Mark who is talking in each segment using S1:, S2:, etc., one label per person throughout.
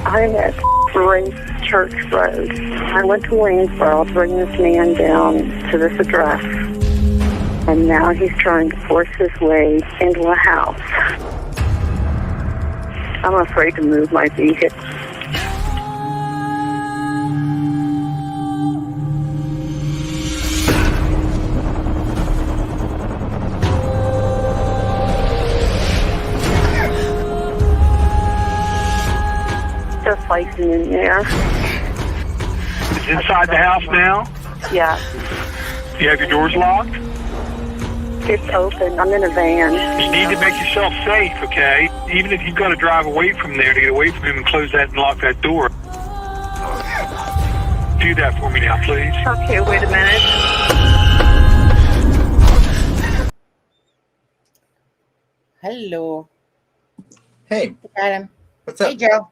S1: I'm at Grace Church Road. I went to Waynesboro to bring this man down to this address. And now he's trying to force his way into a house. I'm afraid to move my vehicle. They're fighting in there.
S2: It's inside the house now?
S1: Yeah.
S2: You have your doors locked?
S1: It's open. I'm in a van.
S2: You need to make yourself safe, okay? Even if you've got to drive away from there to get away from him and close that and lock that door. Do that for me now, please.
S1: Okay, wait a minute.
S3: Hello.
S4: Hey.
S3: Adam.
S4: What's up?
S3: Hey, Joe.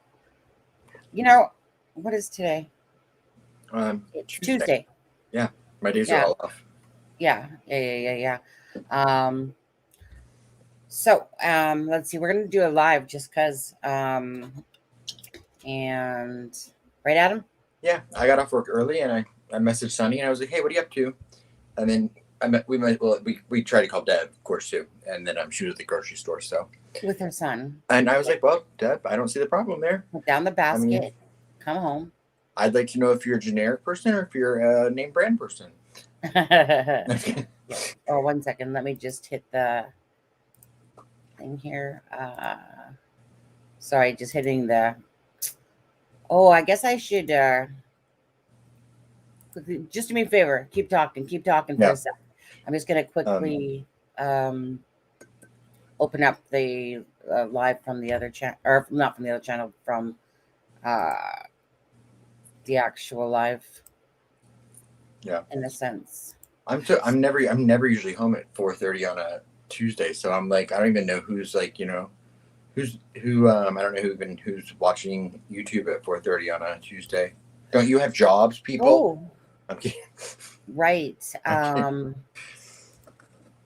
S3: You know, what is today? It's Tuesday.
S4: Yeah, my days are all off.
S3: Yeah. So, let's see. We're going to do a live just because, and right, Adam?
S4: Yeah, I got off work early and I messaged Sunny and I was like, hey, what are you up to? And then we tried to call Deb, of course, too. And then she was at the grocery store, so.
S3: With her son.
S4: And I was like, well, Deb, I don't see the problem there.
S3: Put down the basket. Come home.
S4: I'd like to know if you're a generic person or if you're a name brand person.
S3: Oh, 1 second. Let me just hit the thing here. Sorry, just hitting the. Oh, I guess I should just do me a favor. Keep talking for a second. I'm just gonna quickly open up the live from the other channel, or not from the other channel, from the actual live.
S4: Yeah.
S3: In a sense.
S4: I'm never usually home at 4:30 on a Tuesday, so I'm like, I don't even know who's like, who I don't know who's watching YouTube at 4:30 on a Tuesday. Don't you have jobs, people?
S3: Oh.
S4: I'm kidding.
S3: Right.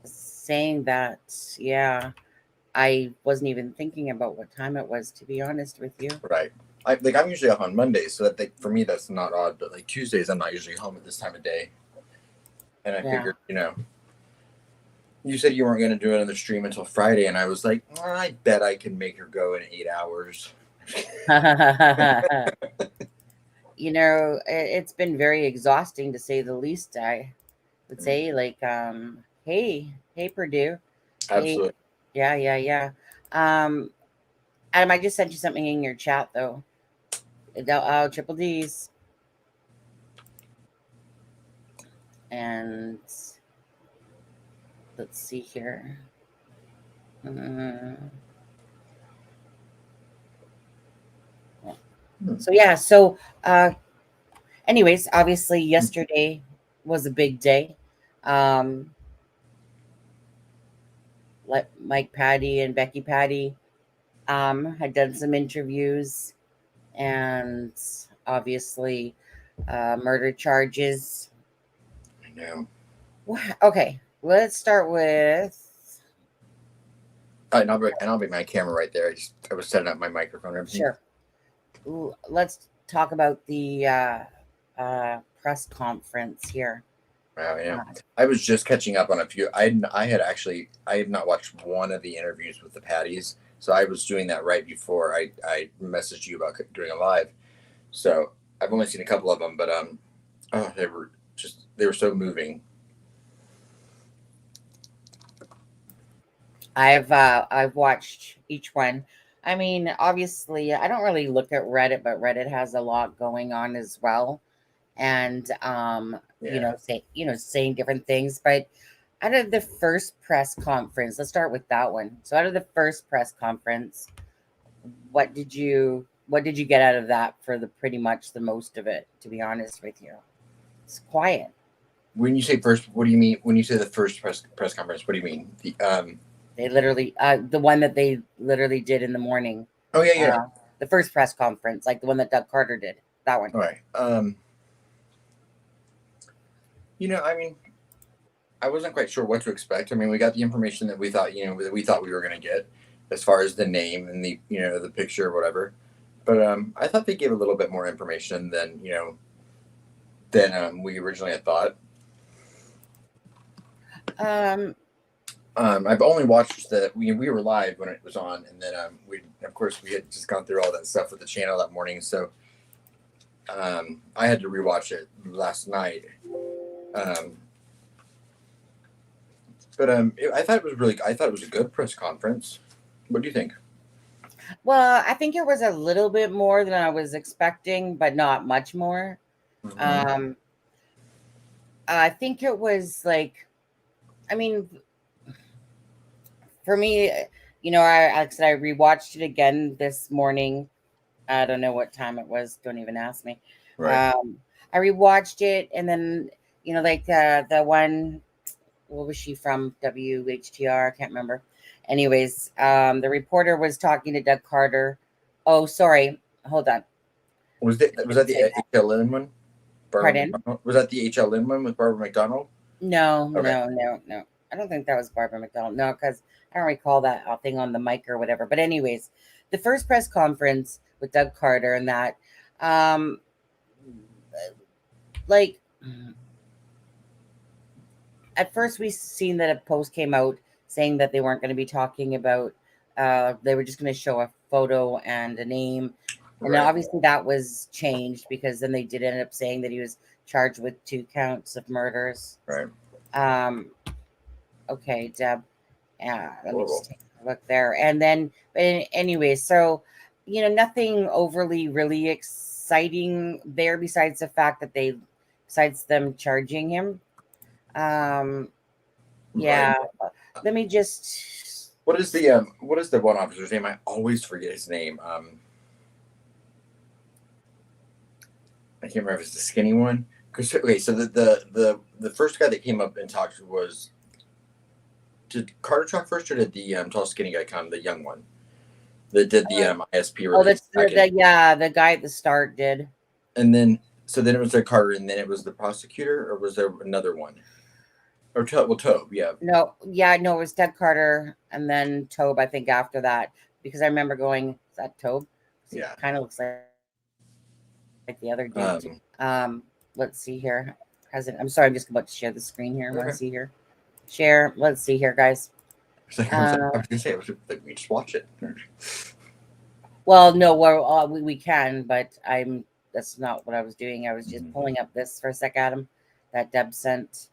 S3: Saying that, yeah, I wasn't even thinking about what time it was, to be honest with you.
S4: Right. I'm usually off on Mondays, so that for me that's not odd. But like Tuesdays, I'm not usually home at this time of day. And I figured, you said you weren't going to do another stream until Friday, and I was like, I bet I can make her go in 8 hours.
S3: It's been very exhausting, to say the least. I would say, like, hey, Purdue.
S4: Absolutely.
S3: Hey, yeah. Adam, I just sent you something in your chat, though. Triple D's. And let's see here. So anyways, obviously yesterday was a big day. Like Mike Patty and Becky Patty had done some interviews, and obviously murder charges.
S4: I know.
S3: Okay, let's start with.
S4: And I'll be my camera right there. I was setting up my microphone and everything.
S3: Sure. Let's talk about the press conference here.
S4: Wow, yeah. I was just catching up on a few. I had not watched one of the interviews with the Patties, so I was doing that right before I messaged you about doing a live. So I've only seen a couple of them, but they were so moving.
S3: I've watched each one. I mean, obviously, I don't really look at Reddit, but Reddit has a lot going on as well, and saying different things. But out of the first press conference, let's start with that one. So, out of the first press conference, what did you get out of that for pretty much the most of it? To be honest with you, it's quiet.
S4: When you say first, what do you mean? When you say the first press conference, what do you mean?
S3: They literally, the one that they literally did in the morning.
S4: Oh, yeah.
S3: The first press conference, like the one that Doug Carter did. That one.
S4: All right. I mean, I wasn't quite sure what to expect. I mean, we got the information that we thought we were going to get as far as the name and the, the picture or whatever. But I thought they gave a little bit more information than we originally had thought. I've only watched we were live when it was on, and then we had just gone through all that stuff with the channel that morning, so I had to rewatch it last night. But I thought it was a good press conference. What do you think?
S3: Well, I think it was a little bit more than I was expecting, but not much more.
S4: Mm-hmm.
S3: I think it was like, I mean, for me, like I said, I rewatched it again this morning. I don't know what time it was. Don't even ask me.
S4: Right.
S3: I rewatched it, and then like the one, what was she from? WHTR? I can't remember. Anyways, the reporter was talking to Doug Carter. Oh, sorry. Hold on.
S4: Was that the H.L. Lynn one?
S3: Pardon?
S4: Was that the H.L. Lynn one with Barbara McDonald?
S3: No,
S4: okay.
S3: no. I don't think that was Barbara McDonald. No, because I don't recall that thing on the mic or whatever. But anyways, the first press conference with Doug Carter and that, like, at first we seen that a post came out saying that they weren't going to be talking about, they were just going to show a photo and a name. And then obviously that was changed because then they did end up saying that he was charged with 2 counts of murders.
S4: Right.
S3: Okay, Deb. Yeah, let me just take a look there. And then, but anyway, so, nothing overly really exciting there besides the fact that besides them charging him. Yeah. Right. Let me just.
S4: What is the one officer's name? I always forget his name. I can't remember if it's the skinny one. So the first guy that came up and talked was, did Carter talk first, or did the tall skinny guy come, the young one that did the ISP release?
S3: The guy at the start did.
S4: And then it was Carter, and then it was the prosecutor, or was there another one? Or Tobe, yeah.
S3: No, it was Doug Carter, and then Tobe, I think, after that, because I remember going, is that Tobe?
S4: Yeah,
S3: kind of looks like the other dude. Let's see here. I'm sorry, I'm just about to share the screen here.
S4: Okay.
S3: Let's see here. Share. Let's see here, guys.
S4: I was gonna say, we just watch it.
S3: Well, no, we can, but that's not what I was doing. I was just pulling up this for a sec, Adam, that Deb sent.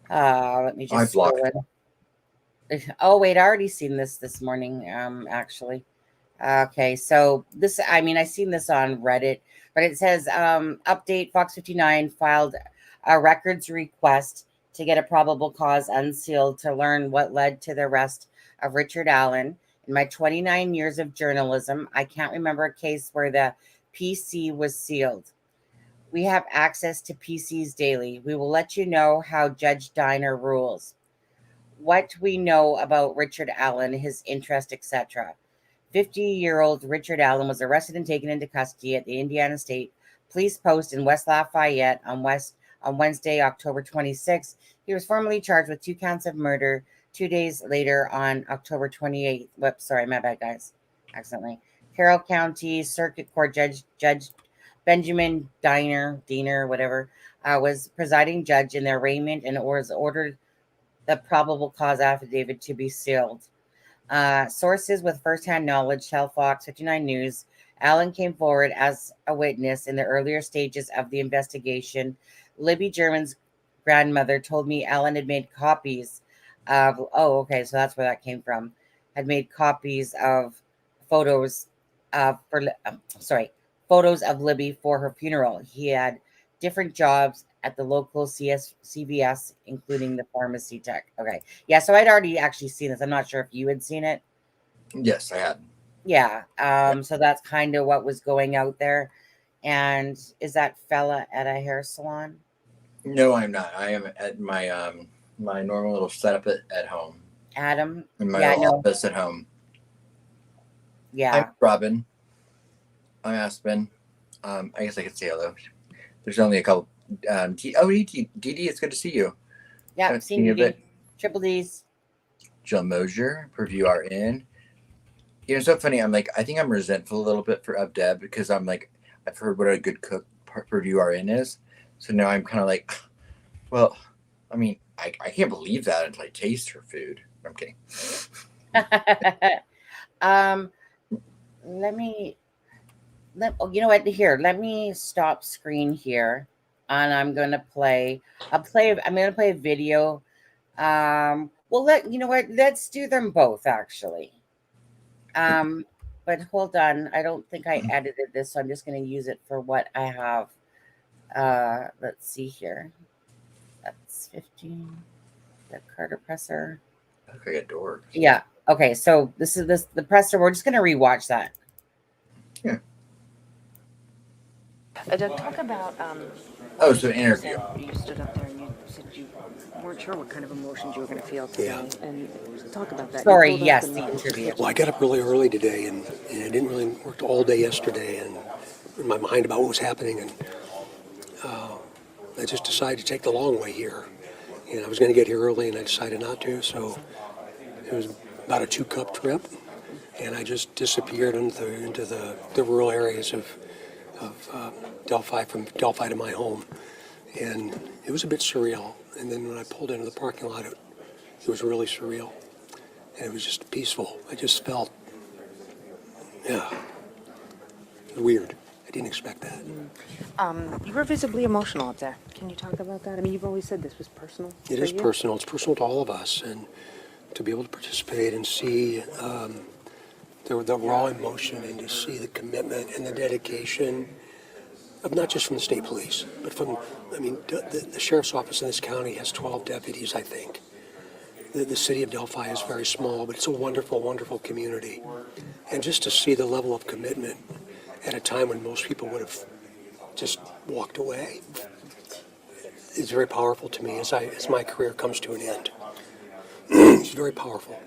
S3: Let me just scroll in. Oh wait, I already seen this morning. Actually, okay. So I seen this on Reddit, but it says update: Fox 59 filed a records request to get a probable cause unsealed to learn what led to the arrest of Richard Allen. In my 29 years of journalism, I can't remember a case where the PC was sealed. We have access to PCs daily. We will let you know how Judge Diner rules. What we know about Richard Allen, his interest, etc. 50-year-old Richard Allen was arrested and taken into custody at the Indiana State Police Post in West Lafayette on Wednesday, October 26th. He was formally charged with 2 counts of murder. 2 days later, on October 28th. Whoops, sorry, my bad, guys. Accidentally. Carroll County Circuit Court Judge Benjamin Diener, whatever, was presiding judge in the arraignment and was ordered the probable cause affidavit to be sealed. Sources with firsthand knowledge tell Fox 59 News Allen came forward as a witness in the earlier stages of the investigation. Libby German's grandmother told me Allen had made copies of, so that's where that came from, had made copies of photos of Libby for her funeral. He had different jobs at the local CVS, including the pharmacy tech. Okay. Yeah, so I'd already actually seen this. I'm not sure if you had seen it.
S4: Yes, I had.
S3: Yeah. So that's kind of what was going out there. And is that fella at a hair salon?
S4: No, I'm not. I am at my my normal little setup at home.
S3: Adam?
S4: In my office at home.
S3: Yeah.
S4: I'm Robin. I'm Aspen. I guess I could say hello. There's only a couple. Dee, it's good to see you.
S3: Yeah, I've seen you. Triple D's.
S4: Jill Mosier, Purview RN. You know, it's so funny. I'm like, I think I'm resentful a little bit of Deb because I'm like, I've heard what a good cook Purdue RN is. So now I'm kind of like, well, I mean, I can't believe that until I taste her food. I'm kidding.
S3: Let me, you know what? Here, let me stop screen here, and I'm going to play. I'm going to play a video. Well, you know what? Let's do them both, actually. But hold on. I don't think I edited this, so I'm just going to use it for what I have. Let's see here. That's 15. The Carter presser.
S4: Okay, a door.
S3: Yeah. Okay. So this is the presser. We're just going to rewatch that.
S4: Yeah.
S5: Doug, talk about.
S4: Oh, so an interview.
S5: You stood up there and you said you weren't sure what kind of emotions you were going to feel today.
S6: Yeah.
S5: And talk about that.
S3: Sorry. Yes, the interview.
S6: Well, I got up really early today, and I didn't really work all day yesterday, and in my mind about what was happening, and I just decided to take the long way here. And I was going to get here early, and I decided not to. So it was about a 2-cup trip, and I just disappeared into the rural areas of Delphi, from Delphi to my home, and it was a bit surreal. And then when I pulled into the parking lot, it was really surreal, and it was just peaceful. I just felt, weird. I didn't expect that.
S5: You were visibly emotional up there. Can you talk about that? I mean, you've always said this was personal.
S6: It is personal. It's personal to all of us, and to be able to participate and see the raw emotion, and to see the commitment and the dedication of not just from the state police, but from, the sheriff's office in this county has 12 deputies, I think. The city of Delphi is very small, but it's a wonderful, wonderful community. And just to see the level of commitment at a time when most people would have just walked away is very powerful to me as my career comes to an end. It's very powerful.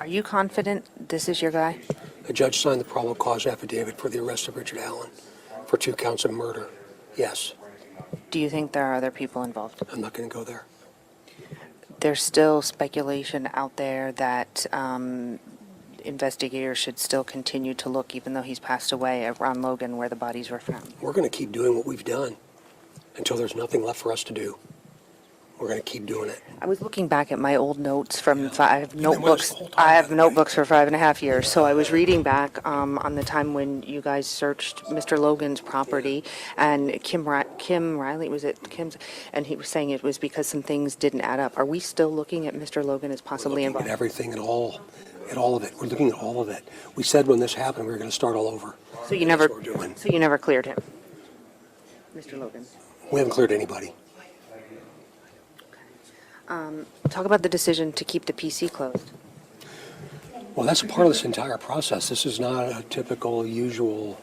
S5: Are you confident this is your guy?
S6: A judge signed the probable cause affidavit for the arrest of Richard Allen for 2 counts of murder. Yes.
S5: Do you think there are other people involved?
S6: I'm not going to go there.
S5: There's still speculation out there that investigators should still continue to look, even though he's passed away, around Logan where the bodies were found.
S6: We're going to keep doing what we've done until there's nothing left for us to do. We're going to keep doing it.
S5: I was looking back at my old notes from I have notebooks. I have notebooks for 5.5 years. So I was reading back on the time when you guys searched Mr. Logan's property, and Kim Riley, was it Kim's? And he was saying it was because some things didn't add up. Are we still looking at Mr. Logan as possibly involved?
S6: At everything, at all of it. We're looking at all of it. We said when this happened we were going to start all over.
S5: So you never cleared him, Mr. Logan.
S6: We haven't cleared anybody.
S5: Talk about the decision to keep the PC closed.
S6: Well, that's a part of this entire process. This is not a typical, usual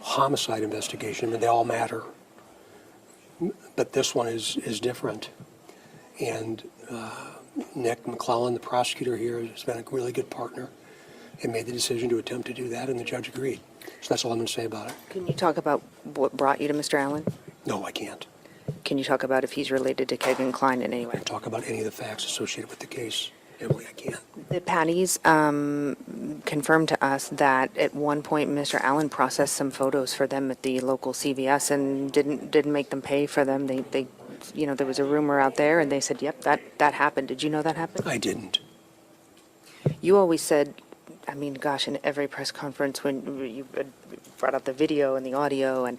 S6: homicide investigation. I mean, they all matter. But this one is different. And Nick McClellan, the prosecutor here, has been a really good partner and made the decision to attempt to do that, and the judge agreed. So that's all I'm going to say about it.
S5: Can you talk about what brought you to Mr. Allen?
S6: No, I can't.
S5: Can you talk about if he's related to Kevin Klein in any way?
S6: I can't talk about any of the facts associated with the case. Emily, I can't.
S5: The Patties confirmed to us that at one point Mr. Allen processed some photos for them at the local CVS and didn't make them pay for them. They there was a rumor out there, and they said, "Yep, that happened." Did you know that happened?
S6: I didn't.
S5: You always said, in every press conference when you brought out the video and the audio, and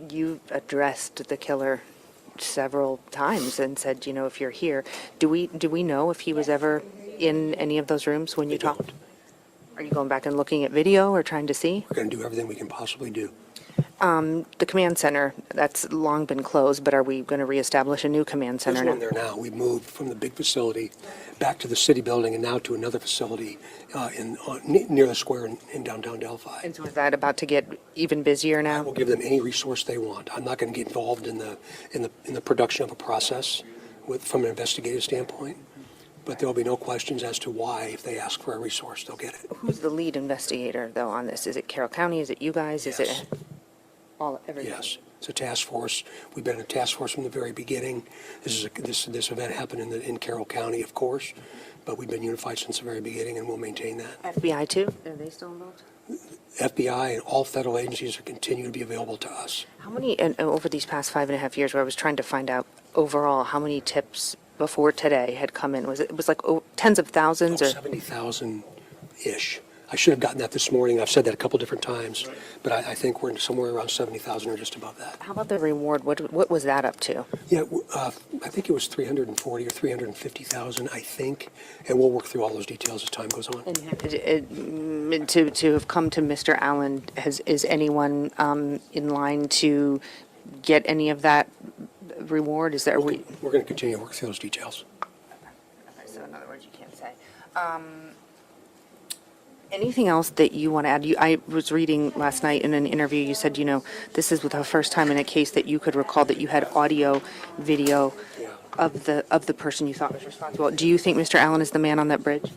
S5: you addressed the killer several times and said, if you're here, do we know if he was ever in any of those rooms when you talked? Are you going back and looking at video or trying to see?
S6: We're going to do everything we can possibly do.
S5: The command center, that's long been closed, but are we going to reestablish a new command center
S6: There's
S5: now?
S6: one there now. We moved from the big facility back to the city building and now to another facility near the square in downtown Delphi.
S5: And so is that about to get even busier
S6: I
S5: now?
S6: will give them any resource they want. I'm not going to get involved in the production of a process from an investigative standpoint, but there will be no questions as to why. If they ask for a resource, they'll get it.
S5: Who's the lead investigator, though, on this? Is it Carroll County? Is it you guys? Is
S6: Yes.
S5: it all everybody?
S6: Yes. It's a task force. We've been in a task force from the very beginning. This event happened in Carroll County, of course, but we've been unified since the very beginning, and we'll maintain that.
S5: FBI too? Are they still involved?
S6: FBI and all federal agencies are continue to be available to us.
S5: How many, and over these past 5.5 years, where I was trying to find out overall how many tips before today had come in? It was like tens of thousands, or
S6: 70,000-ish. I should have gotten that this morning. I've said that a couple different times, but I think we're somewhere around 70,000 or just about that.
S5: how about the reward? What was that up to?
S6: Yeah, I think it was 340 or 350,000, I think, and we'll work through all those details as time goes on.
S5: And to have come to Mr. Allen, is anyone in line to get any of that reward? Is there?
S6: We're going to continue to work through those details.
S5: Okay, so in other words, you can't say. Anything else that you want to add? I was reading last night in an interview, you said, this is the first time in a case that you could recall that you had audio, video of the person you thought was responsible. Do you think Mr. Allen is the man on that bridge?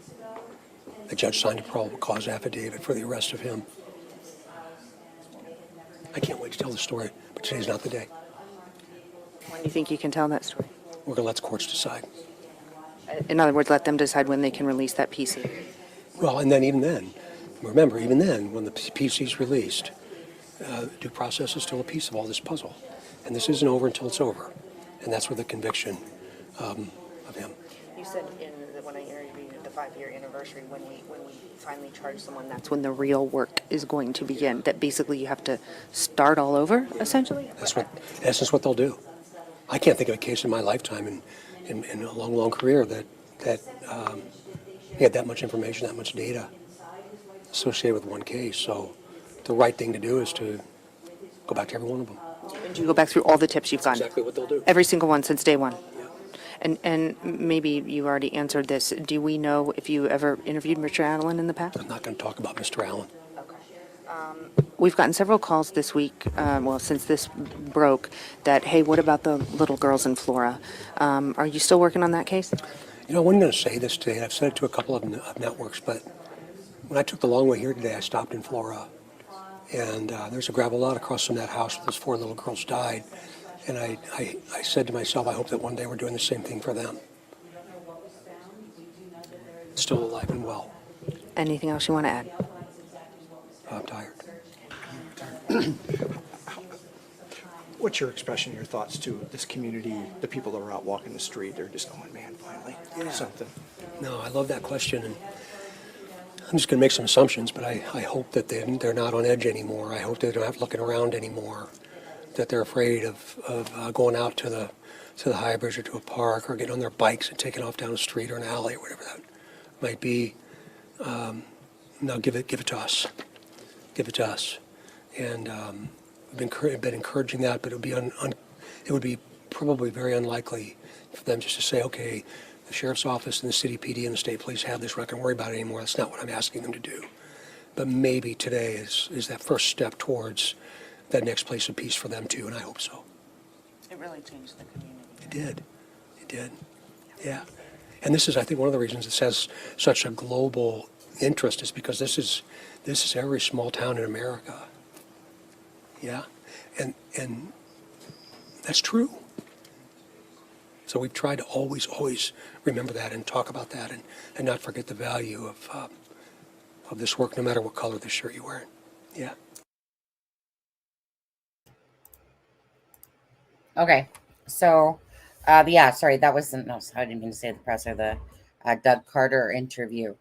S6: The judge signed a probable cause affidavit for the arrest of him. I can't wait to tell the story, but today's not the day.
S5: When do you think you can tell that story?
S6: We're going to let the courts decide.
S5: In other words, let them decide when they can release that PC.
S6: Well, and then even then, remember, even then, when the PC is released, due process is still a piece of all this puzzle. And this isn't over until it's over. And that's where the conviction of him.
S5: You said when I interviewed at the 5-year anniversary, when we finally charge someone, that's when the real work is going to begin. That basically you have to start all over, essentially?
S6: That's what, in essence, what they'll do. I can't think of a case in my lifetime in a long, long career that had that much information, that much data associated with one case. So the right thing to do is to go back to every one of them.
S5: And do you go back through all the tips you've gotten?
S6: Exactly what they'll do.
S5: Every single one since day one?
S6: Yeah.
S5: And maybe you already answered this. Do we know if you ever interviewed Richard Allen in the past?
S6: I'm not going to talk about Mr. Allen.
S5: We've gotten several calls this week, since this broke, that, hey, what about the little girls in Flora? Are you still working on that case?
S6: I wasn't going to say this today. I've said it to a couple of networks, but when I took the long way here today, I stopped in Flora. And there's a gravel lot across from that house where those 4 little girls died. And I said to myself, I hope that one day we're doing the same thing for them. Still alive and well.
S5: Anything else you want to add?
S6: I'm tired.
S7: What's your expression, your thoughts to this community, the people that are out walking the street? They're just going, man, finally, something.
S6: No, I love that question. And I'm just going to make some assumptions, but I hope that they're not on edge anymore. I hope they're not looking around anymore, that they're afraid of going out to the high bridge or to a park or getting on their bikes and taking off down a street or an alley or whatever that might be. No, give it to us. Give it to us. And we've been encouraging that, but it would be probably very unlikely for them just to say, okay, the sheriff's office and the city PD and the state police have this. We're not going to worry about it anymore. That's not what I'm asking them to do. But maybe today is that first step towards that next place of peace for them too, and I hope so.
S5: It really changed the community.
S6: It did. It did. Yeah. And this is, I think, one of the reasons it has such a global interest is because this is every small town in America. Yeah. And that's true. So we've tried to always remember that and talk about that and not forget the value of this work, no matter what color the shirt you're wearing. Yeah.
S3: Okay. So, sorry, that wasn't, no, I didn't mean to say the press or the Doug Carter interview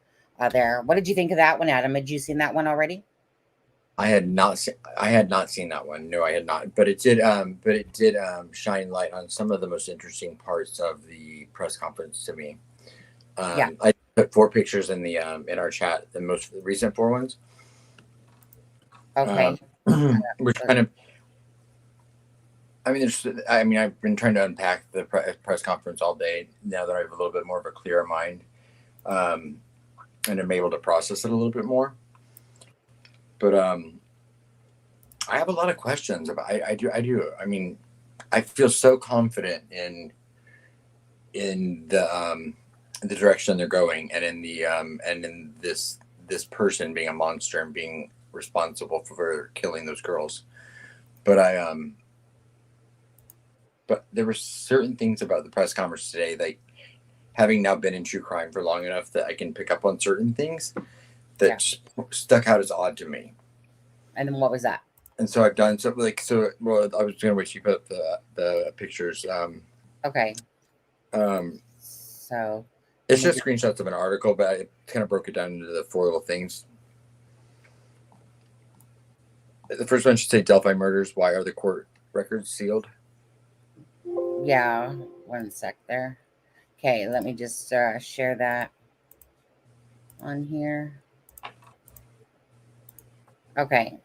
S3: there. What did you think of that one, Adam? Had you seen that one already?
S4: I had not seen that one. No, I had not. But it did shine light on some of the most interesting parts of the press conference to me. I put 4 pictures in the in our chat, the most recent 4 ones.
S3: Okay.
S4: Which kind of, I've been trying to unpack the press conference all day now that I have a little bit more of a clearer mind, and I'm able to process it a little bit more. But I have a lot of questions about. I do. I mean, I feel so confident in the direction they're going, and in this person being a monster and being responsible for killing those girls. But but there were certain things about the press conference today, like having now been in true crime for long enough that I can pick up on certain things that stuck out as odd to me.
S3: And then what was that?
S4: And so I've done something like, well, I was going to wait till you put up the pictures.
S3: Okay. So
S4: it's just screenshots of an article, but I kind of broke it down into the 4 little things. The first one should say Delphi murders. Why are the court records sealed?
S3: Yeah, 1 sec there. Okay, let me just share that on here. Okay.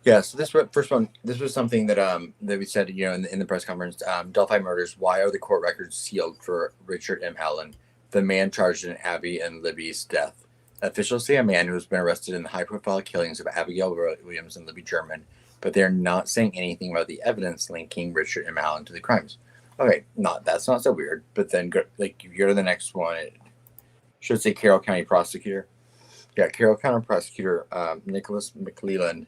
S4: Yeah, so this first one, this was something that that we said, in the press conference. Delphi murders. Why are the court records sealed for Richard M. Allen, the man charged in Abby and Libby's death? Officials say a man who has been arrested in the high-profile killings of Abigail Williams and Libby German, but they're not saying anything about the evidence linking Richard M. Allen to the crimes. Okay, that's not so weird. But then, you go to the next one. It should say Carroll County prosecutor. Yeah, Carroll County prosecutor Nicholas McClelland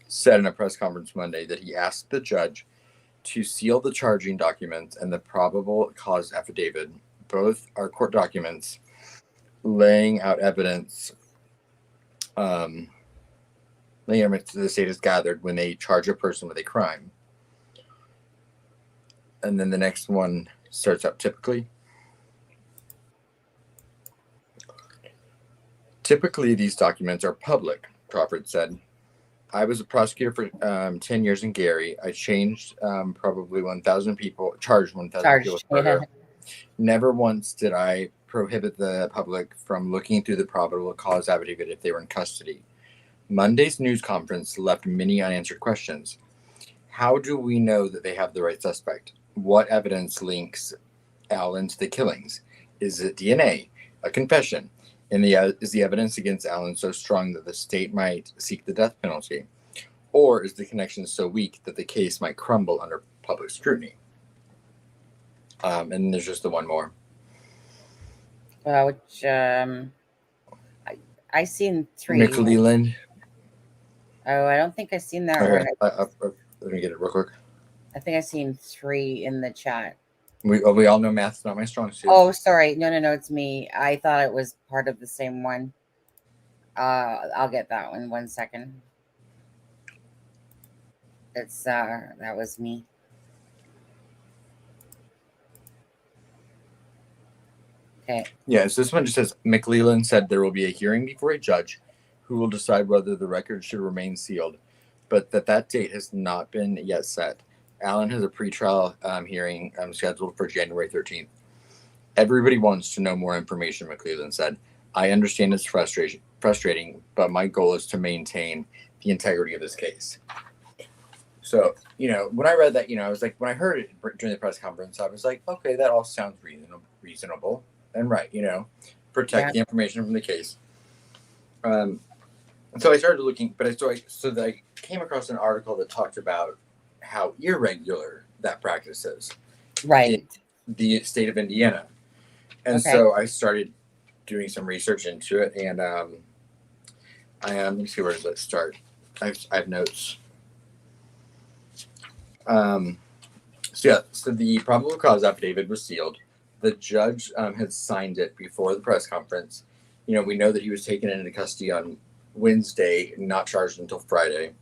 S4: said in a press conference Monday that he asked the judge to seal the charging documents and the probable cause affidavit. Both are court documents laying out evidence the state has gathered when they charge a person with a crime. And then the next one starts out typically. Typically, these documents are public, Crawford said. I was a prosecutor for 10 years in Gary. I changed probably 1,000 people, charged 1,000 people with murder. Never once did I prohibit the public from looking through the probable cause affidavit if they were in custody. Monday's news conference left many unanswered questions. How do we know that they have the right suspect? What evidence links Allen to the killings? Is it DNA? A confession? And is the evidence against Allen so strong that the state might seek the death penalty? Or is the connection so weak that the case might crumble under public scrutiny? And there's just the one more.
S3: Which I seen 3.
S4: McClelland.
S3: Oh, I don't think I seen that
S4: Okay.
S3: one.
S4: Let me get it real quick.
S3: I think I seen 3 in the chat.
S4: We all know math's not my strong suit.
S3: Oh, sorry. No, it's me. I thought it was part of the same one. I'll get that one 1 second. It's that was me. Okay.
S4: Yeah, so this one just says McClelland said there will be a hearing before a judge who will decide whether the record should remain sealed, but that date has not been yet set. Allen has a pretrial hearing scheduled for January 13th. Everybody wants to know more information, McClelland said. I understand it's frustrating, but my goal is to maintain the integrity of this case. So, when I read that, I was like, when I heard it during the press conference, I was like, okay, that all sounds reasonable and right, protect the information from the case. So I started looking, but I came across an article that talked about how irregular that practice is,
S3: right,
S4: in the state of Indiana. And so I started doing some research into it, and let me see, where does that start? I have notes. So the probable cause affidavit was sealed. The judge had signed it before the press conference. We know that he was taken into custody on Wednesday, not charged until Friday.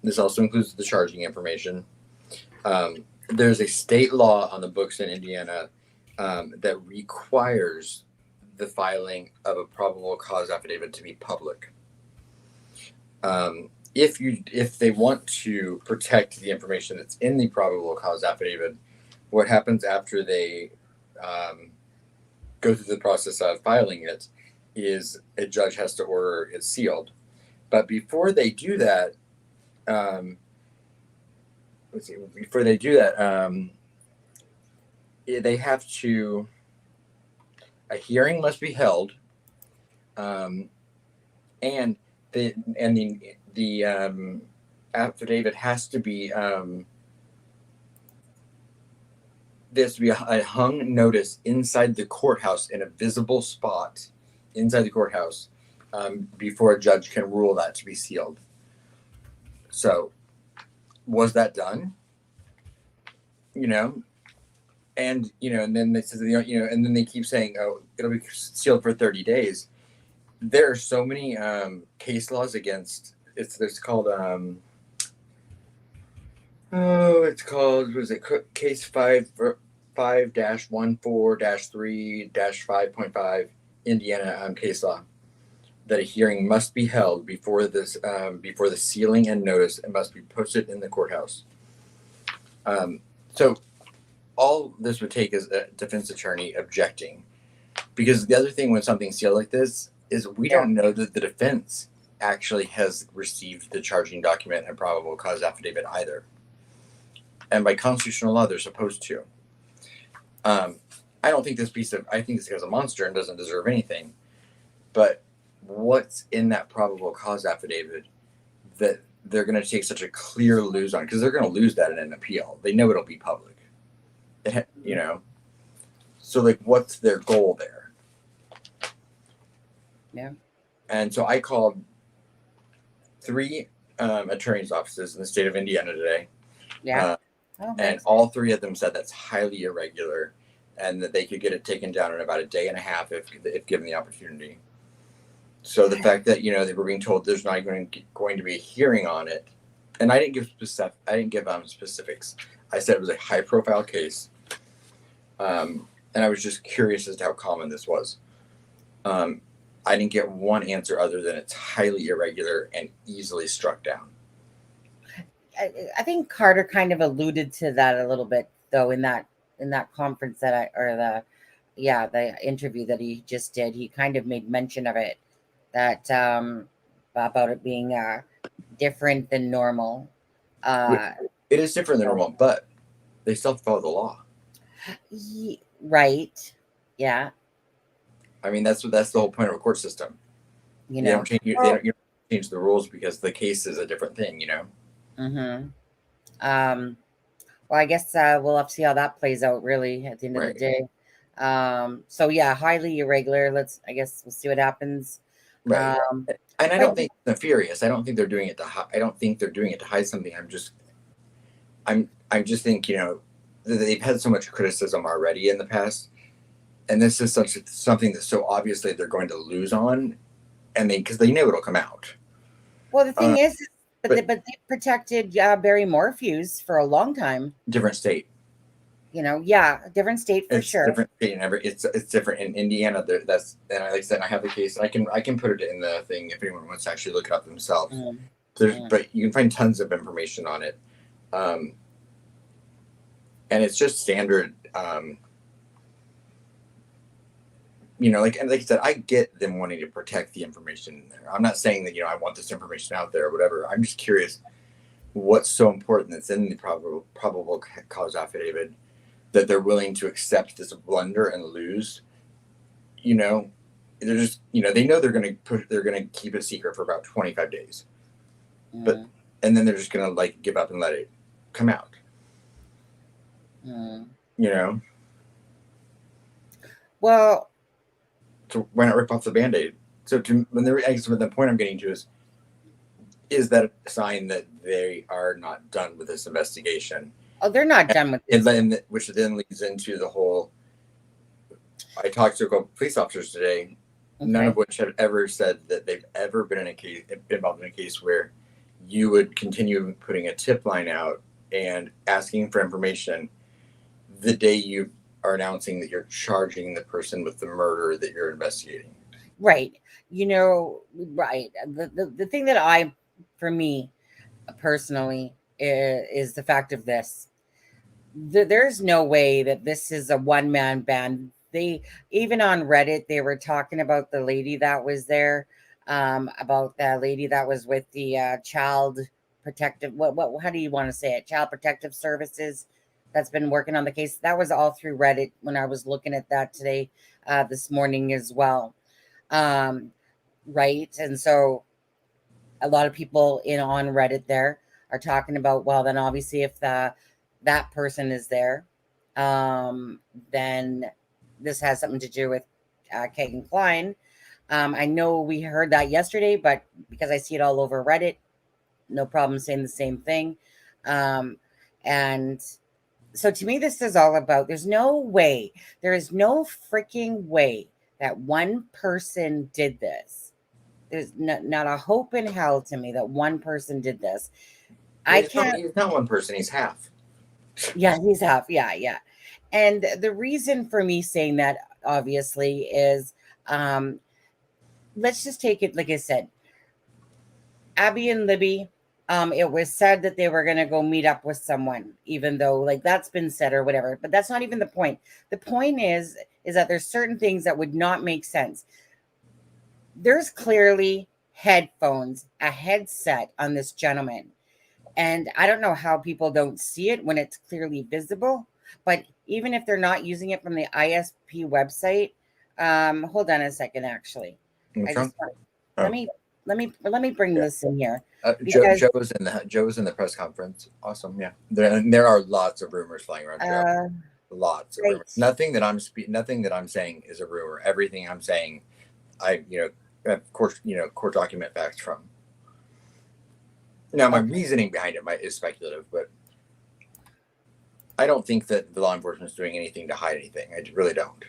S4: This also includes the charging information. There's a state law on the books in Indiana that requires the filing of a probable cause affidavit to be public. If they want to protect the information that's in the probable cause affidavit, what happens after they go through the process of filing it is a judge has to order it sealed. But before they do that, they have to, a hearing must be held, and the affidavit has to be there's to be a hung notice inside the courthouse in a visible spot inside the courthouse before a judge can rule that to be sealed. So, was that done? you know, and and then they says and then they keep saying, oh, it'll be sealed for 30 days. There are so many case laws against it's called it's called, was it case 5-14-3-5.5 Indiana case law, that a hearing must be held before the sealing and notice, and must be posted in the courthouse. So all this would take is a defense attorney objecting, because the other thing when something's sealed like this is we don't know that the defense actually has received the charging document and probable cause affidavit either. And by constitutional law, they're supposed to. I think this guy's a monster and doesn't deserve anything. But what's in that probable cause affidavit that they're going to take such a clear lose on? Because they're going to lose that in an appeal. They know it'll be public. So like, what's their goal there?
S3: Yeah.
S4: And so I called 3 attorneys' offices in the state of Indiana today.
S3: Yeah.
S4: And all 3 of them said that's highly irregular, and that they could get it taken down in about a day and a half if given the opportunity. So the fact that they were being told there's not going to be a hearing on it, and I didn't give specifics. I said it was a high-profile case, and I was just curious as to how common this was. I didn't get one answer other than it's highly irregular and easily struck down.
S3: I think Carter kind of alluded to that a little bit, though, in that conference the interview that he just did. He kind of made mention of it, that about it being different than normal.
S4: It is different than normal, but they still follow the law.
S3: Right. Yeah.
S4: I mean, that's the whole point of a court system. They don't change the rules because the case is a different thing.
S3: Mm-hmm. Well, I guess we'll have to see how that plays out, really, at the end of the day. So yeah, highly irregular. I guess we'll see what happens.
S4: Right. And I don't think they're nefarious. I don't think they're doing it to hide something. I'm just think, they've had so much criticism already in the past, and this is something that so obviously they're going to lose on, and because they know it'll come out.
S3: Well, the thing is, but they protected Barry Morphews for a long time.
S4: Different state.
S3: Different state for sure.
S4: Different state, and it's different in Indiana. And like I said, I have the case. I can put it in the thing if anyone wants to actually look it up themselves. But you can find tons of information on it, and it's just standard. Like I said, I get them wanting to protect the information in there. I'm not saying that I want this information out there or whatever. I'm just curious what's so important that's in the probable cause affidavit that they're willing to accept this blunder and lose. They're just they know they're gonna keep it secret for about 25 days, and then they're just gonna give up and let it come out.
S3: Well.
S4: So why not rip off the Band-Aid? So the point I'm getting to is that a sign that they are not done with this investigation?
S3: Oh, they're not done with this.
S4: Which then leads into the whole. I talked to a couple police officers today, none of which have ever said that they've ever been involved in a case where you would continue putting a tip line out and asking for information the day you are announcing that you're charging the person with the murder that you're investigating.
S3: Right. Right. The thing that for me personally, is the fact of this. There's no way that this is a one-man band. Even on Reddit, they were talking about the lady that was there, about the lady that was with the child protective, how do you want to say it? Child Protective Services, that's been working on the case. That was all through Reddit when I was looking at that today, this morning as well. Right. And so a lot of people on Reddit there are talking about, well, then obviously if that person is there, then this has something to do with Kagan Klein. I know we heard that yesterday, but because I see it all over Reddit, no problem saying the same thing. And So to me, this is all about, there is no freaking way that one person did this. There's not a hope in hell to me that one person did this.
S4: He's not one person, he's half.
S3: Yeah, he's half. Yeah, yeah. And the reason for me saying that, obviously, is let's just take it, like I said, Abby and Libby, it was said that they were going to go meet up with someone, even though like that's been said or whatever. But that's not even the point. The point is that there's certain things that would not make sense. There's clearly headphones, a headset on this gentleman. And I don't know how people don't see it when it's clearly visible. But even if they're not using it from the ISP website, hold on a second, actually. Let me bring this in here.
S4: Joe was in the press conference. Awesome, yeah. There are lots of rumors flying around. Joe. Lots of rumors. Nothing that I'm saying is a rumor. Everything I'm saying, of course, court document facts from. Now, my reasoning behind it is speculative, but I don't think that the law enforcement is doing anything to hide anything. I really don't.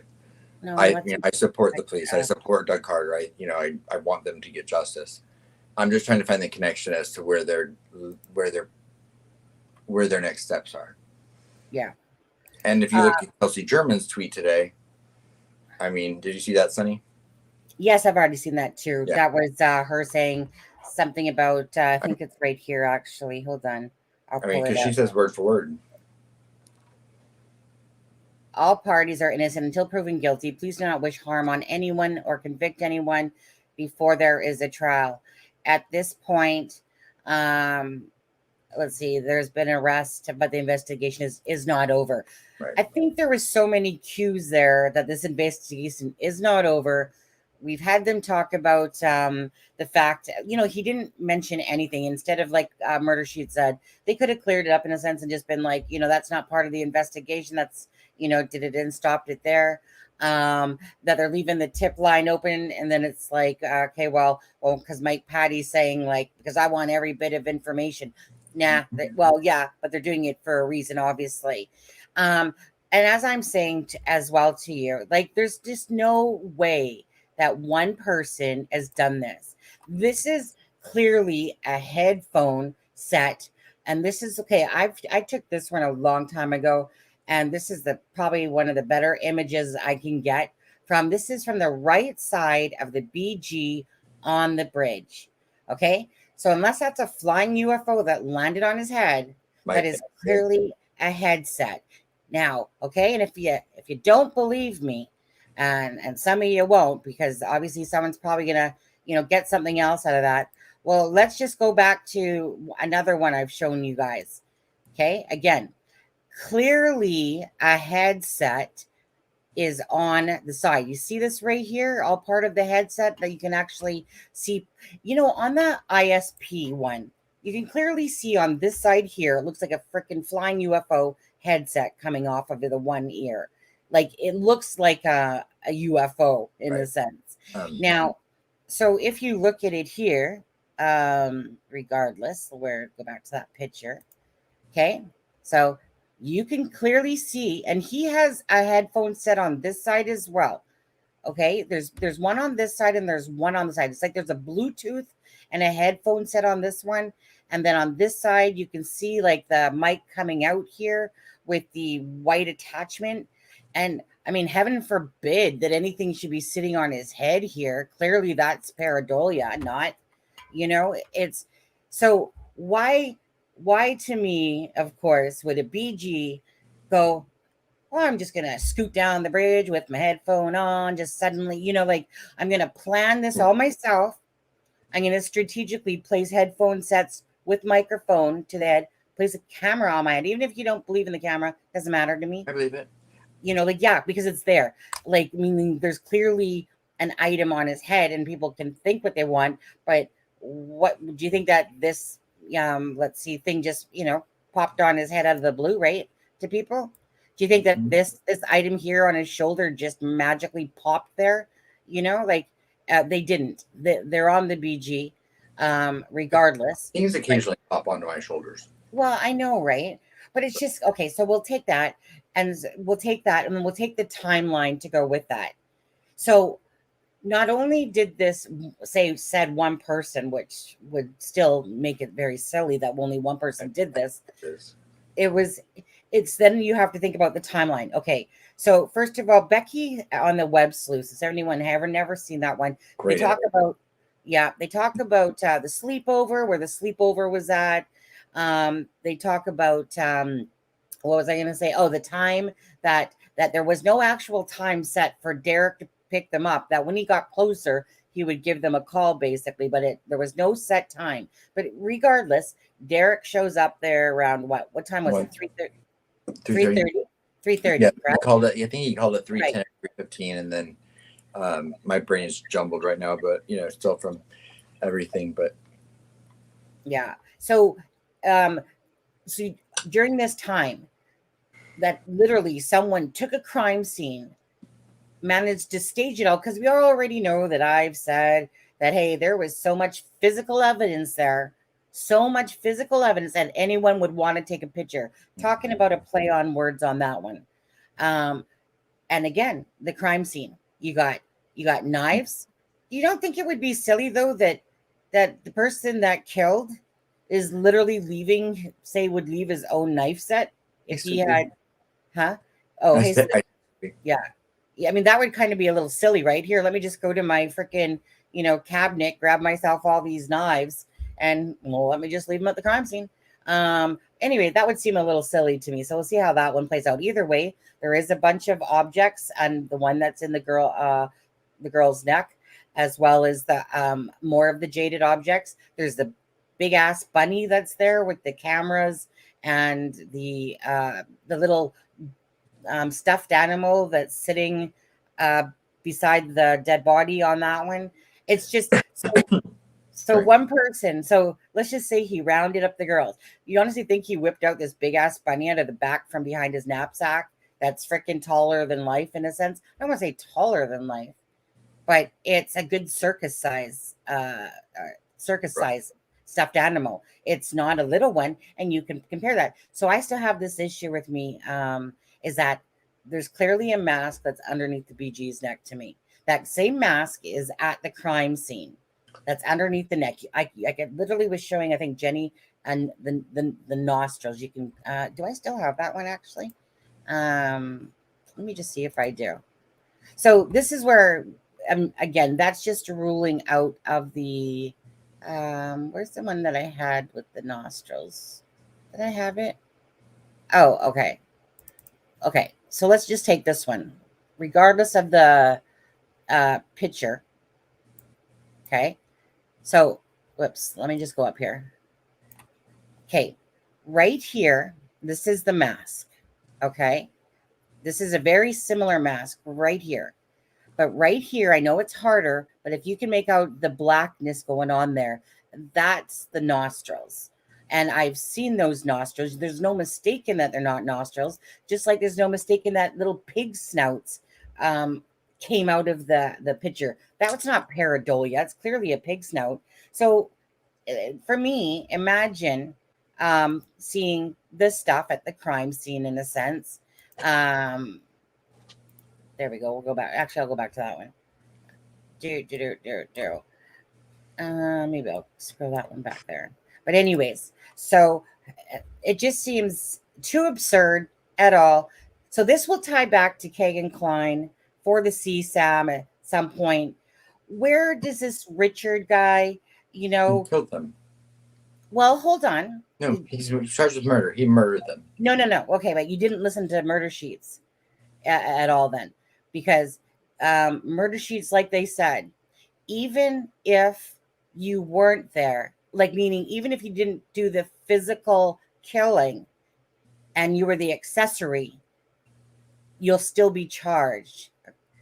S4: No, I support the police. I support Doug Carter. I want them to get justice. I'm just trying to find the connection as to where their next steps are.
S3: Yeah.
S4: And if you look at Libby German's tweet today, I mean, did you see that, Sonny?
S3: Yes, I've already seen that too. Yeah. That was her saying something about, I think it's right here, actually. Hold on.
S4: Because she says word for word.
S3: All parties are innocent until proven guilty. Please do not wish harm on anyone or convict anyone before there is a trial. At this point, let's see, there's been an arrest, but the investigation is not over. Right. I think there was so many cues there that this investigation is not over. We've had them talk about the fact, he didn't mention anything. Instead of like Murder Sheet said, they could have cleared it up in a sense and just been like, that's not part of the investigation. That's, did it and stopped it there. That they're leaving the tip line open. And then it's like, okay, well, because Mike Patty's saying like, because I want every bit of information. Nah, well, yeah, but they're doing it for a reason, obviously. And as I'm saying as well to you, like, there's just no way that one person has done this. This is clearly a headphone set. And this is, okay, I took this one a long time ago. And this is probably one of the better images I can get from. This is from the right side of the BG on the bridge. Okay. So unless that's a flying UFO that landed on his head, that is clearly a headset. Now, okay, and if you don't believe me, and some of you won't, because obviously someone's probably gonna, get something else out of that. Well, let's just go back to another one I've shown you guys. Okay, again, clearly a headset is on the side. You see this right here, all part of the headset that you can actually see, on the ISP one, you can clearly see on this side here, it looks like a freaking flying UFO headset coming off of the one ear. Like it looks like a UFO in a sense. Now, so if you look at it here, regardless, go back to that picture. Okay. So you can clearly see, and he has a headphone set on this side as well. Okay, there's one on this side and there's one on the side. It's like there's a Bluetooth and a headphone set on this one. And then on this side, you can see like the mic coming out here with the white attachment. And I mean, heaven forbid that anything should be sitting on his head here. Clearly that's pareidolia, not, it's so why to me, of course, would a BG go, well, I'm just going to scoot down the bridge with my headphone on, just suddenly, like I'm going to plan this all myself. I'm going to strategically place headphone sets with microphone to the head, place a camera on my head. Even if you don't believe in the camera, doesn't matter to me.
S4: I believe it.
S3: Yeah, because it's there. Like, meaning there's clearly an item on his head and people can think what they want. But what do you think that this, let's see, thing just, popped on his head out of the blue, right? To people? Do you think that this item here on his shoulder just magically popped there? They didn't. They're on the BG, regardless.
S4: Things occasionally pop onto my shoulders.
S3: Well, I know, right? but it's just okay. So we'll take that, and then we'll take the timeline to go with that. So not only did this said one person, which would still make it very silly that only one person did this. It's then you have to think about the timeline. Okay, so first of all, Becky on the web sleuth. Has anyone ever never seen that one?
S4: Great.
S3: They talk about the sleepover, where the sleepover was at. They talk about what was I going to say? Oh, the time that there was no actual time set for Derek to pick them up. That when he got closer, he would give them a call, basically. But there was no set time. But regardless, Derek shows up there around what time was it? 3:30. 3:30.
S4: Yeah,
S3: Right?
S4: I called it. I think he called it 3:10,
S3: Right.
S4: 3:15, and then my brain is jumbled right now. But still from everything. But
S3: yeah. So, so during this time, that literally someone took a crime scene, managed to stage it all, because we already know that I've said that, hey, there was so much physical evidence there, that anyone would want to take a picture. Talking about a play on words on that one. And again, the crime scene, you got knives. You don't think it would be silly though that the person that killed is literally would leave his own knife set if he had, huh? Oh, hey, yeah. I mean, that would kind of be a little silly, right? Here, let me just go to my freaking, cabinet, grab myself all these knives, and let me just leave them at the crime scene. Anyway, that would seem a little silly to me. So we'll see how that one plays out. Either way, there is a bunch of objects, and the one that's in the girl's neck, as well as the more of the jaded objects. There's the big ass bunny that's there with the cameras, and the little stuffed animal that's sitting beside the dead body on that one. It's just so
S4: Right.
S3: one person. So let's just say he rounded up the girls. You honestly think he whipped out this big ass bunny out of the back from behind his knapsack that's freaking taller than life, in a sense? I don't want to say taller than life, but it's a good circus size stuffed animal. It's not a little one, and you can compare that. So I still have this issue with me, is that there's clearly a mask that's underneath the BG's neck to me. That same mask is at the crime scene. That's underneath the neck. I literally was showing, I think, Jenny, and the nostrils. You can do I still have that one actually? Let me just see if I do. So this is where again, that's just a ruling out of the where's the one that I had with the nostrils? Did I have it? Oh, okay. Okay, so let's just take this one, regardless of the picture. Okay, so whoops, let me just go up here. Okay, right here, this is the mask. Okay, this is a very similar mask right here. But right here, I know it's harder, but if you can make out the blackness going on there, that's the nostrils. And I've seen those nostrils. There's no mistaking that they're not nostrils, just like there's no mistaking that little pig snouts came out of the picture. That was not pareidolia. It's clearly a pig snout. So for me, imagine seeing this stuff at the crime scene, in a sense. There we go. We'll go back. Actually, I'll go back to that one. Maybe I'll scroll that one back there. But anyways, so it just seems too absurd at all. So this will tie back to Kagan Klein for the CSAM at some point. Where does this Richard guy,
S4: He killed them.
S3: Well, hold on.
S4: No, he's charged with murder. He murdered them.
S3: No. Okay, but you didn't listen to murder sheets at all then. Because murder sheets, like they said, even if you weren't there, like meaning even if you didn't do the physical killing and you were the accessory, you'll still be charged,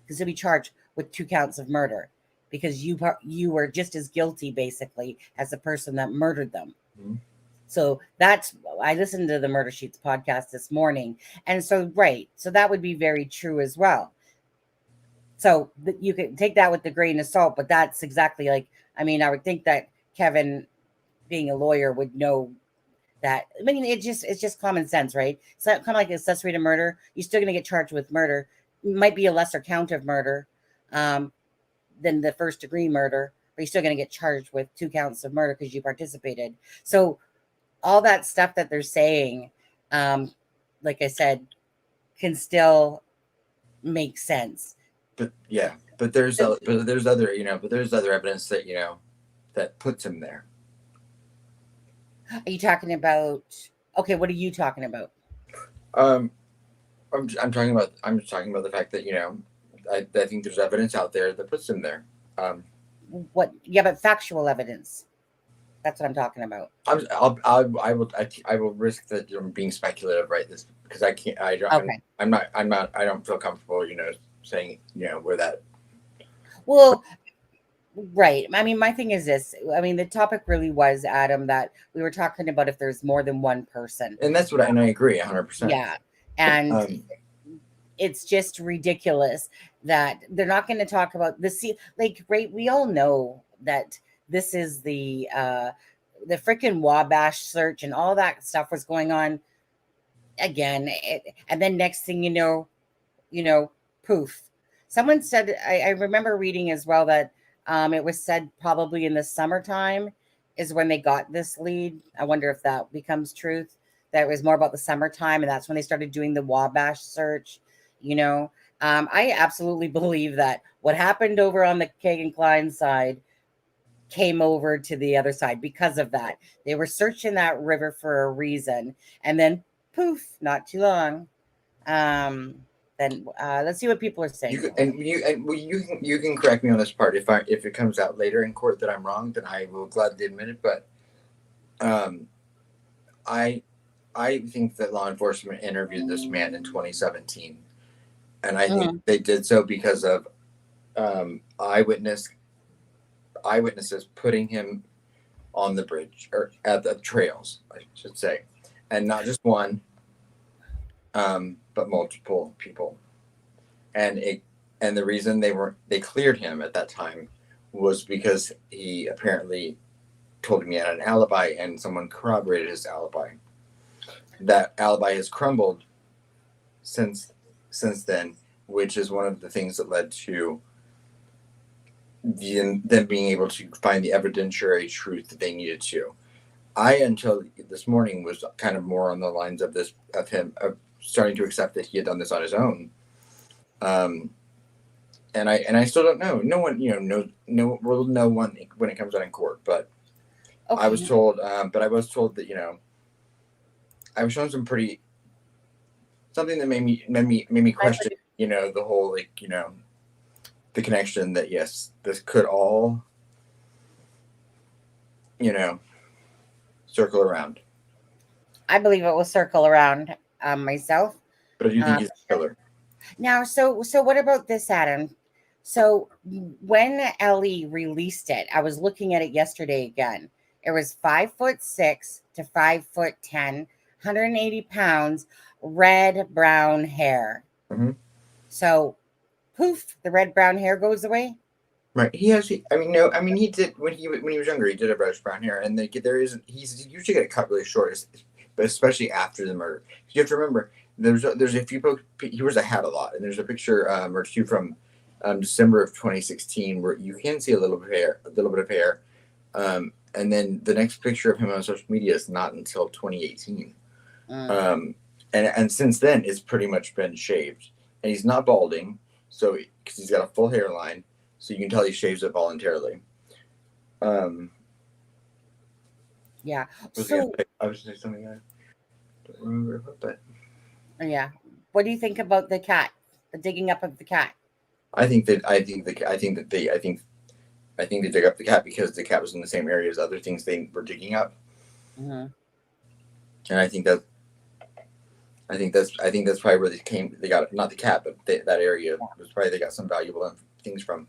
S3: because you'll be charged with 2 counts of murder, because you were just as guilty basically as the person that murdered them. Mm-hmm. So I listened to the Murder Sheets podcast this morning, and so that would be very true as well. So you can take that with a grain of salt, but that's exactly I would think that Kevin, being a lawyer, would know that, I mean, it's just common sense, right? It's not kind of like accessory to murder. You're still going to get charged with murder. It might be a lesser count of murder than the first degree murder, but you're still going to get charged with 2 counts of murder because you participated. So all that stuff that they're saying, like I said, can still make sense.
S4: But yeah, but there's other evidence that that puts him there.
S3: Are you talking about? Okay, what are you talking about?
S4: I'm talking about the fact that I think there's evidence out there that puts him there.
S3: What? Yeah, but factual evidence. That's what I'm talking about.
S4: I will risk that I'm being speculative, right? This because I can't. I don't.
S3: Okay.
S4: I'm not. I don't feel comfortable, saying where that.
S3: Well, right. I mean, my thing is this. I mean, the topic really was, Adam, that we were talking about if there's more than one person.
S4: And that's and I agree 100%.
S3: Yeah. And it's just ridiculous that they're not going to talk about this. Like, right, we all know that this is the freaking Wabash search and all that stuff was going on again. And then next thing you know, poof. Someone said, I remember reading as well that it was said probably in the summertime is when they got this lead. I wonder if that becomes truth, that it was more about the summertime, and that's when they started doing the Wabash search. I absolutely believe that what happened over on the Kagan Klein side came over to the other side because of that. They were searching that river for a reason, and then poof, not too long. Then let's see what people are saying.
S4: You can correct me on this part if it comes out later in court that I'm wrong, then I will gladly admit it. But I think that law enforcement interviewed this man in 2017, and I think they did so because of eyewitnesses putting him on the bridge or at the trails, I should say, and not just one. But multiple people, and the reason they cleared him at that time was because he apparently told him he had an alibi, and someone corroborated his alibi. That alibi has crumbled since then, which is one of the things that led to them being able to find the evidentiary truth that they needed to. I, until this morning, was kind of more on the lines of him starting to accept that he had done this on his own. And I still don't know. No one, will know one when it comes out in court. But okay. I was told that I was shown something that made me question, the whole the connection that yes, this could all, circle around.
S3: I believe it will circle around myself.
S4: But do you think he's a killer?
S3: Now, so what about this, Adam? So when Ellie released it, I was looking at it yesterday again. It was 5'6" to 5'10", 180 pounds, red brown hair. Mm-hmm. So, poof, the red brown hair goes away.
S4: Right. He did when he was younger. He did have reddish brown hair, and he's usually got it cut really short, but especially after the murder. You have to remember there's a few he wears a hat a lot, and there's a picture or two from December of 2016 where you can see a little bit of hair, and then the next picture of him on social media is not until 2018, and since then it's pretty much been shaved, and he's not balding, so because he's got a full hairline. So you can tell he shaves it voluntarily.
S3: Yeah.
S4: I was going to say something I don't remember, but
S3: yeah. What do you think about the cat? The digging up of the cat?
S4: I think they dug up the cat because the cat was in the same area as other things they were digging up. Mm-hmm. And I think that's probably where they got not the cat, but that area was probably they got some valuable things from.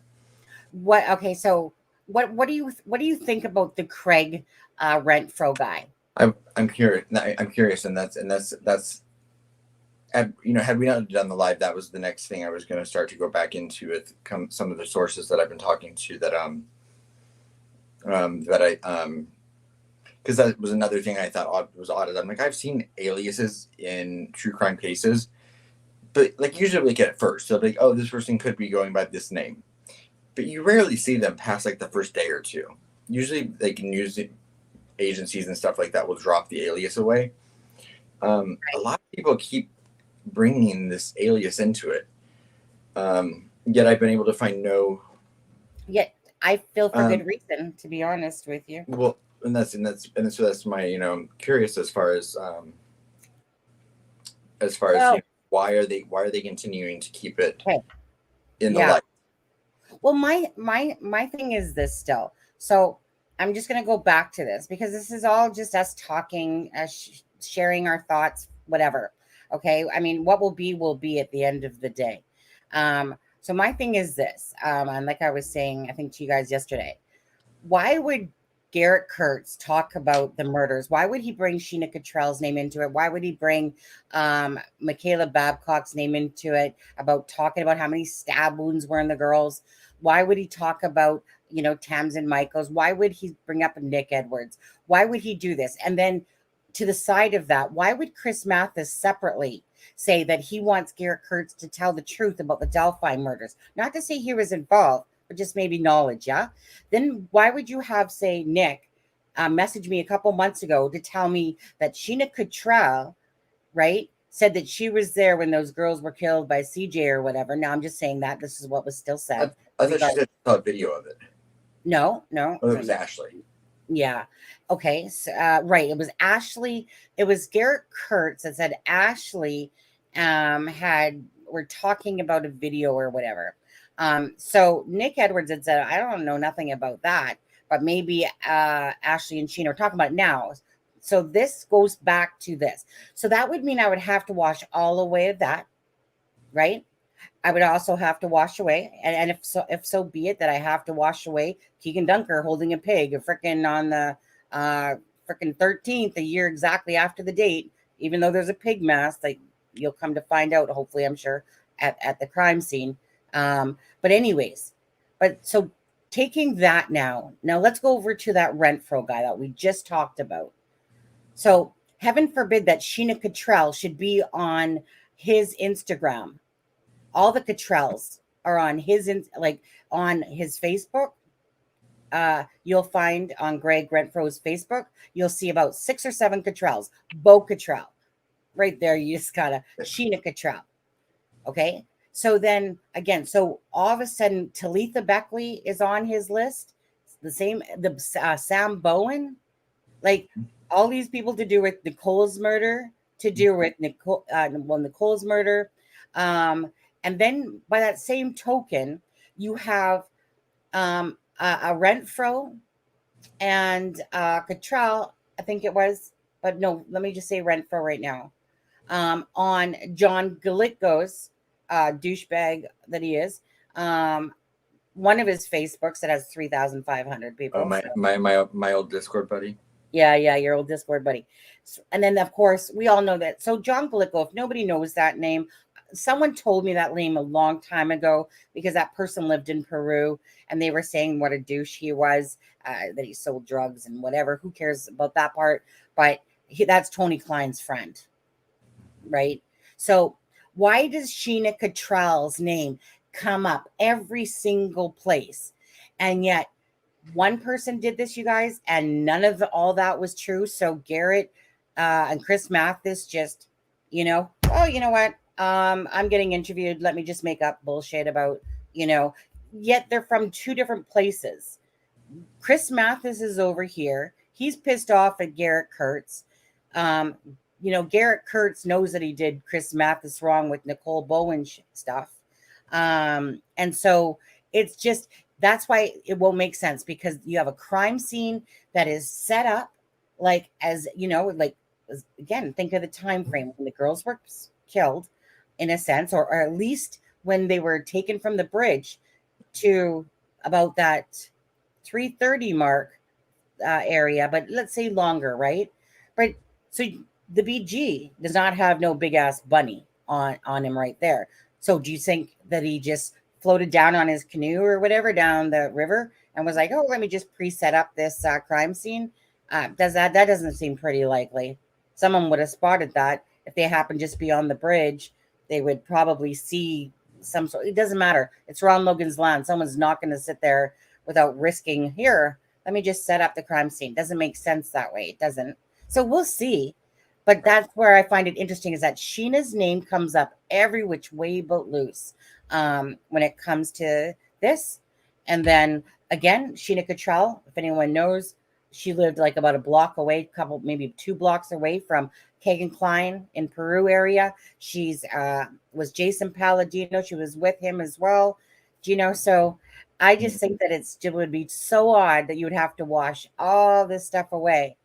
S3: Okay, so what do you think about the Craig Renfro guy?
S4: I'm curious, and that's had we not done the live, that was the next thing I was going to start to go back into with some of the sources that I've been talking to because because that was another thing I thought was odd. I'm like, I've seen aliases in true crime cases, but like usually like at first, they'll be like, oh, this person could be going by this name, but you rarely see them past like the first day or two. Usually, like news agencies and stuff like that will drop the alias away. A lot of people keep bringing this alias into it. Yet I've been able to find no.
S3: Yet I feel for good reason, to be honest with you.
S4: Well, and so that's my, I'm curious as far as why are they continuing to keep it in the light?
S3: Well, my thing is this still. So I'm just going to go back to this because this is all just us talking, sharing our thoughts, whatever. Okay. I mean, what will be at the end of the day. So my thing is this, and like I was saying, I think to you guys yesterday, why would Garrett Kurtz talk about the murders? Why would he bring Sheena Cottrell's name into it? Why would he bring Michaela Babcock's name into it, about talking about how many stab wounds were in the girls? Why would he talk about, Tamsin Michaels? Why would he bring up Nick Edwards? Why would he do this? And then to the side of that, why would Chris Mathis separately say that he wants Garrett Kurtz to tell the truth about the Delphi murders? Not to say he was involved, but just maybe knowledge, yeah? Then why would you have, say, Nick message me a couple months ago to tell me that Sheena Cottrell, right, said that she was there when those girls were killed by CJ or whatever? Now, I'm just saying that. This is what was still said.
S4: I thought she saw a video of it.
S3: No.
S4: Oh, it was Ashley.
S3: Yeah. Okay. So, right. It was Ashley. It was Garrett Kurtz that said Ashley were talking about a video or whatever. So Nick Edwards had said, I don't know nothing about that, but maybe Ashley and Sheena are talking about it now. So this goes back to this. So that would mean I would have to wash all away of that, right? I would also have to wash away, and if so be it that I have to wash away Keegan Dunker holding a pig, on the freaking 13th, a year exactly after the date, even though there's a pig mask, like you'll come to find out, hopefully, I'm sure, at the crime scene. But anyways, so taking that now let's go over to that Renfro guy that we just talked about. So heaven forbid that Sheena Cottrell should be on his Instagram. All the Cottrells are on on his Facebook. You'll find on Greg Renfro's Facebook, you'll see about 6 or 7 Cottrells. Beau Cottrell. Right there, you just gotta Sheena Cottrell. Okay. So then again, so all of a sudden, Talitha Beckley is on his list. The same, Sam Bowen, like all these people to do with Nicole's murder, Nicole's murder. And then by that same token, you have a Renfro and Cottrell, I think it was, but no, let me just say Renfro right now. On John Galitko's douchebag that he is, one of his Facebooks that has 3,500 people.
S4: Oh, my old Discord buddy.
S3: Yeah, your old Discord buddy. And then of course we all know that. So John Galitko, if nobody knows that name, someone told me that name a long time ago because that person lived in Peru and they were saying what a douche he was, that he sold drugs and whatever. Who cares about that part? But that's Tony Klein's friend, right? So why does Sheena Cottrell's name come up every single place? And yet one person did this, you guys, and none of all that was true. So Garrett and Chris Mathis just, you know what? I'm getting interviewed. Let me just make up bullshit about, yet they're from 2 different places. Chris Mathis is over here. He's pissed off at Garrett Kurtz. Garrett Kurtz knows that he did Chris Mathis wrong with Nicole Bowen stuff. And so it's just, that's why it won't make sense, because you have a crime scene that is set up again, think of the time frame when the girls were killed, in a sense, or at least when they were taken from the bridge to about that 3:30 mark area, but let's say longer, right? But so the BG does not have no big ass bunny on him right there. So do you think that he just floated down on his canoe or whatever down the river and was like, oh, let me just pre-set up this crime scene? That doesn't seem pretty likely. Someone would have spotted that if they happened just beyond the bridge. They would probably see some sort. It doesn't matter. It's Ron Logan's land. Someone's not going to sit there without risking. Here, let me just set up the crime scene. Doesn't make sense that way. It doesn't. So we'll see. But that's where I find it interesting is that Sheena's name comes up every which way but loose when it comes to this. And then again, Sheena Cottrell, if anyone knows, she lived like about a block away, couple maybe 2 blocks away from Kagan Klein in Peru area. She's was Jason Palladino. She was with him as well. So I just think that it would be so odd that you would have to wash all this stuff away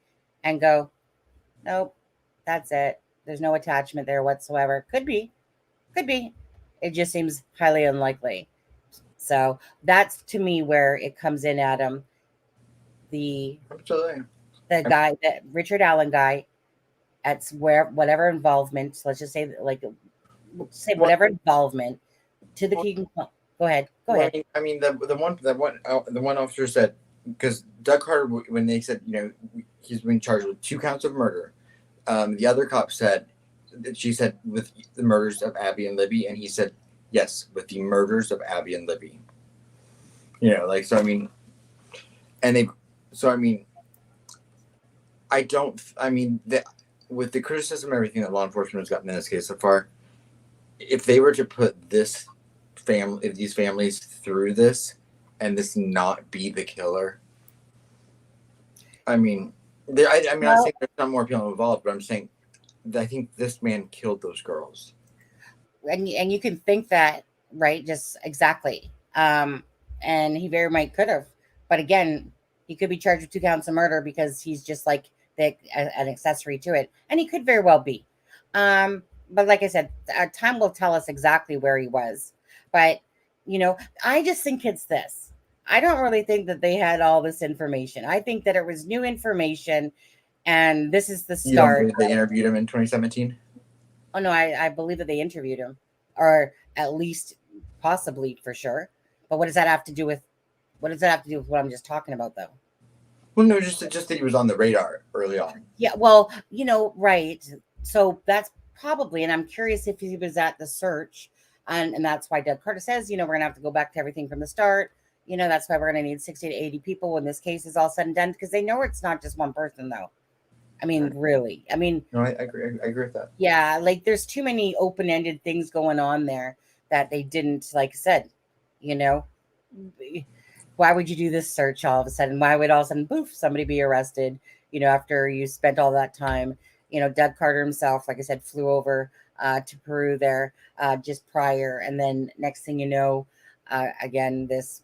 S3: and go, nope, that's it. There's no attachment there whatsoever. Could be. It just seems highly unlikely. So that's to me where it comes in, Adam. The guy, that Richard Allen guy, at whatever involvement. So let's just say whatever involvement to the Keegan. Go ahead.
S4: I mean, the one officer said, because Doug Carter, when they said he's being charged with 2 counts of murder, the other cop said that she said with the murders of Abby and Libby, and he said yes, with the murders of Abby and Libby. So I mean, with the criticism and everything that law enforcement has gotten in this case so far, if they were to put these families through this and this not be the killer, I'm saying there's not more people involved, but I'm saying that I think this man killed those girls.
S3: And you can think that, right? Just exactly. And he very might could have. But again, he could be charged with 2 counts of murder because he's just like an accessory to it. And he could very well be. But like I said, time will tell us exactly where he was. But, I just think it's this. I don't really think that they had all this information. I think that it was new information. And this is the start.
S4: You don't believe they interviewed him in 2017?
S3: Oh, no, I believe that they interviewed him. Or at least possibly for sure. But what does that have to do with what I'm just talking about, though?
S4: Well, no, just that he was on the radar early on.
S3: Yeah, well, right. So that's probably, and I'm curious if he was at the search, and that's why Doug Carter says, we're gonna have to go back to everything from the start. That's why we're gonna need 60 to 80 people when this case is all said and done, because they know it's not just one person, though. I mean, really. I mean,
S4: no, I agree. I agree with that.
S3: Yeah, like there's too many open-ended things going on there that they didn't, like I said, why would you do this search all of a sudden? Why would all of a sudden, poof, somebody be arrested, after you spent all that time? Doug Carter himself, like I said, flew over to Peru there just prior. And then next thing you know, again, this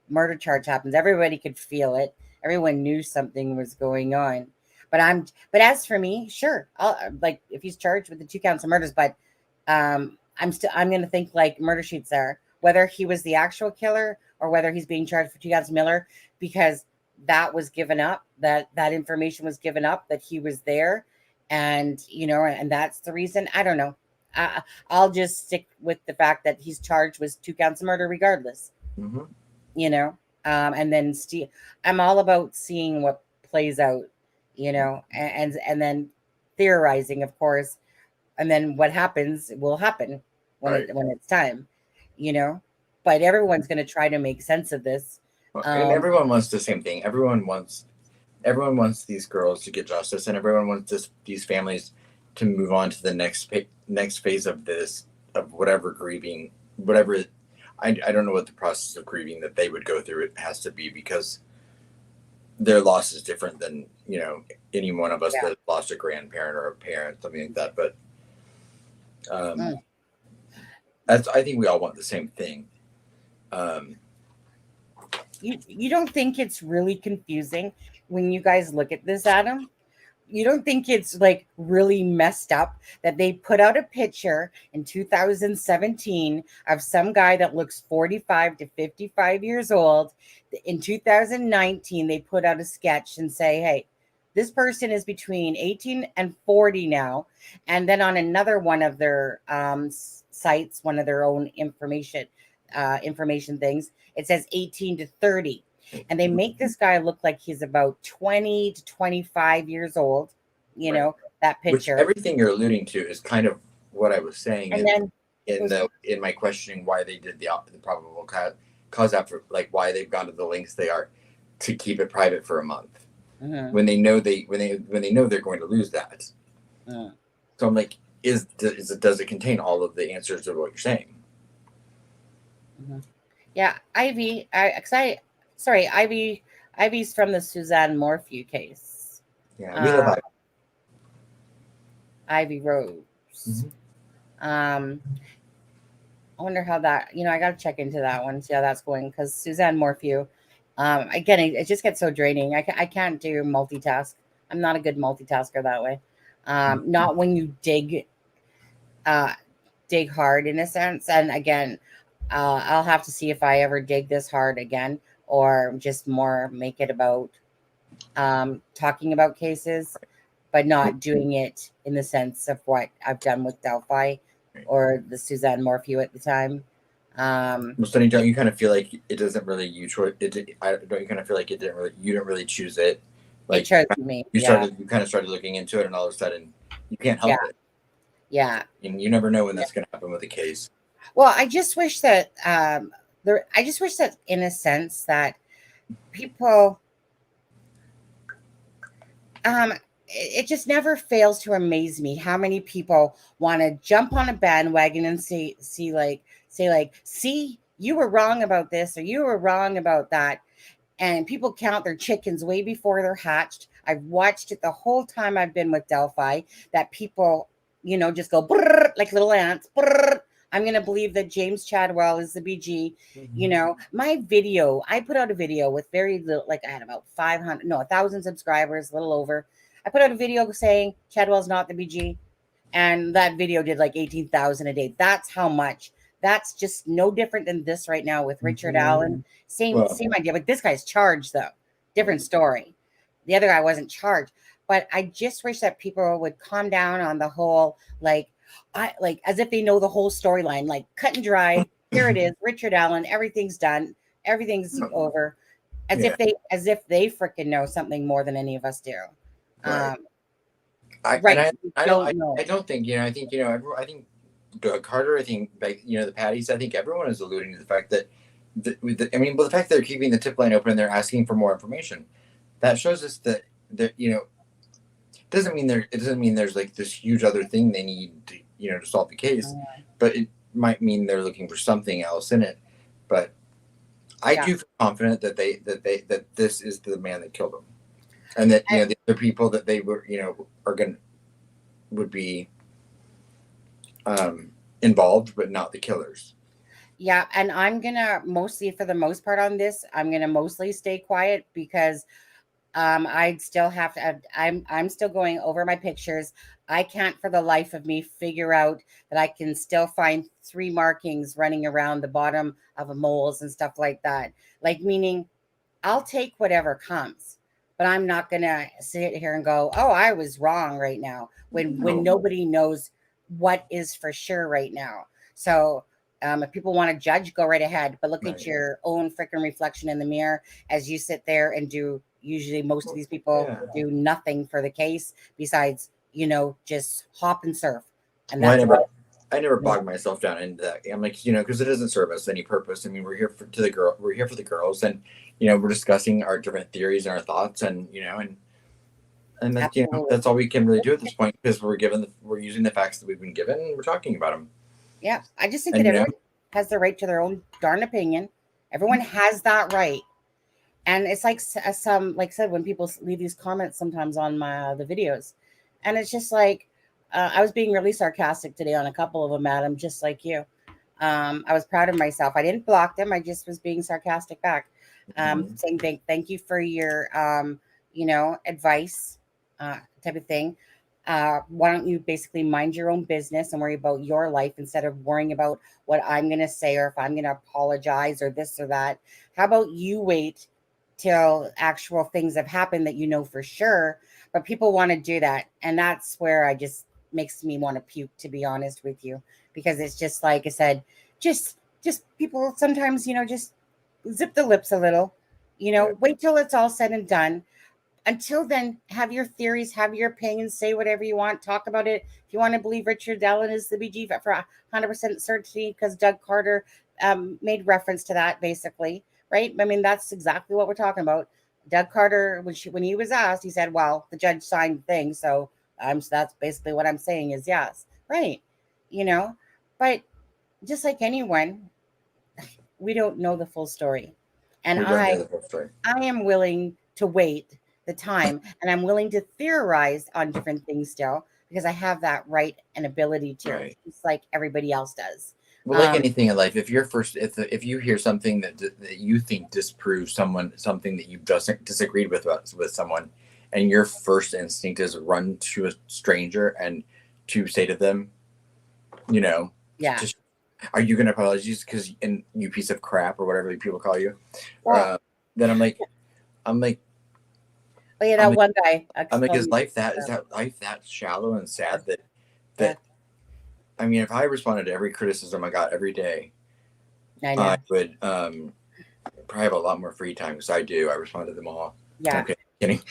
S3: murder charge happens. Everybody could feel it. Everyone knew something was going on. But as for me, sure, I'll, like if he's charged with the 2 counts of murders, but I'm going to think like murder sheets there, whether he was the actual killer or whether he's being charged for 2 counts of Miller, because that was given up, that information was given up, that he was there. And, and that's the reason. I don't know. I'll just stick with the fact that he's charged with 2 counts of murder regardless, and then I'm all about seeing what plays out, and then theorizing, of course, and then what happens will happen when it's time, but everyone's going to try to make sense of this.
S4: And everyone wants the same thing. Everyone wants these girls to get justice, and everyone wants these families to move on to the next phase of this, of whatever grieving, whatever. I don't know what the process of grieving that they would go through it has to be, because their loss is different than any one of us that lost a grandparent or a parent, something like that. But I think we all want the same thing.
S3: You don't think it's really confusing when you guys look at this, Adam? You don't think it's like really messed up that they put out a picture in 2017 of some guy that looks 45 to 55 years old? In 2019, they put out a sketch and say, hey, this person is between 18 and 40 now. And then on another one of their sites, one of their own information things, it says 18 to 30. And they make this guy look like he's about 20 to 25 years old, you
S4: Right.
S3: know, that
S4: Which
S3: picture.
S4: everything you're alluding to is kind of what I was saying
S3: And then
S4: in my questioning why they did the probable cause after, like why they've gone to the lengths they are to keep it private for a month when they know they're going to lose that. So I'm like, does it contain all of the answers to what you're saying?
S3: Yeah, Ivy's from the Suzanne Morphew case.
S4: Yeah, we love
S3: Ivy Rose. I wonder how that, I got to check into that one, see how that's going, because Suzanne Morphew, again, it just gets so draining. I can't do multitask. I'm not a good multitasker that way. Not when you dig hard, in a sense. And again, I'll have to see if I ever dig this hard again, or just more make it about talking about cases, but not doing it in the sense of what I've done with Delphi or the Suzanne Morphew at the time.
S4: Well, Sonny, don't you kind of feel like it doesn't really don't you kind of feel like you didn't really choose it? Like
S3: it chose me.
S4: You kind of started looking into it, and all of a sudden you can't help it.
S3: Yeah.
S4: And you never know when that's going to happen with a case.
S3: Well, I just wish that in a sense that people, it just never fails to amaze me how many people want to jump on a bandwagon and say, you were wrong about this, or you were wrong about that. And people count their chickens way before they're hatched. I've watched it the whole time I've been with Delphi, that people, just go brrr, like little ants. Brrr. I'm going to believe that James Chadwell is the BG. My video, I put out a video with very little, like I had about 1,000 subscribers, a little over. I put out a video saying Chadwell's not the BG. And that video did like 18,000 a day. That's how much. That's just no different than this right now with Richard Allen. Same idea. But this guy's charged, though. Different story. The other guy wasn't charged. But I just wish that people would calm down on the whole, as if they know the whole storyline, like cut and dry. Here it is, Richard Allen. Everything's done. Everything's over. As if they freaking know something more than any of us do.
S4: Right. I don't think, I think, I think Doug Carter, I think, the Patties, I think everyone is alluding to the fact that, the fact that they're keeping the tip line open and they're asking for more information, that shows us that it doesn't mean there's like this huge other thing they need to, to solve the case, but it might mean they're looking for something else in it. But I do feel confident that that this is the man that killed him, and that the other people that they were would be involved, but not the killers.
S3: Yeah, and I'm gonna mostly, for the most part on this, I'm gonna mostly stay quiet because I'd still have to. I'm still going over my pictures. I can't for the life of me figure out that I can still find 3 markings running around the bottom of a moles and stuff like that. Like, meaning, I'll take whatever comes, but I'm not gonna sit here and go, "Oh, I was wrong right now," when nobody knows what is for sure right now. So if people want to judge, go right ahead, but look at your own freaking reflection in the mirror as you sit there and do. Usually most of these people do nothing for the case besides, just hop and surf. And that's
S4: I never bog myself down into that. I'm like, because it doesn't serve us any purpose. I mean, we're here for the girls, and we're discussing our different theories and our thoughts, and and that's, that's all we can really do at this point, because we're using the facts that we've been given, and we're talking about them.
S3: Yeah, I just think that everyone has the right to their own darn opinion. Everyone has that right. And it's like I said, when people leave these comments sometimes on the videos, and it's just like, I was being really sarcastic today on a couple of them, Adam, just like you. I was proud of myself. I didn't block them. I just was being sarcastic back, saying thank you for your, advice, type of thing. Why don't you basically mind your own business and worry about your life instead of worrying about what I'm going to say, or if I'm going to apologize or this or that. How about you wait till actual things have happened that for sure, but people want to do that. And that's where makes me want to puke, to be honest with you, because it's just, like I said, just people sometimes, just zip the lips a little, You know, wait till it's all said and done. Until then, have your theories, have your opinions, say whatever you want, talk about it. If you want to believe Richard Allen is the BG for 100% certainty, because Doug Carter made reference to that, basically, right? I mean, that's exactly what we're talking about. Doug Carter, when he was asked, he said, well, the judge signed things, so that's basically what I'm saying is yes, right? You know, but just like anyone, we don't know the full story. And
S4: We don't know the full story.
S3: I am willing to wait the time, and I'm willing to theorize on different things still, because I have that right and ability to,
S4: Right.
S3: just like everybody else does.
S4: Well, like anything in life, if you hear something that you think disproves something that you disagreed with someone, and your first instinct is run to a stranger and to say to them, you know,
S3: Yeah.
S4: just, are you going to apologize because and you piece of crap or whatever people call you?
S3: Well,
S4: then I'm like,
S3: oh yeah, that one guy.
S4: I'm like, is life that shallow and sad that
S3: Yeah.
S4: I mean, if I responded to every criticism I got every day,
S3: I know.
S4: I would probably have a lot more free time, because I do. I respond to them all.
S3: Yeah.
S4: Okay, kidding.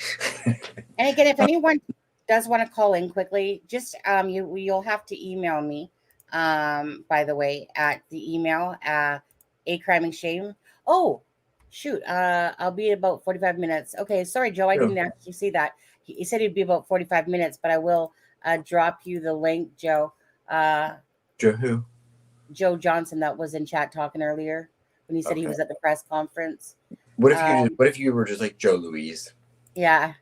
S3: And again, if anyone does want to call in quickly, just you'll have to email me. By the way, at the email a crime and shame. Oh, shoot. I'll be about 45 minutes. Okay, sorry, Joe. I didn't actually see that. He said he'd be about 45 minutes, but I will drop you the link, Joe.
S4: Joe who?
S3: Joe Johnson, that was in chat talking earlier when he said he was at the press conference.
S4: What if you were just like Joe Louise?
S3: Yeah.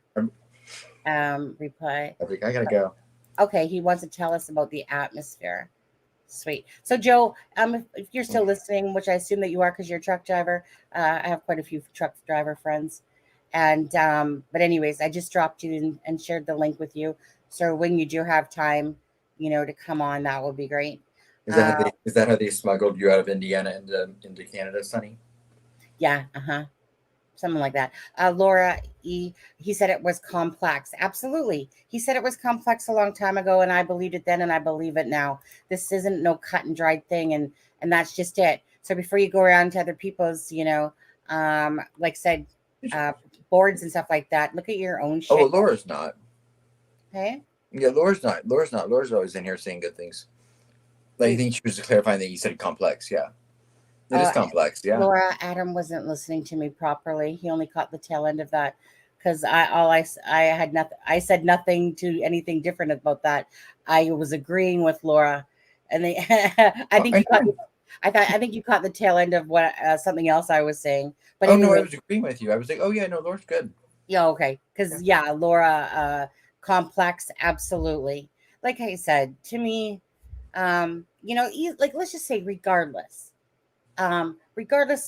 S3: Reply.
S4: I think I gotta go.
S3: Okay, he wants to tell us about the atmosphere. Sweet. So Joe, if you're still listening, which I assume that you are because you're a truck driver, I have quite a few truck driver friends, and but anyways, I just dropped you and shared the link with you. So when you do have time, to come on, that would be great.
S4: Is that how they smuggled you out of Indiana into Canada, Sonny?
S3: Yeah. Something like that. Laura E. He said it was complex. Absolutely. He said it was complex a long time ago, and I believed it then, and I believe it now. This isn't no cut and dried thing, and that's just it. So before you go around to other people's, like I said, boards and stuff like that, look at your own shit.
S4: Oh, Laura's not.
S3: Hey?
S4: Yeah, Laura's not. Laura's always in here saying good things. I think she was clarifying that you said complex. Yeah. It is complex, yeah.
S3: Laura, Adam wasn't listening to me properly. He only caught the tail end of that, because I said nothing to anything different about that. I was agreeing with Laura, and I think you caught the tail end of what something else I was saying. But
S4: anyway, no, I was agreeing with you. I was like, oh yeah, no, Laura's good.
S3: Yeah, okay, because Laura, complex, absolutely. Like I said, to me, like let's just say regardless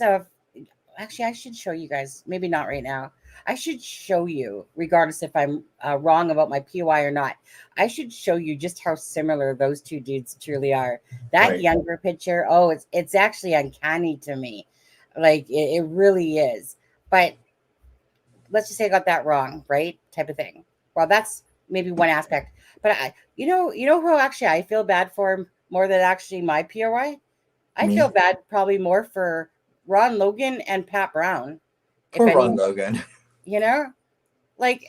S3: of, actually I should show you guys, maybe not right now. I should show you, regardless if I'm wrong about my POI or not, I should show you just how similar those two dudes truly are. That younger picture, it's actually uncanny to me. Like it really is. But let's just say I got that wrong, right? Type of thing. Well, that's maybe one aspect. But you know who actually I feel bad for more than actually my POI? I feel bad probably more for Ron Logan and Pat Brown.
S4: Poor Ron Logan.
S3: But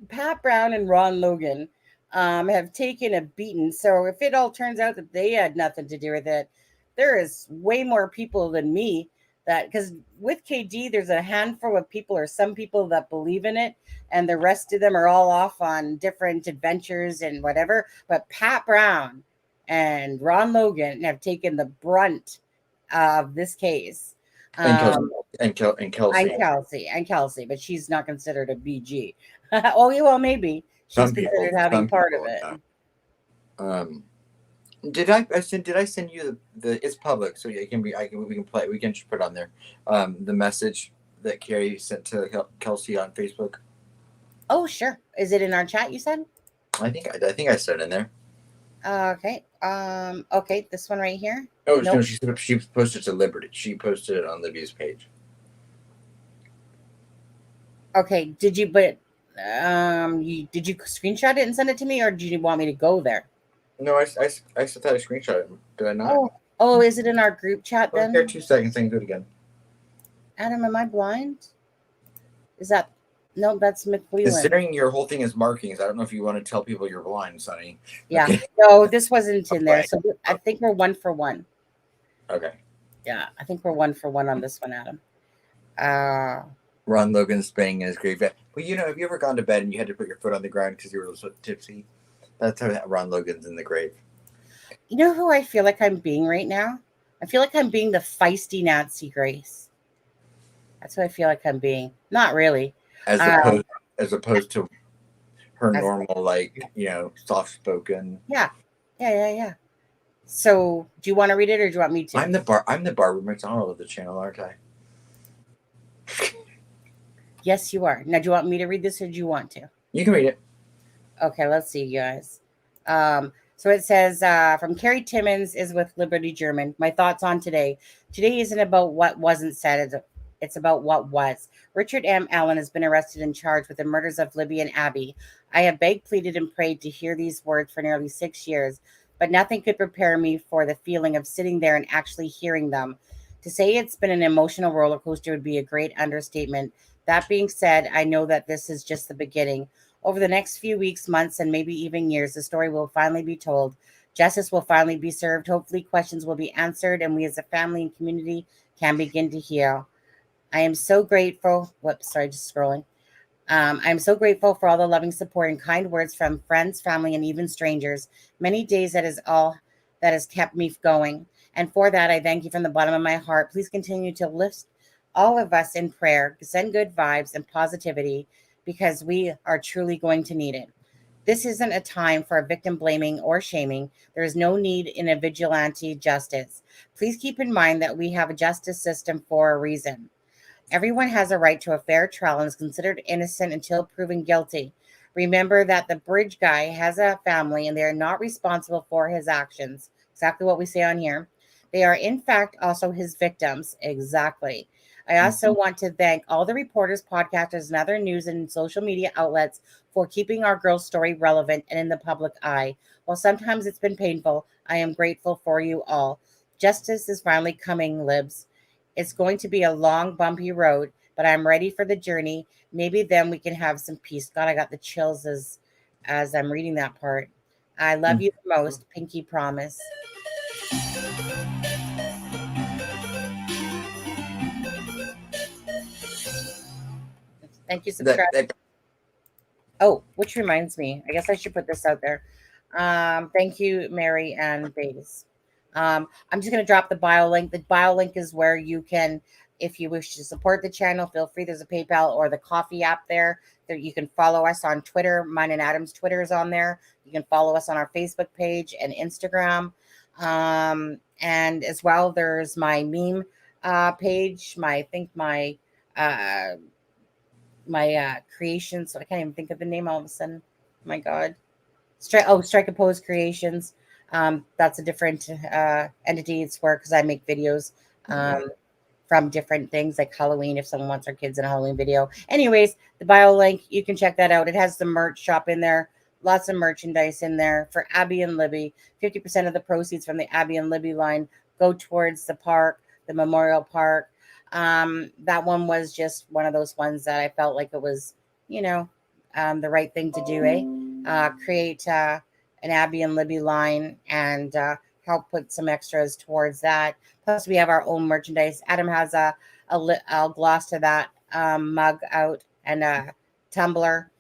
S3: Pat Brown and Ron Logan have taken a beating. So if it all turns out that they had nothing to do with it, there is way more people than me because with KD, there's a handful of people or some people that believe in it, and the rest of them are all off on different adventures and whatever. But Pat Brown and Ron Logan have taken the brunt of this case.
S4: And
S3: Kelsey, but she's not considered a BG. Maybe she's considered having part of it.
S4: Did I send you the? It's public, so we can just put on there the message that Carrie sent to Kelsey on Facebook.
S3: Oh, sure. Is it in our chat? You said.
S4: I think I said it in there.
S3: Okay. Okay. This one right here.
S4: Oh nope. No, she posted to Liberty. She posted it on Libby's page.
S3: Okay. Did you? But did you screenshot it and send it to me, or did you want me to go there?
S4: No, I thought I screenshot it. Did I not?
S3: Oh, is it in our group chat then?
S4: Here, 2 seconds. I can do it again.
S3: Adam, am I blind? Is that no? That's McWheelan.
S4: Considering your whole thing is markings, I don't know if you want to tell people you're blind, Sonny.
S3: Yeah.
S4: Okay.
S3: No, this wasn't in there.
S4: Okay.
S3: So I think we're 1 for 1.
S4: Okay.
S3: Yeah, I think we're 1 for 1 on this one, Adam.
S4: Ron Logan's banging in his grave. But have you ever gone to bed and you had to put your foot on the ground because you were so tipsy? That's how Ron Logan's in the grave.
S3: You know who I feel like I'm being right now? I feel like I'm being the feisty Nancy Grace. That's what I feel like I'm being. Not really.
S4: As opposed to her normal, soft spoken.
S3: Yeah. So, do you want to read it or do you want me to?
S4: I'm the Barbara McDonald of the channel, aren't I?
S3: Yes, you are. Now, do you want me to read this or do you want to?
S4: You can read it.
S3: Okay, let's see, guys. So it says, from Carrie Timmons is with Libby German. My thoughts on today. Today isn't about what wasn't said. It's about what was. Richard M. Allen has been arrested and charged with the murders of Libby and Abby. I have begged, pleaded, and prayed to hear these words for nearly 6 years, but nothing could prepare me for the feeling of sitting there and actually hearing them. To say it's been an emotional roller coaster would be a great understatement. That being said, I know that this is just the beginning. Over the next few weeks, months, and maybe even years, the story will finally be told. Justice will finally be served. Hopefully, questions will be answered, and we as a family and community can begin to heal. I am so grateful. Just scrolling. I'm so grateful for all the loving support and kind words from friends, family, and even strangers. Many days that has kept me going. And for that, I thank you from the bottom of my heart. Please continue to lift all of us in prayer, send good vibes and positivity, because we are truly going to need it. This isn't a time for victim blaming or shaming. There is no need in a vigilante justice. Please keep in mind that we have a justice system for a reason. Everyone has a right to a fair trial and is considered innocent until proven guilty. Remember that the bridge guy has a family and they are not responsible for his actions. Exactly what we say on here. They are, in fact, also his victims. Exactly. I also want to thank all the reporters, podcasters, and other news and social media outlets for keeping our girl's story relevant and in the public eye. While sometimes it's been painful, I am grateful for you all. Justice is finally coming, Libs. It's going to be a long, bumpy road, but I'm ready for the journey. Maybe then we can have some peace. God, I got the chills as I'm reading that part. I love you the most. Pinky promise. Thank you, subscribe. Oh, which reminds me, I guess I should put this out there. Thank you, Mary and Bays. I'm just going to drop the bio link. The bio link is where you can, if you wish to support the channel, feel free. There's a PayPal or the Coffee app there. You can follow us on Twitter. Mine and Adam's Twitter is on there. You can follow us on our Facebook page and Instagram. And as well, there's my meme page, my creations. So I can't even think of the name all of a sudden. Oh my God. Strike a Pose Creations. That's a different entity. It's where, because I make videos from different things like Halloween, if someone wants our kids in a Halloween video. Anyways, the bio link, you can check that out. It has the merch shop in there. Lots of merchandise in there for Abby and Libby. 50% of the proceeds from the Abby and Libby line go towards the park, the memorial park. That one was just one of those ones that I felt like it was, the right thing to do, create an Abby and Libby line and help put some extras towards that. Plus, we have our own merchandise. Adam has a gloss to that mug out and a tumbler.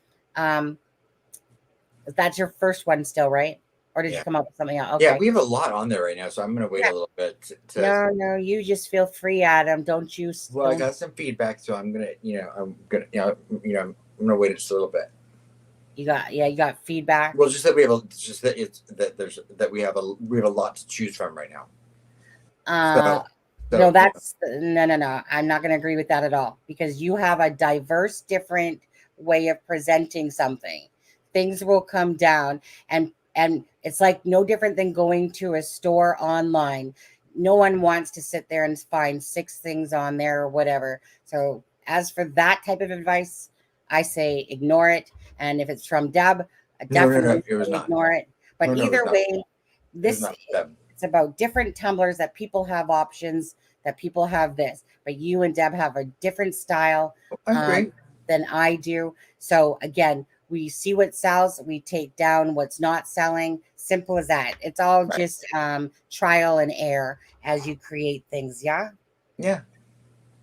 S3: That's your first one still, right? Or did you come up with something else? Okay.
S4: Yeah, we have a lot on there right now, so I'm going to wait a little bit.
S3: No, you just feel free, Adam. Don't you?
S4: Well, I got some feedback, so I'm going to, I'm going to wait just a little bit.
S3: You got feedback.
S4: Well, just that we have we have a lot to choose from right now.
S3: No, that's no. I'm not going to agree with that at all, because you have a diverse, different way of presenting something. Things will come down, and it's like no different than going to a store online. No one wants to sit there and find 6 things on there or whatever. So as for that type of advice, I say ignore it. And if it's from Deb, definitely ignore it. But either way, it's about different tumblers that people have options that people have this, but you and Deb have a different style
S4: I agree.
S3: than I do. So again, we see what sells, we take down what's not selling. Simple as that. It's all
S4: Right.
S3: just trial and error as you create things. Yeah.
S4: Yeah.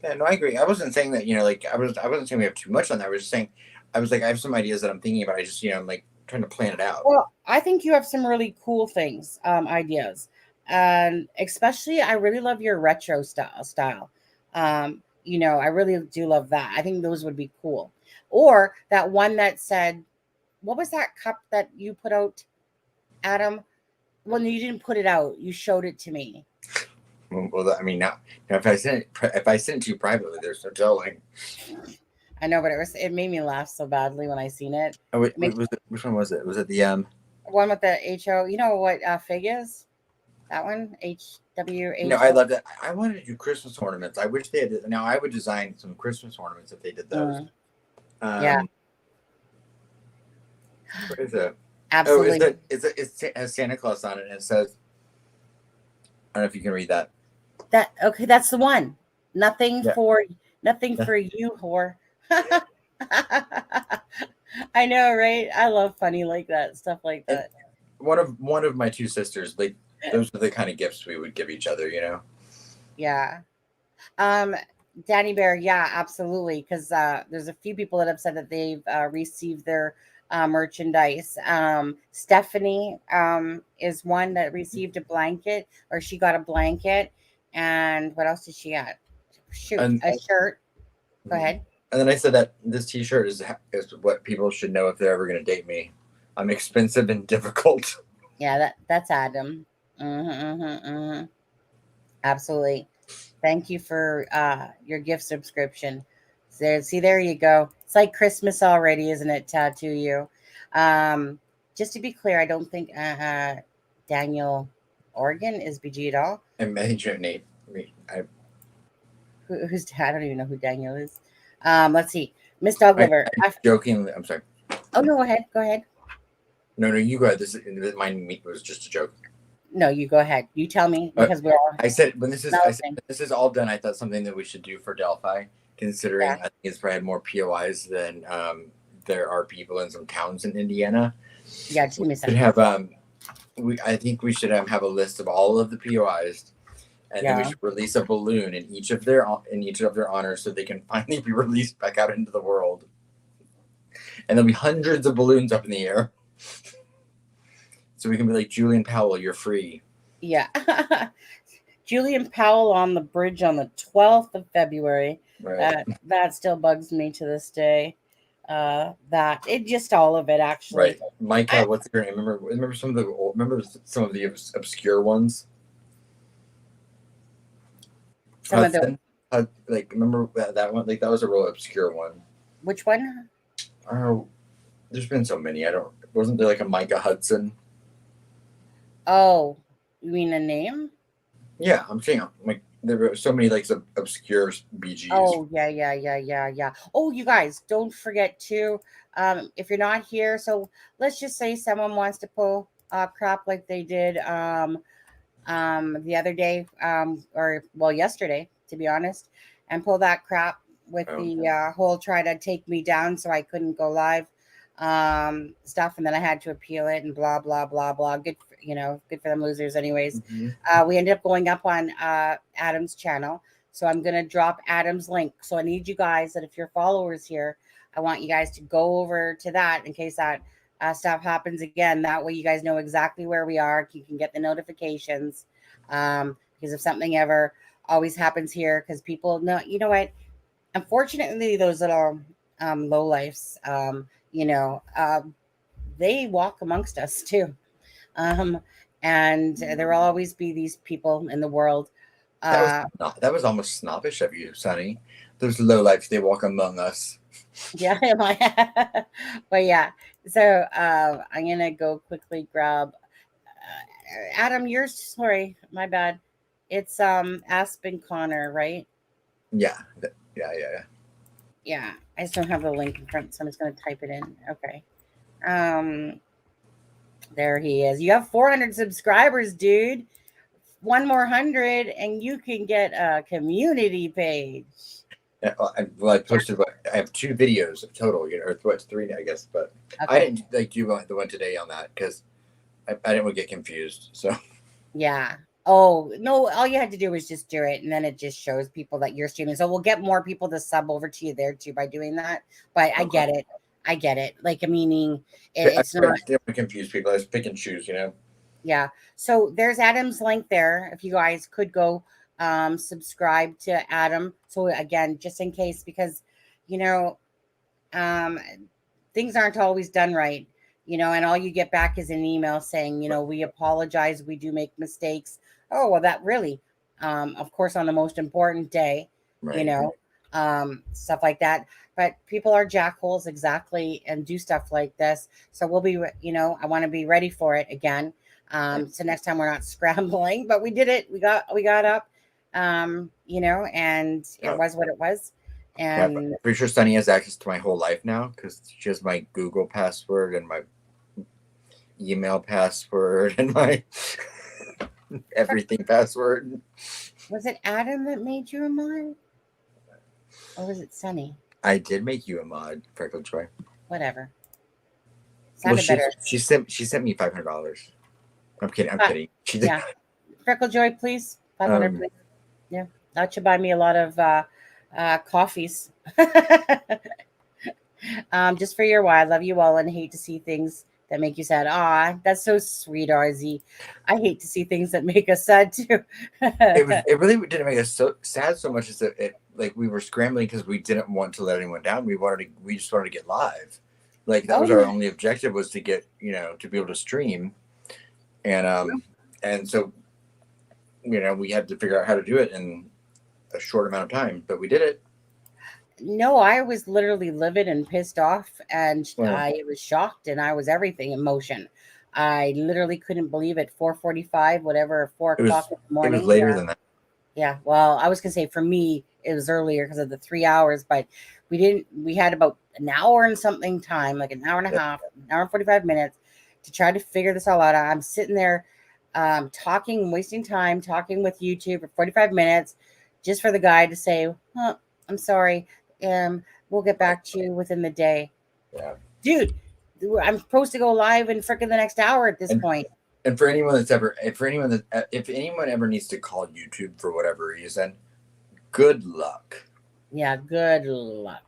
S4: Yeah, no, I agree. I wasn't saying that, like I wasn't saying we have too much on that. I was just saying I was like I have some ideas that I'm thinking about. I just, I'm like trying to plan it out.
S3: Well, I think you have some really cool things, ideas, and especially I really love your retro style. I really do love that. I think those would be cool. Or that one that said, what was that cup that you put out, Adam? Well, you didn't put it out. You showed it to me.
S4: Well, I mean, now if I send it to you privately, there's no telling.
S3: I know, but it made me laugh so badly when I seen it.
S4: Oh, wait, which one was it? Was it the
S3: one with the HO? You know what fig is? That one, HWH.
S4: No, I love that. I wanted to do Christmas ornaments. I wish they had. Now I would design some Christmas ornaments if they did those.
S3: Yeah.
S4: What is it?
S3: Absolutely.
S4: Oh, it has Santa Claus on it, and it says, I don't know if you can read that.
S3: Okay, that's the one. Nothing
S4: Yeah.
S3: for you, whore. I know, right? I love funny like that, stuff like that.
S4: And one of my two sisters, like those are the kind of gifts we would give each other,
S3: Yeah. Danny Bear, yeah, absolutely. Because there's a few people that have said that they've received their merchandise. Stephanie is one that received a blanket, or she got a blanket. And what else did she get? Shoot, a shirt. Go ahead.
S4: And then I said that this T-shirt is what people should know if they're ever going to date me. I'm expensive and difficult.
S3: Yeah, that's Adam. Absolutely. Thank you for your gift subscription. See, there you go. It's like Christmas already, isn't it? Tattoo you. Just to be clear, I don't think Daniel Oregon is BG at all.
S4: And Nate.
S3: Who's I don't even know who Daniel is. Let's see. Miss Dogliver.
S4: Joking. I'm sorry.
S3: Oh, no, go ahead.
S4: No, you go ahead. Mine was just a joke.
S3: No, you go ahead. You tell me, because we're all.
S4: I said when this is all done, I thought something that we should do for Delphi, considering I think it's probably had more POIs than there are people in some towns in Indiana.
S3: Yeah, give me a second.
S4: I think we should have a list of all of the POIs, and then we should release a balloon in each of their honors, so they can finally be released back out into the world. And there'll be hundreds of balloons up in the air. So we can be like, Julian Powell, you're free.
S3: Yeah. Julian Powell on the bridge on the 12th of February.
S4: Right.
S3: That still bugs me to this day. That it just all of it actually.
S4: Right. Micah, what's your name? Remember some of the obscure ones?
S3: Some Hudson,
S4: of the remember that one? Like that was a real obscure one.
S3: Which one?
S4: Oh, there's been so many. Wasn't there like a Micah Hudson?
S3: Oh, you mean a name?
S4: Yeah, I'm saying like there were so many like obscure BGs.
S3: Oh yeah. Oh, you guys, don't forget to if you're not here. So let's just say someone wants to pull crap like they did the other day, yesterday, to be honest, and pull that crap with the whole try to take me down so I couldn't go live stuff, and then I had to appeal it and blah blah blah blah. Good for them losers anyways. We ended up going up on Adam's channel, so I'm gonna drop Adam's link. So I need you guys that if you're followers here, I want you guys to go over to that in case that stuff happens again. That way you guys know exactly where we are. You can get the notifications because if something ever always happens here, because people know, you know what, unfortunately those little low lifes they walk amongst us too. And there will always be these people in the world.
S4: That was almost snobbish of you, Sonny. Those lowlifes, they walk among us.
S3: Yeah, but yeah. So I'm gonna go quickly grab Adam. Yours, sorry, my bad. It's Aspen Connor, right?
S4: Yeah.
S3: Yeah, I just don't have the link in front, so I'm just gonna type it in. Okay. There he is. You have 400 subscribers, dude. one more 100 and you can get a community page.
S4: Yeah, well, I posted. I have 2 videos of total, or what's 3, I guess. But I
S3: Okay.
S4: didn't do the one today on that because I didn't want to get confused. So
S3: Yeah. Oh, no, all you had to do was just do it, and then it just shows people that you're streaming. So we'll get more people to sub over to you there too by doing that. But I get it. I get it. Like, meaning it's
S4: I
S3: not.
S4: didn't want to confuse people. I was pick and choose,
S3: Yeah. So there's Adam's link there. If you guys could go subscribe to Adam. So again, just in case, because you know, um things aren't always done right, and all you get back is an email saying, we apologize, we do make mistakes. Oh, well, that really, of course, on the most important day,
S4: Right.
S3: Stuff like that. But people are jackholes, exactly, and do stuff like this. So we'll be, I want to be ready for it again. So next time we're not scrambling, but we did it. We got up, and it was what it was. And
S4: I'm pretty sure Sunny has access to my whole life now because she has my Google password and my email password and my everything password.
S3: was it Adam that made you a mod? Or was it Sunny?
S4: I did make you a mod, Freckle Joy.
S3: Whatever.
S4: Well,
S3: Sounded better.
S4: she sent me $500. I'm kidding. I'm kidding. She did.
S3: Yeah. Freckle Joy, please. 500, please. Yeah. That should buy me a lot of coffees. Just for your while. I love you all and hate to see things that make you sad. That's so sweet, RZ. I hate to see things that make us sad too.
S4: It really didn't make us so sad so much as that we were scrambling because we didn't want to let anyone down. We just wanted to get live. Like that was our only objective, was to get, to be able to stream. And so, we had to figure out how to do it in a short amount of time, but we did it.
S3: No, I was literally livid and pissed off, and I was shocked, and I was everything emotion. I literally couldn't believe it. 4:45, whatever, 4:00 in the morning.
S4: It was later than that.
S3: Yeah, well, I was gonna say for me it was earlier because of the 3 hours, but we had about an hour and something time, like an hour and a half, an hour and 45 minutes to try to figure this all out. I'm sitting there wasting time talking with YouTube for 45 minutes just for the guy to say, I'm sorry. We'll get back to you within the day.
S4: Yeah.
S3: Dude, I'm supposed to go live in freaking the next hour at this point.
S4: And for anyone if anyone ever needs to call YouTube for whatever reason, good luck.
S3: Yeah, good luck.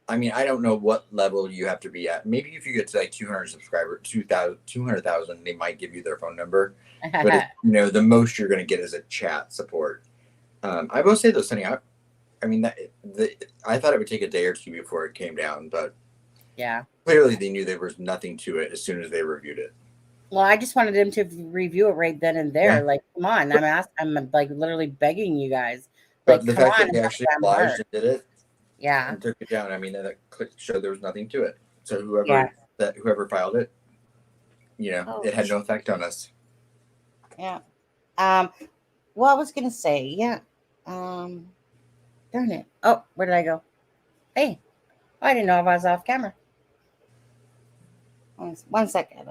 S4: I mean, I don't know what level you have to be at. Maybe if you get to like 200 subscribers, 200,000, they might give you their phone number. But the most you're going to get is a chat support. I will say though, Sunny, I thought it would take a day or two before it came down, but
S3: yeah,
S4: clearly they knew there was nothing to it as soon as they reviewed it.
S3: Well, I just wanted them to review it right then and there. Yeah. Like, come on, I'm like literally begging you guys.
S4: But the fact that they actually obliged and did it,
S3: yeah,
S4: and took it down. I mean, that showed there was nothing to it. So whoever filed it, it had no effect on us.
S3: Yeah. Well, I was gonna say, darn it. Oh, where did I go? Hey, I didn't know if I was off camera. 1 second.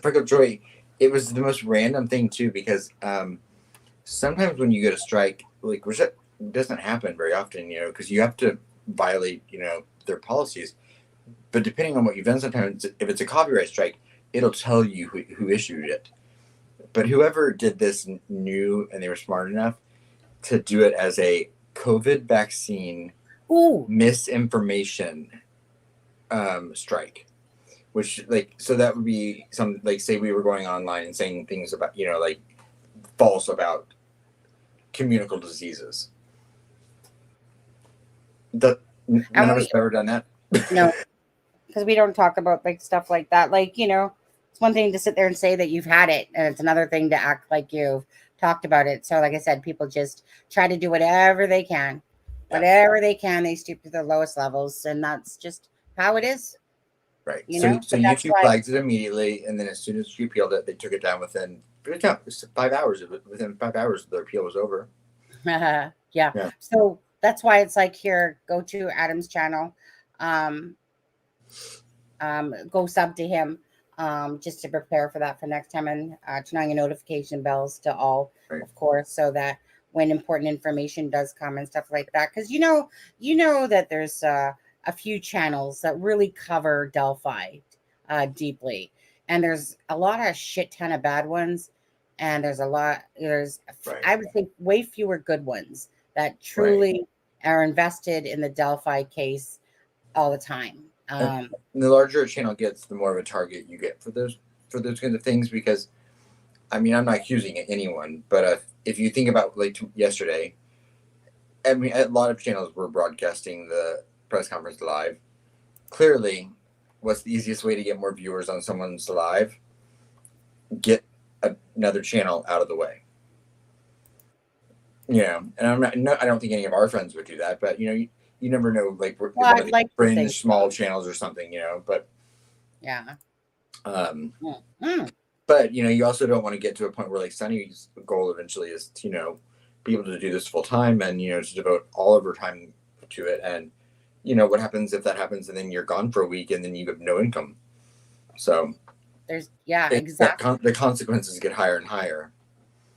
S4: Freckle Joy, it was the most random thing too, because sometimes when you get a strike, which doesn't happen very often, because you have to violate, their policies. But depending on what you've done, sometimes if it's a copyright strike, it'll tell you who issued it. But whoever did this knew, and they were smart enough to do it as a COVID vaccine misinformation strike. Which, so that would be some, say we were going online and saying things about, false about communicable diseases. None of us have ever done that.
S3: No, because we don't talk about stuff like that. It's one thing to sit there and say that you've had it, and it's another thing to act like you've talked about it. So, like I said, people just try to do whatever they can. Yeah. Whatever they can, they stoop to the lowest levels, and that's just how it is.
S4: Right. So YouTube flagged it immediately, and then as soon as you appealed it, they took it down within 5 hours. Within 5 hours, the appeal was over.
S3: Yeah. So that's why it's here, go to Adam's channel, go sub to him. just to prepare for that for next time, and turning on notification bells to all,
S4: Right.
S3: of course, so that when important information does come and stuff like that, because you know that there's a few channels that really cover Delphi deeply, and there's a lot of shit ton of bad ones, and there's
S4: Right.
S3: I would think way fewer good ones that truly are invested in the Delphi case all the time.
S4: And the larger a channel gets, the more of a target you get for those kinds of things. Because, I mean, I'm not accusing anyone, but if you think about like yesterday, I mean, a lot of channels were broadcasting the press conference live. Clearly, what's the easiest way to get more viewers on someone's live? Get another channel out of the way. And I don't think any of our friends would do that, but you never know, like
S3: Well,
S4: one of
S3: I'd
S4: the
S3: like to
S4: fringe
S3: think
S4: small channels or something, but
S3: yeah.
S4: but you also don't want to get to a point where like Sunny's goal eventually is to be able to do this full time and to devote all of her time to it. And what happens if that happens and then you're gone for a week and then you have no income? So
S3: exactly.
S4: The consequences get higher and higher.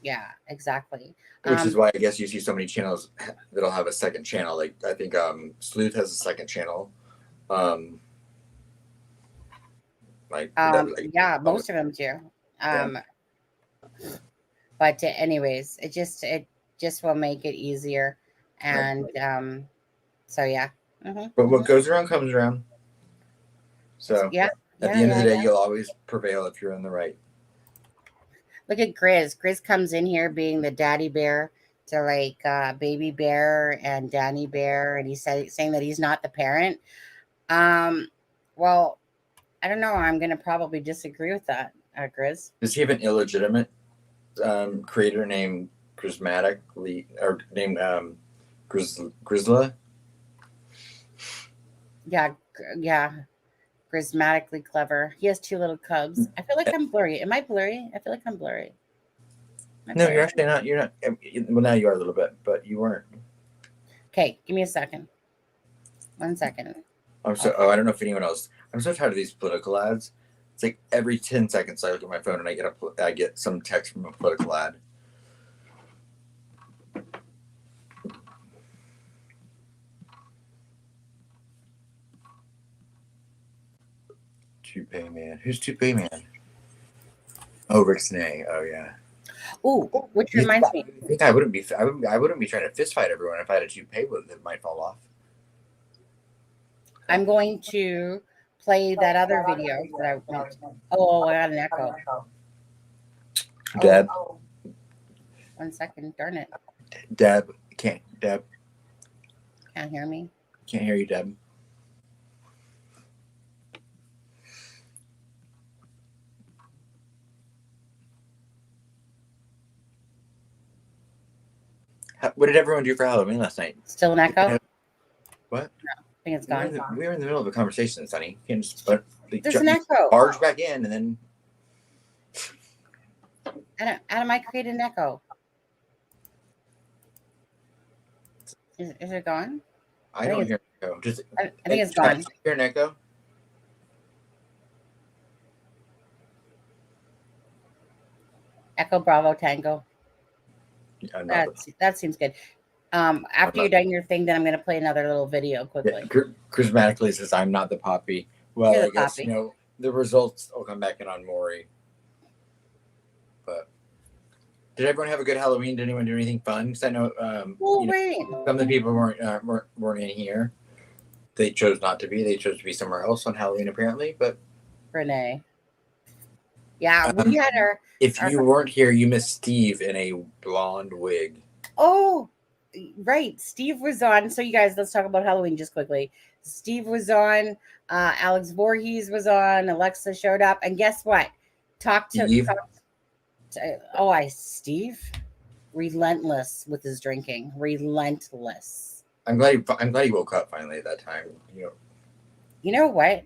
S3: Yeah, exactly.
S4: Which is why I guess you see so many channels that'll have a second channel. Like I think Sleuth has a second channel.
S3: Most of them do. But anyways, it just will make it easier, and so yeah.
S4: But what goes around comes around. So at the end of the day, you'll always prevail if you're in the right.
S3: Look at Grizz. Grizz comes in here being the daddy bear to like baby bear and Danny bear, and he's saying that he's not the parent. Well, I don't know. I'm gonna probably disagree with that, Grizz.
S4: Does he have an illegitimate creator named Grismatically or named Grizzla?
S3: Yeah. Grismatically clever. He has 2 little cubs. I feel like I'm blurry. Am I blurry? I feel like I'm blurry.
S4: No, you're actually not. You're not. Well, now you are a little bit, but you weren't.
S3: Okay, give me a second. 1 second.
S4: I don't know if anyone else. I'm so tired of these political ads. It's like every 10 seconds I look at my phone and I get some text from a political ad. Toupee Man. Who's Toupee Man? Oh, Rick Snay. Oh yeah.
S3: Ooh, which reminds me.
S4: I think I wouldn't be trying to fist fight everyone if I had a toupee that might fall off.
S3: I'm going to play that other video that I went. Oh, I got an echo.
S4: Deb.
S3: 1 second. Darn it.
S4: Deb.
S3: Can't hear me.
S4: Can't hear you, Deb. What did everyone do for Halloween last night?
S3: Still an echo?
S4: What?
S3: No, I think it's gone.
S4: We were in the middle of a conversation, Sonny. You can just
S3: there's an echo.
S4: Barge back in and then.
S3: Adam, I created an echo. Is it gone?
S4: I don't hear an echo.
S3: I think it's gone.
S4: Hear an echo?
S3: Echo Bravo Tango. That seems good. After you're done your thing, then I'm going to play another little video quickly.
S4: Charismatically says, I'm not the poppy. Well,
S3: You're
S4: I guess, the results will come back in on Maury. But did everyone have a good Halloween? Did anyone do anything fun? Because I know, some of the people weren't in here. They chose not to be. They chose to be somewhere else on Halloween, apparently. But
S3: Renee. Yeah, we had our...
S4: If you weren't here, you missed Steve in a blonde wig.
S3: Oh, right. Steve was on. So you guys, let's talk about Halloween just quickly. Steve was on. Alex Voorhees was on. Alexa showed up. And guess what? Steve. Steve. Relentless with his drinking. Relentless.
S4: I'm glad he woke up finally at that time.
S3: You know what?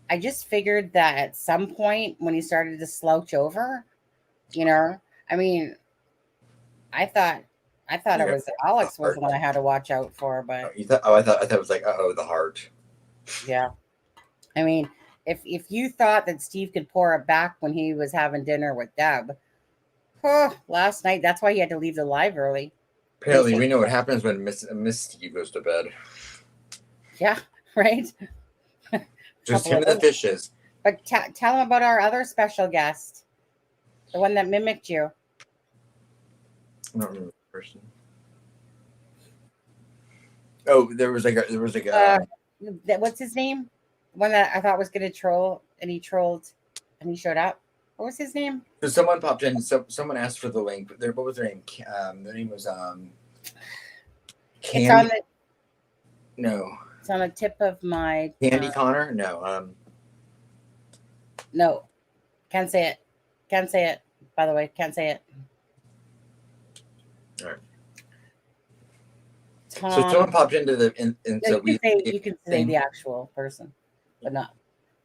S3: I just figured that at some point when he started to slouch over, I mean, I thought it was Alex was the one I had to watch out for, but
S4: I thought it was like, the heart.
S3: Yeah. I mean, if you thought that Steve could pour it back when he was having dinner with Deb, last night, that's why he had to leave the live early.
S4: Apparently, we know what happens when Miss Steve goes to bed.
S3: Yeah, right?
S4: Just him and the fishes.
S3: But tell him about our other special guest, the one that mimicked you.
S4: I don't remember the person. Oh, there was like a
S3: what's his name? One that I thought was going to troll, and he trolled, and he showed up. What was his name?
S4: So someone popped in. Someone asked for the link. What was their name? Their name was
S3: Candy. It's on the.
S4: No.
S3: It's on the tip of my.
S4: Candy Connor? No.
S3: No, can't say it. Can't say it. By the way, can't say it.
S4: All right. So someone popped into the and so
S3: you can say the actual person, but not.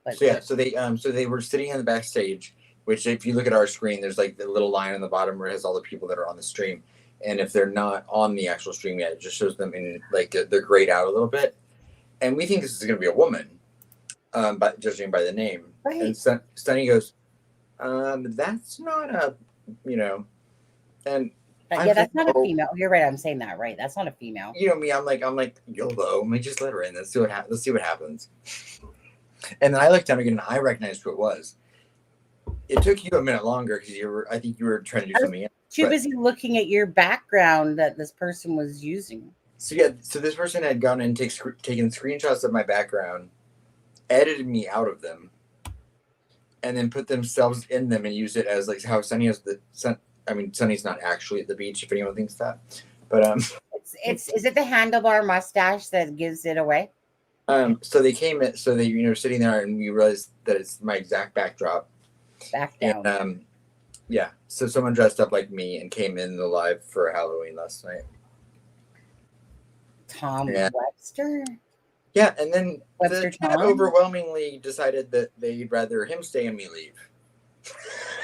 S3: But
S4: so yeah, so they were sitting in the backstage, which if you look at our screen, there's like the little line on the bottom where it has all the people that are on the stream, and if they're not on the actual stream yet, it just shows them in like they're grayed out a little bit, and we think this is going to be a woman, but judging by the name.
S3: Right.
S4: And Sunny goes, that's not a, and.
S3: Yeah, that's not a female. You're right. I'm saying that right. That's not a female.
S4: You know me. I'm like YOLO. Let me just let her in. Let's see what happens. And then I looked down again, and I recognized who it was. It took you a minute longer because I think you were trying to do something else.
S3: Too busy looking at your background that this person was using.
S4: So yeah, so this person had gone and taken screenshots of my background, edited me out of them, and then put themselves in them and used it as like how Sunny has the sun. I mean, Sunny's not actually at the beach, if anyone thinks that. But
S3: is it the handlebar mustache that gives it away?
S4: So they came in, so they sitting there, and we realized that it's my exact backdrop.
S3: Back down.
S4: And, yeah. So someone dressed up like me and came in the live for Halloween last night.
S3: Tom Webster.
S4: Yeah, and then
S3: Webster
S4: the chat overwhelmingly decided that they'd rather him stay and me leave.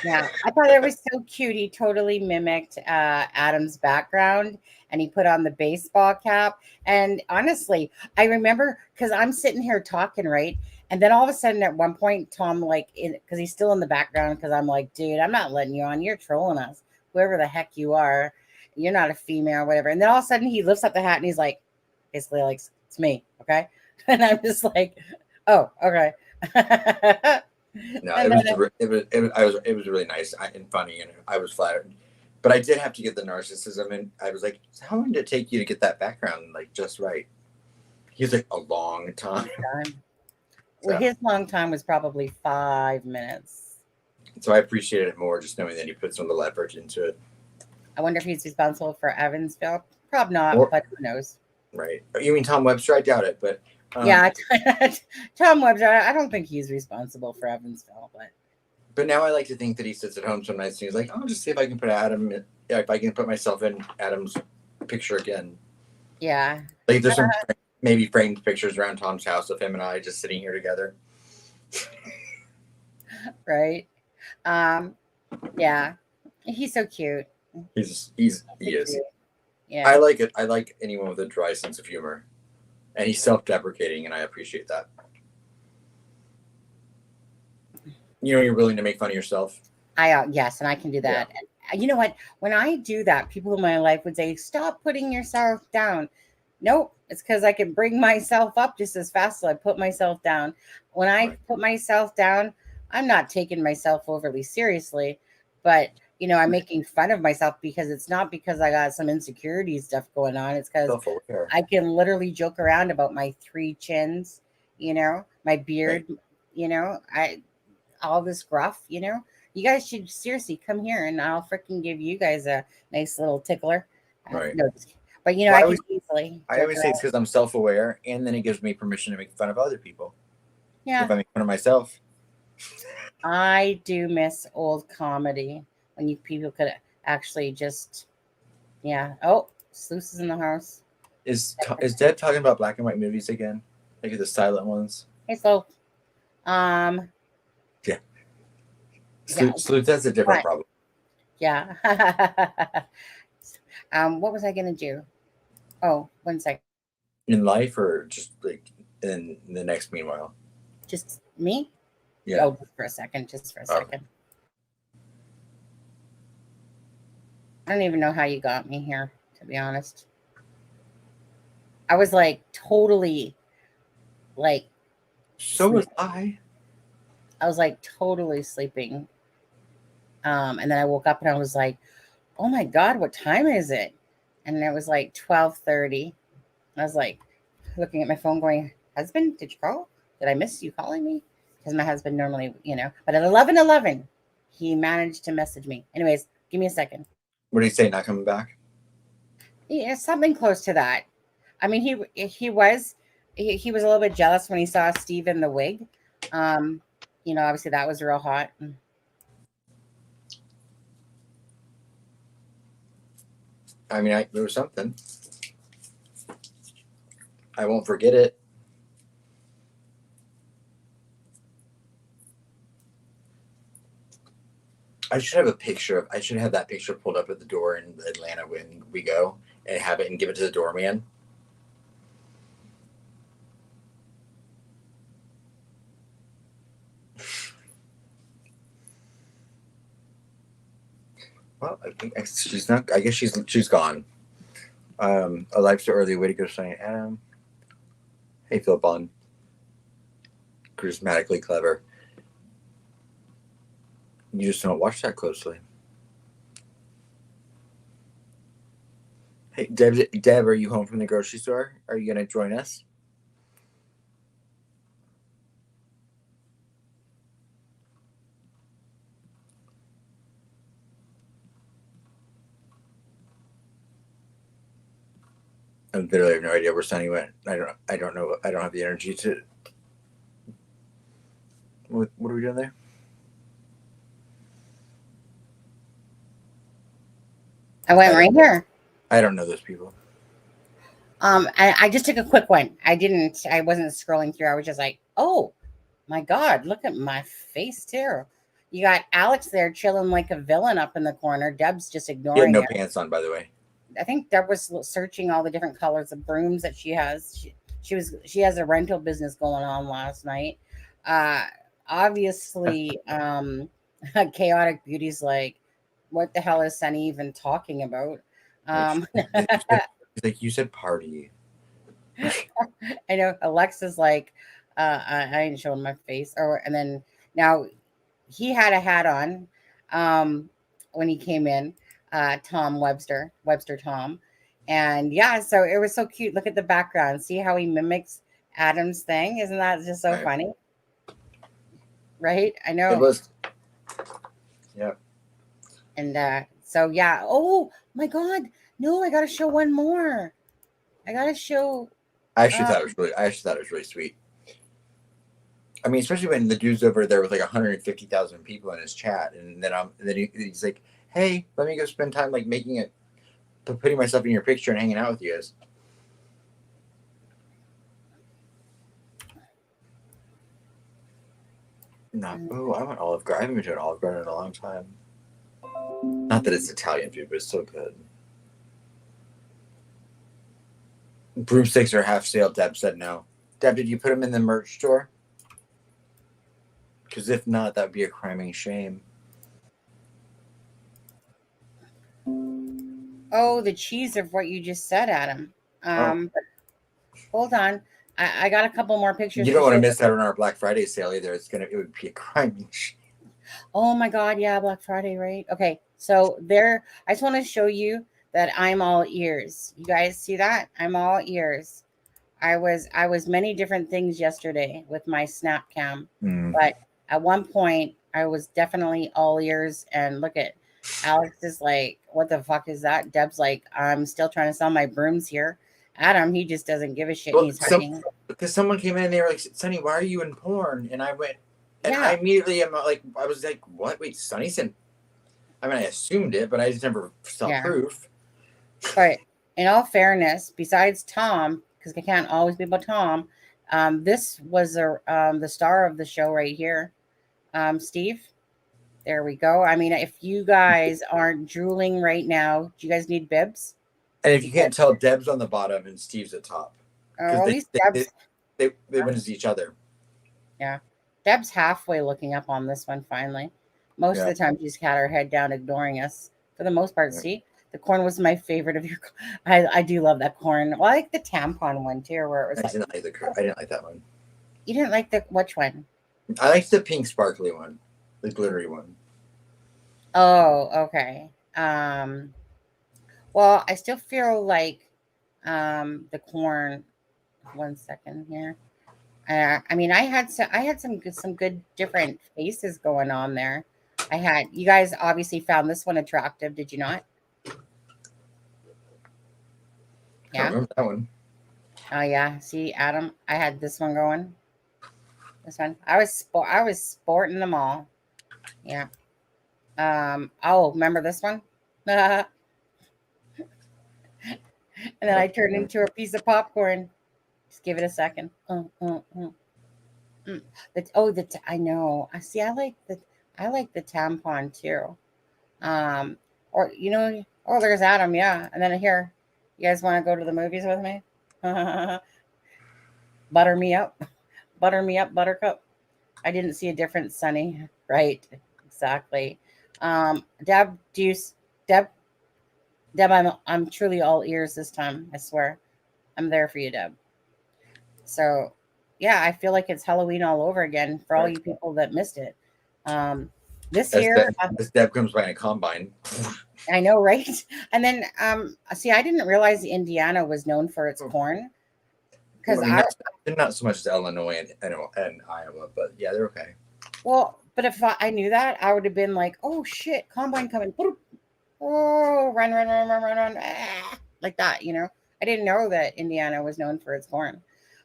S3: Yeah, I thought it was so cute. He totally mimicked Adam's background, and he put on the baseball cap. And honestly, I remember because I'm sitting here talking, right? And then all of a sudden, at one point, Tom, because he's still in the background, because I'm like, dude, I'm not letting you on. You're trolling us. Whoever the heck you are, you're not a female or whatever. And then all of a sudden, he lifts up the hat and he's like, basically, like, it's me, okay? And I'm just like, oh, okay.
S4: No, it was really nice and funny, and I was flattered. But I did have to get the narcissism, and I was like, how long did it take you to get that background like just right? He's like, a long time.
S3: Well, his long time was probably 5 minutes.
S4: So I appreciated it more just knowing that he put some little effort into it.
S3: I wonder if he's responsible for Evansville. Probably not, but who knows?
S4: Right. You mean Tom Webster? I doubt it, but
S3: yeah, Tom Webster. I don't think he's responsible for Evansville,
S4: but now I like to think that he sits at home some nights and he's like, "I'll just see if I can put if I can put myself in Adam's picture again."
S3: Yeah,
S4: like there's some maybe framed pictures around Tom's house of him and I just sitting here together.
S3: Right. Yeah, he's so cute.
S4: He is. Cute.
S3: Yeah,
S4: I like it. I like anyone with a dry sense of humor. And he's self-deprecating, and I appreciate that. You're willing to make fun of yourself.
S3: Yes, and I can do that. Yeah. And you know what? When I do that, people in my life would say, "Stop putting yourself down." Nope, it's because I can bring myself up just as fast as I put myself down. When I put myself down, I'm not taking myself overly seriously, but I'm making fun of myself because it's not because I got some insecurity stuff going on. It's because I can literally joke around about my 3 chins, my beard, all this gruff, You guys should seriously come here and I'll freaking give you guys a nice little tickler.
S4: Right.
S3: No, but
S4: I always say it's because I'm self-aware, and then it gives me permission to make fun of other people.
S3: Yeah.
S4: If I make fun of myself.
S3: I do miss old comedy. When people could actually just, Oh, Sluice is in the house.
S4: Is Deb talking about black and white movies again? Like the silent ones?
S3: Hey, Slow.
S4: Yeah. Sluice has a different problem.
S3: Yeah. What was I gonna do? Oh, 1 second.
S4: In life, or just like in the next meanwhile?
S3: Just me?
S4: Yeah.
S3: Oh, just for a second. Just for a second. I don't even know how you got me here, to be honest. I was like totally like.
S4: So was I.
S3: I was like totally sleeping. And then I woke up and I was like, oh my God, what time is it? And it was like 12:30. I was like looking at my phone going, husband, did you call? Did I miss you calling me? Because my husband normally, but at 11:11, he managed to message me. Anyways, give me a second.
S4: What did he say? Not coming back?
S3: Yeah, something close to that. I mean, he was a little bit jealous when he saw Steve in the wig. Obviously that was real hot.
S4: I mean, there was something. I won't forget it. I should have that picture pulled up at the door in Atlanta when we go and have it and give it to the doorman. Well, I think she's not. I guess she's gone. A life so early. Way to go, Sonny. Adam. Hey, Phil Bond. Charismatically clever. You just don't watch that closely. Hey, Deb, are you home from the grocery store? Are you going to join us? I literally have no idea where Sunny went. I don't know. I don't have the energy to. What are we doing there?
S3: I went right here.
S4: I don't know those people.
S3: I just took a quick one. I wasn't scrolling through. I was just like, oh my God, look at my face too. You got Alex there chilling like a villain up in the corner. Deb's just ignoring
S4: He had no
S3: her.
S4: pants on, by the way.
S3: I think Deb was searching all the different colors of brooms that she has. She has a rental business going on last night. Obviously, Chaotic Beauty's like, what the hell is Sunny even talking about?
S4: He's like, you said party.
S3: I know Alexa's like, I ain't showing my face. And then now he had a hat on when he came in, Tom Webster Tom. And yeah, so it was so cute. Look at the background. See how he mimics Adam's thing? Isn't that just so funny? Right? I know.
S4: It was. Yeah.
S3: And so yeah. Oh my God. No, I gotta show one more. I gotta show.
S4: I actually thought it was really sweet. I mean, especially when the dude's over there with like 150,000 people in his chat, and then he's like, "Hey, let me go spend time like putting myself in your picture and hanging out with you guys." Oh, I want Olive Garden. I haven't been to an Olive Garden in a long time. Not that it's Italian food, but it's so good. Broomsticks are half sale. Deb said no. Deb, did you put them in the merch store? Because if not, that would be a criming shame.
S3: Oh, the cheese of what you just said, Adam. But hold on. I got a couple more pictures.
S4: You don't want to miss out on our Black Friday sale either. It would be a criming shame.
S3: Oh my God, yeah, Black Friday, right? Okay, so I just want to show you that I'm all ears. You guys see that? I'm all ears. I was many different things yesterday with my snap cam, but at one point I was definitely all ears. And look at Alex is like, what the fuck is that? Deb's like, I'm still trying to sell my brooms here. Adam, he just doesn't give a shit.
S4: Well,
S3: he's hiding.
S4: Because someone came in and they were like, Sonny, why are you in porn? And I went, and I immediately I was like, what? Wait, Sonny's in? I mean, I assumed it, but I just never saw proof.
S3: But in all fairness, besides Tom, because I can't always be about Tom, this was the star of the show right here, Steve. There we go. I mean, if you guys aren't drooling right now, do you guys need bibs?
S4: And if you can't tell, Deb's on the bottom and Steve's at top.
S3: At least
S4: they went as each other.
S3: Yeah. Deb's halfway looking up on this one finally. Most of
S4: Yeah.
S3: the time she's had her head down ignoring us. For the most part,
S4: Yeah.
S3: see? The corn was my favorite of your I do love that corn. Well, I like the tampon one too, where it was
S4: I
S3: like
S4: didn't like that one.
S3: you didn't like the which one?
S4: I liked the pink sparkly one, the glittery one.
S3: Oh, okay. Well, I still feel like the corn. One second here. I mean, I had some good different faces going on there. You guys obviously found this one attractive, did you not?
S4: I
S3: Yeah.
S4: don't remember that one.
S3: Oh yeah. See, Adam, I had this one going. This one. I was sporting them all. Yeah. Oh, remember this one? And then I turned into a piece of popcorn. Just give it a second. I know. I see. I like the tampon too. Or oh, there's Adam. Yeah, and then here, you guys want to go to the movies with me? Butter me up, Buttercup. I didn't see a difference, Sonny. Right? Exactly. Deb, Deb, I'm truly all ears this time. I swear, I'm there for you, Deb. So, yeah, I feel like it's Halloween all over again for all you people that missed it. This year,
S4: this Deb comes by in a combine.
S3: I know, right? And then, see, I didn't realize Indiana was known for its corn. Because
S4: not so much as Illinois and Iowa, but yeah, they're okay.
S3: Well, but if I knew that, I would have been like, "Oh shit, combine coming!" Oh, run, like that. I didn't know that Indiana was known for its corn.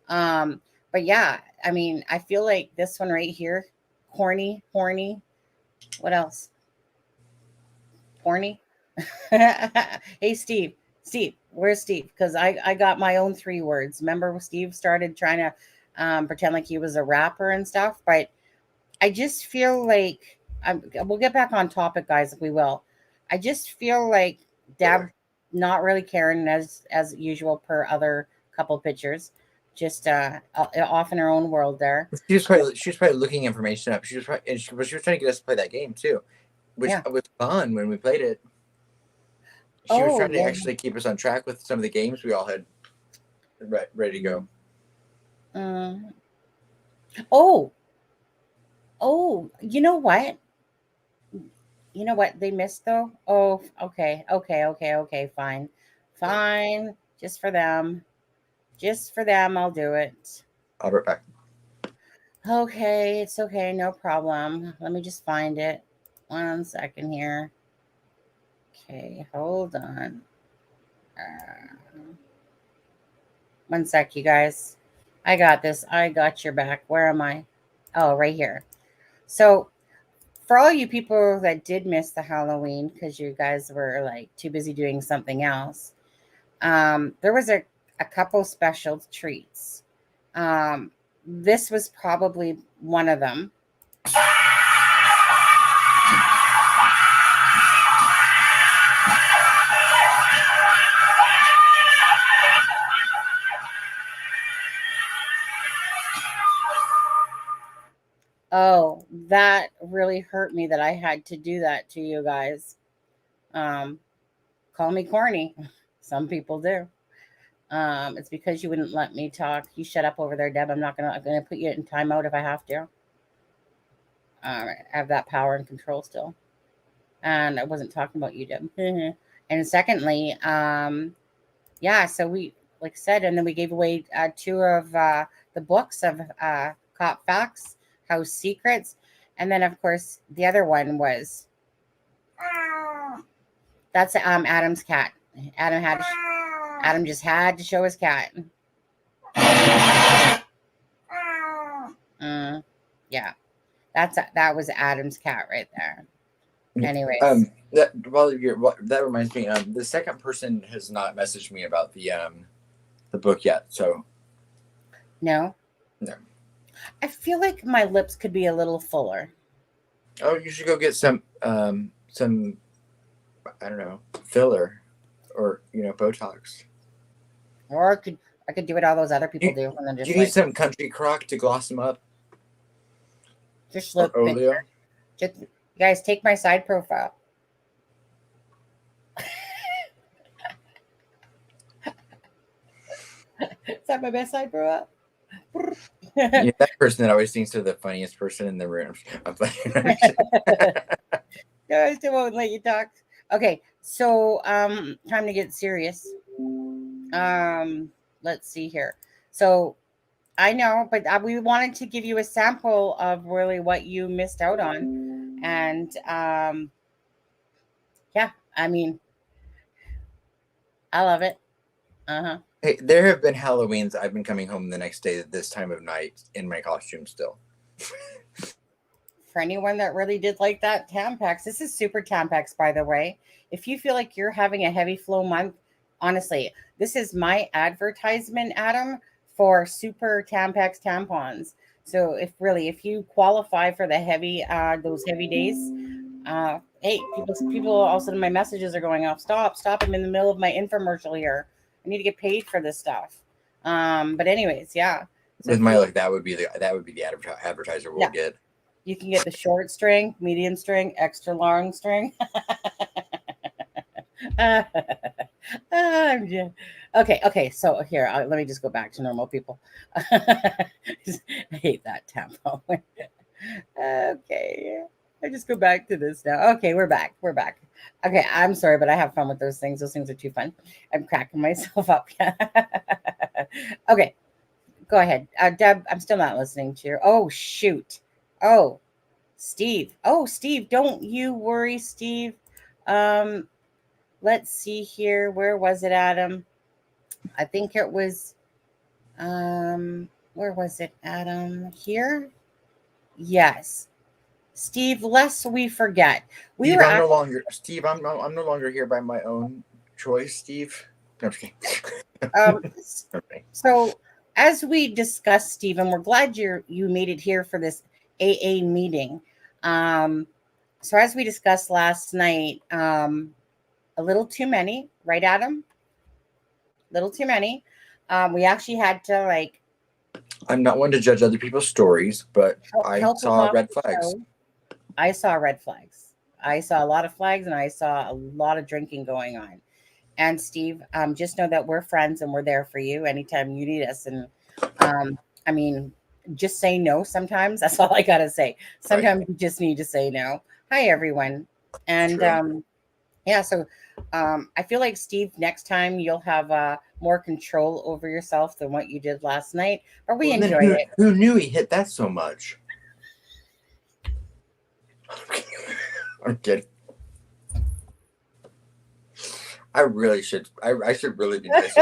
S3: But yeah, I mean, I feel like this one right here, horny. What else? Horny. Hey, Steve, where's Steve? Because I got my own 3 words. Remember, Steve started trying to pretend like he was a rapper and stuff. But I just feel like we'll get back on topic, guys, if we will. I just feel like Deb not really caring as usual per other couple pictures. Just off in her own world there.
S4: She was probably looking information up. She was trying to get us to play that game too, which was fun when we played it. She was trying to actually keep us on track with some of the games we all had ready to go.
S3: You know what? You know what they missed though? Oh, okay, fine. Just for them, I'll do it.
S4: I'll be right back.
S3: Okay, it's okay, no problem. Let me just find it. 1 second here. Okay, hold on. 1 sec, you guys. I got this. I got your back. Where am I? Oh, right here. So, for all you people that did miss the Halloween because you guys were like too busy doing something else, there was a couple special treats. This was probably one of them. Oh, that really hurt me that I had to do that to you guys. Call me corny. Some people do. It's because you wouldn't let me talk. You shut up over there, Deb. I'm gonna put you in timeout if I have to. I have that power and control still. And I wasn't talking about you, Deb. And secondly, yeah, so we, like I said, and then we gave away 2 of the books of Cop Facts, House Secrets, and then of course the other one was that's Adam's cat. Adam just had to show his cat. Yeah, that was Adam's cat right there. Anyways,
S4: that reminds me. The second person has not messaged me about the book yet. So
S3: no. I feel like my lips could be a little fuller.
S4: Oh, you should go get some I don't know, filler or Botox.
S3: Or I could do what all those other people do. And then just
S4: you need some country crock to gloss them up.
S3: Just look.
S4: Olio.
S3: Just, you guys, take my side profile. Is that my best side profile?
S4: You're that person that always thinks they're the funniest person in the room. I'm playing.
S3: No, I still won't let you talk. Okay, so time to get serious. Let's see here. So I know, but we wanted to give you a sample of really what you missed out on, and yeah, I mean, I love it.
S4: Hey, there have been Halloweens I've been coming home the next day at this time of night in my costume still.
S3: For anyone that really did like that, Tampax. This is super Tampax, by the way. If you feel like you're having a heavy flow month, honestly, this is my advertisement, Adam, for super Tampax tampons. So if you qualify for the heavy, those heavy days, hey, people, all of a sudden my messages are going off. Stop! I'm in the middle of my infomercial here. I need to get paid for this stuff. But anyways, yeah. So
S4: With my luck, that would be the advertiser we'll get.
S3: You can get the short string, medium string, extra long string. Okay. So here, let me just go back to normal people. I hate that tempo. Okay, I just go back to this now. Okay, we're back. Okay, I'm sorry, but I have fun with those things. Those things are too fun. I'm cracking myself up. Okay, go ahead, Deb. I'm still not listening to you. Oh shoot. Oh, Steve. Don't you worry, Steve. Let's see here. Where was it, Adam? I think it was, where was it, Adam? Here? Yes. Steve, lest we forget.
S4: Steve, I'm no longer here by my own choice, Steve. No, I'm just kidding. Okay.
S3: So as we discussed, Steve, and we're glad you made it here for this AA meeting. So as we discussed last night, a little too many, right, Adam? A little too many. We actually had to
S4: I'm not one to judge other people's stories, but I saw red flags.
S3: I saw red flags. I saw a lot of flags, and I saw a lot of drinking going on. And Steve, just know that we're friends and we're there for you anytime you need us. And I mean, just say no sometimes. That's all I gotta say. Sometimes you just need to say no. Hi, everyone. And yeah, so I feel like, Steve, next time you'll have more control over yourself than what you did last night. But we enjoyed it.
S4: Who knew he hit that so much? I'm kidding. I really should. I should really be nice.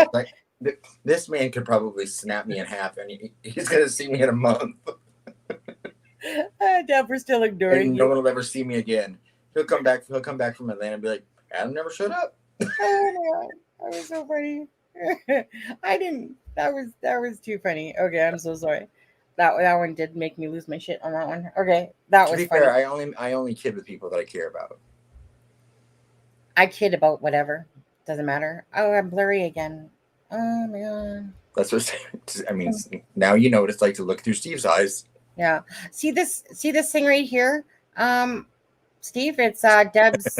S4: This man could probably snap me in half, and he's gonna see me in a month.
S3: Deb, we're still ignoring
S4: and
S3: you.
S4: no one will ever see me again. He'll come back from Atlanta and be like, Adam never showed up.
S3: Oh, that was so funny. I didn't. That was too funny. Okay, I'm so sorry. That one did make me lose my shit on that one. Okay, that was funny.
S4: Fair, I only kid with people that I care about.
S3: I kid about whatever. Doesn't matter. Oh, I'm blurry again. Oh my god.
S4: That's what I mean. Now you know what it's like to look through Steve's eyes.
S3: Yeah. See this thing right here, Steve. It's Deb's.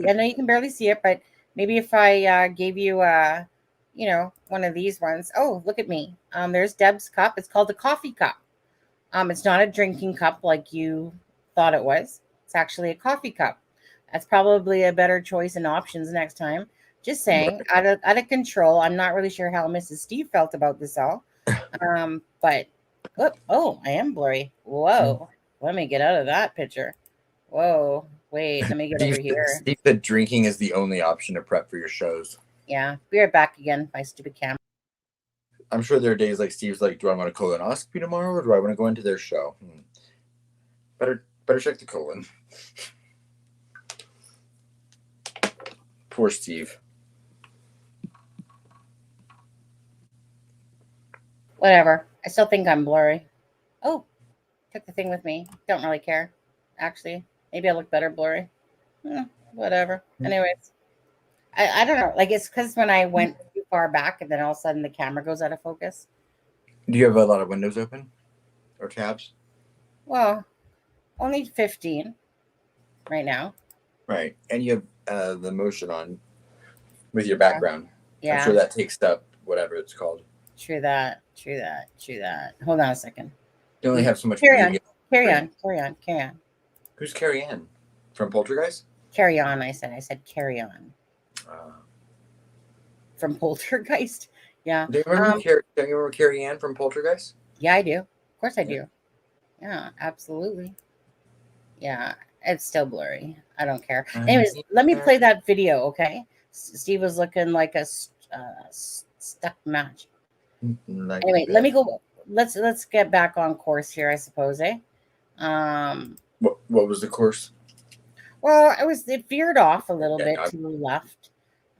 S3: I know you can barely see it, but maybe if I gave you one of these ones. Oh, look at me. There's Deb's cup. It's called a coffee cup. It's not a drinking cup like you thought it was. It's actually a coffee cup. That's probably a better choice and options next time. Just saying, out of control. I'm not really sure how Mrs. Steve felt about this all. But I am blurry. Whoa. Let me get out of that picture. Whoa. Wait, let me get over here.
S4: Steve said drinking is the only option to prep for your shows.
S3: Yeah. We are back again, my stupid camera.
S4: I'm sure there are days like Steve's like, do I want a colonoscopy tomorrow or do I want to go into their show? Better check the colon. Poor Steve.
S3: Whatever. I still think I'm blurry. Oh, took the thing with me. Don't really care. Actually, maybe I look better blurry. Whatever. Anyways, I don't know. Like, it's because when I went too far back and then all of a sudden the camera goes out of focus.
S4: Do you have a lot of windows open or tabs?
S3: Well, Only 15 right now.
S4: Right. And you have the motion on with your background.
S3: Yeah.
S4: I'm sure that takes up whatever it's called.
S3: True that. Hold on a second.
S4: You only have so much.
S3: Carry on.
S4: Who's Carrie Ann? From Poltergeist?
S3: Carry on, I said carry on. From Poltergeist? Yeah.
S4: Do you remember Carrie Ann from Poltergeist?
S3: Yeah, I do. Of course I do. Yeah, absolutely. Yeah, it's still blurry. I don't care. Anyways, let me play that video, okay? Steve was looking like a stuck match. Anyway, let me go. Let's get back on course here, I suppose, eh?
S4: What was the course?
S3: Well, it veered off a little bit to the left.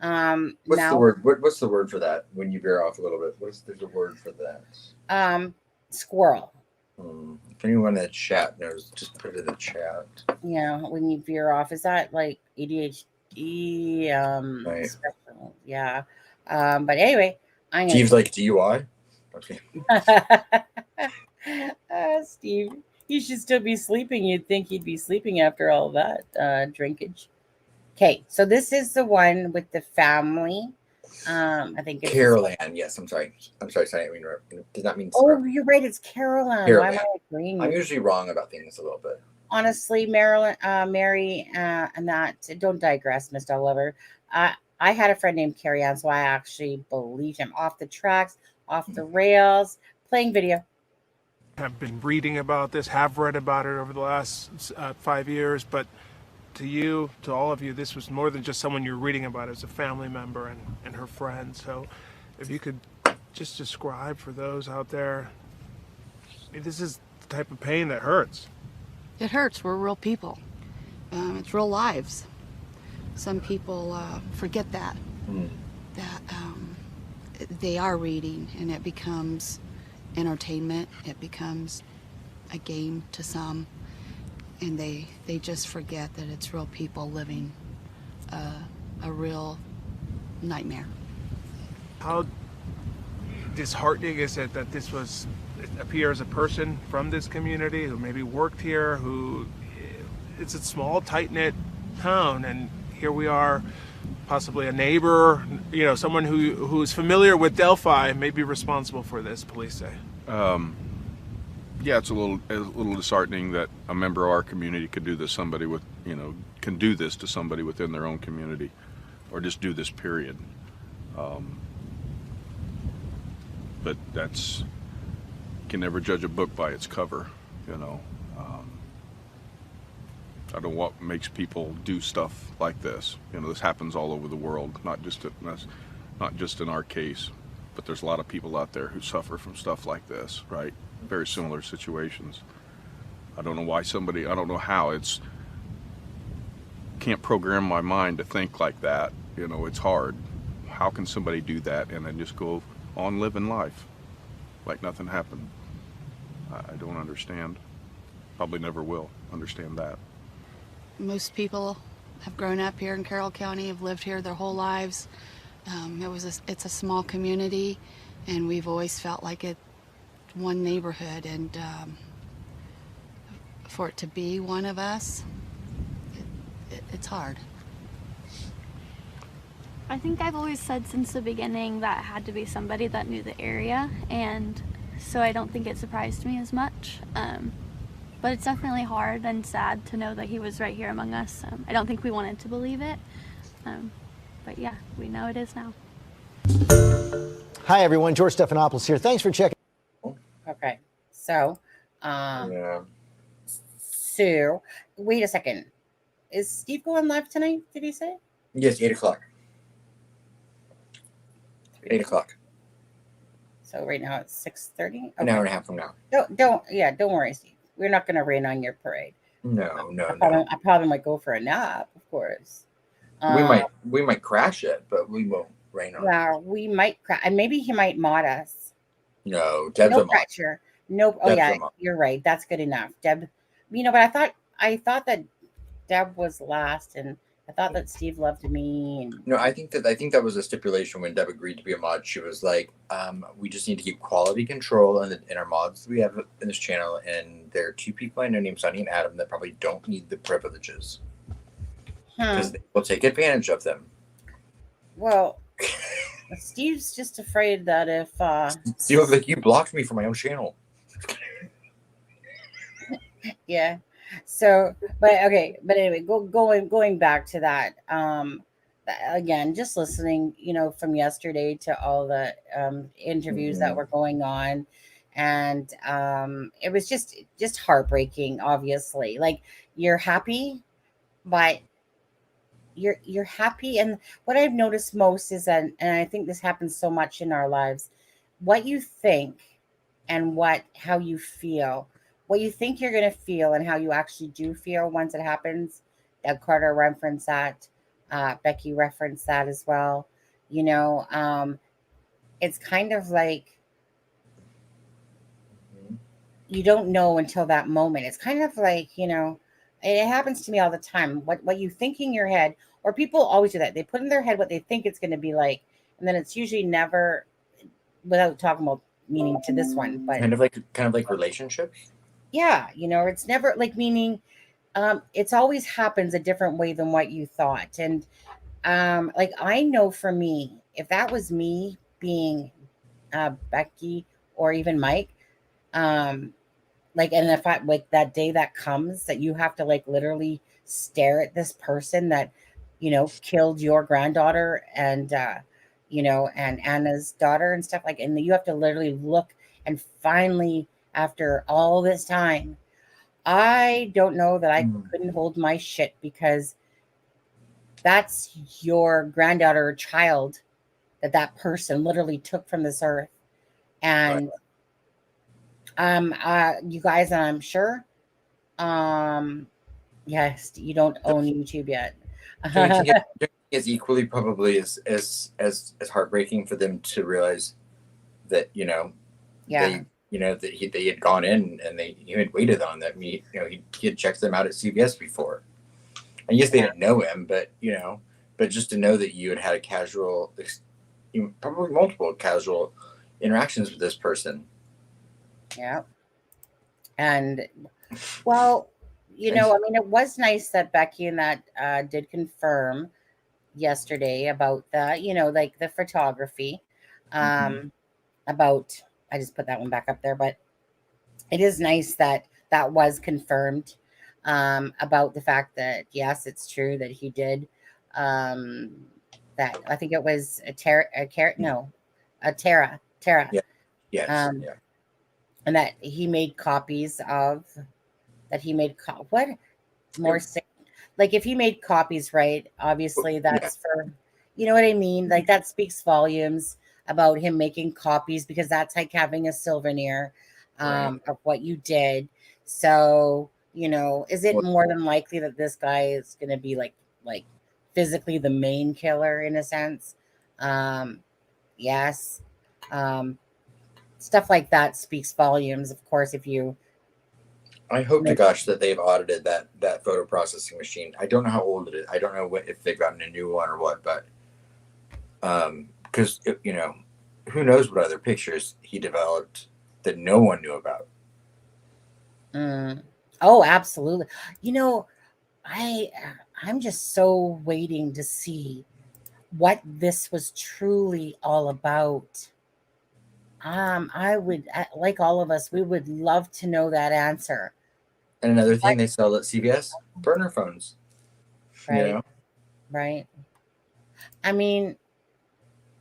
S4: What's the word? What's the word for that when you veer off a little bit? There's a word for that?
S3: Squirrel.
S4: If anyone in the chat knows, just put it in the chat.
S3: Yeah, when you veer off, is that like ADHD?
S4: Right.
S3: Special? Yeah. But anyway,
S4: Steve's like DUI. Okay.
S3: Steve, you should still be sleeping. You'd think he'd be sleeping after all that drinkage. Okay, so this is the one with the family. I think it's
S4: Carol Ann. Yes, I'm sorry. Sorry, did not mean.
S3: Oh, you're right. It's Carol Ann. Why am I agreeing?
S4: I'm usually wrong about things a little bit.
S3: Honestly, Mary, and that. Don't digress, Miss Lover. I had a friend named Carrie Ann, so I actually believed him. Off the tracks, off the rails, playing video.
S8: I've been reading about this, have read about it over the last 5 years, but to all of you, this was more than just someone you're reading about. As a family member and her friend. So if you could just describe for those out there, this is the type of pain that hurts.
S9: It hurts. We're real people. It's real lives. Some people forget that they are reading, and it becomes entertainment. It becomes a game to some, and they just forget that it's real people living a real nightmare.
S8: How disheartening is it that it appears a person from this community who maybe worked here, it's a small, tight-knit town, and here we are, possibly a neighbor, someone who's familiar with Delphi may be responsible for this, police say.
S10: Yeah, it's a little disheartening that a member of our community could do this can do this to somebody within their own community, or just do this, period. But can never judge a book by its cover, I don't know what makes people do stuff like this. This happens all over the world, not just in our case, but there's a lot of people out there who suffer from stuff like this, right? Very similar situations. I don't know how can't program my mind to think like that. It's hard. How can somebody do that and then just go on living life like nothing happened? I don't understand. Probably never will understand that.
S9: Most people have grown up here in Carroll County, have lived here their whole lives. It's a small community, and we've always felt like it's one neighborhood, and for it to be one of us, it's hard.
S11: I think I've always said since the beginning that it had to be somebody that knew the area, and so I don't think it surprised me as much. But it's definitely hard and sad to know that he was right here among us. I don't think we wanted to believe it, but yeah, we know it is now.
S12: Hi everyone, George Stephanopoulos here. Thanks for checking.
S3: Okay, so wait a second. Is Steve going live tonight? Did he say?
S4: Yes, 8 o'clock. 8 o'clock.
S3: So right now it's 6:30. Okay.
S4: An hour and a half from now.
S3: Don't worry, Steve. We're not going to rain on your parade.
S4: No.
S3: I probably might go for a nap, of course.
S4: We might crash it, but we won't rain on it.
S3: Well, we might crash, and maybe he might mod us.
S4: No, Deb's
S3: no
S4: a mod.
S3: pressure. No. Oh
S4: Deb's
S3: yeah,
S4: a mod.
S3: you're right. That's good enough, Deb. But I thought that Deb was last, and I thought that Steve loved me. And
S4: No, I think that was a stipulation when Deb agreed to be a mod. She was like, we just need to keep quality control in our mods that we have in this channel, and there are 2 people I know named Sunny and Adam that probably don't need the privileges because they will take advantage of them.
S3: Well, Steve's just afraid that if
S4: Steve, like, you blocked me from my own channel.
S3: yeah. So, but anyway, going back to that. Again, just listening, from yesterday to all the interviews that were going on, and it was just heartbreaking. Obviously, like, you're happy, but you're happy, and what I've noticed most is that, and I think this happens so much in our lives, what you think and how you feel, what you think you're going to feel and how you actually do feel once it happens. Doug Carter referenced that. Becky referenced that as well. It's kind of like you don't know until that moment. It's kind of like, it happens to me all the time. What you think in your head, or people always do that. They put in their head what they think it's going to be like, and then it's usually never, without talking about meaning to this one, but
S4: kind of like relationships.
S3: Yeah, it's never like meaning. It's always happens a different way than what you thought, and like, I know for me, if that was me being Becky or even Mike, like, and if I, like, that day that comes that you have to, like, literally stare at this person that killed your granddaughter and and Anna's daughter and stuff, like, and you have to literally look, and finally, after all this time, I don't know that I couldn't hold my shit, because that's your granddaughter or child that person literally took from this earth. And you guys, I'm sure, yes, you don't own YouTube yet.
S4: It's equally probably as heartbreaking for them to realize that that they had gone in and he had waited on them. He had checked them out at CVS before, and yes, they didn't know him, but but just to know that you had a casual, probably multiple casual interactions with this person.
S3: Yeah. And well, I mean, it was nice that Becky and that did confirm yesterday about the, like, the photography, about, I just put that one back up there, but it is nice that that was confirmed, about the fact that, yes, it's true that he did, that, I think it was Tara.
S4: Yeah. Yes. Yeah.
S3: And that he made copies of, what more, like, if he made copies, right, obviously that's for, what I mean? Like, that speaks volumes about him making copies, because that's like having a souvenir of what you did. So, is it more than likely that this guy is going to be like physically the main killer in a sense? Yes. Stuff like that speaks volumes, of course.
S4: I hope to gosh that they've audited that photo processing machine. I don't know how old it is. I don't know if they've gotten a new one or what, but because who knows what other pictures he developed that no one knew about.
S3: Oh, absolutely. I'm just so waiting to see what this was truly all about. I would, like all of us, we would love to know that answer.
S4: And another thing they sell at CVS, burner phones.
S3: Right. Right. I mean,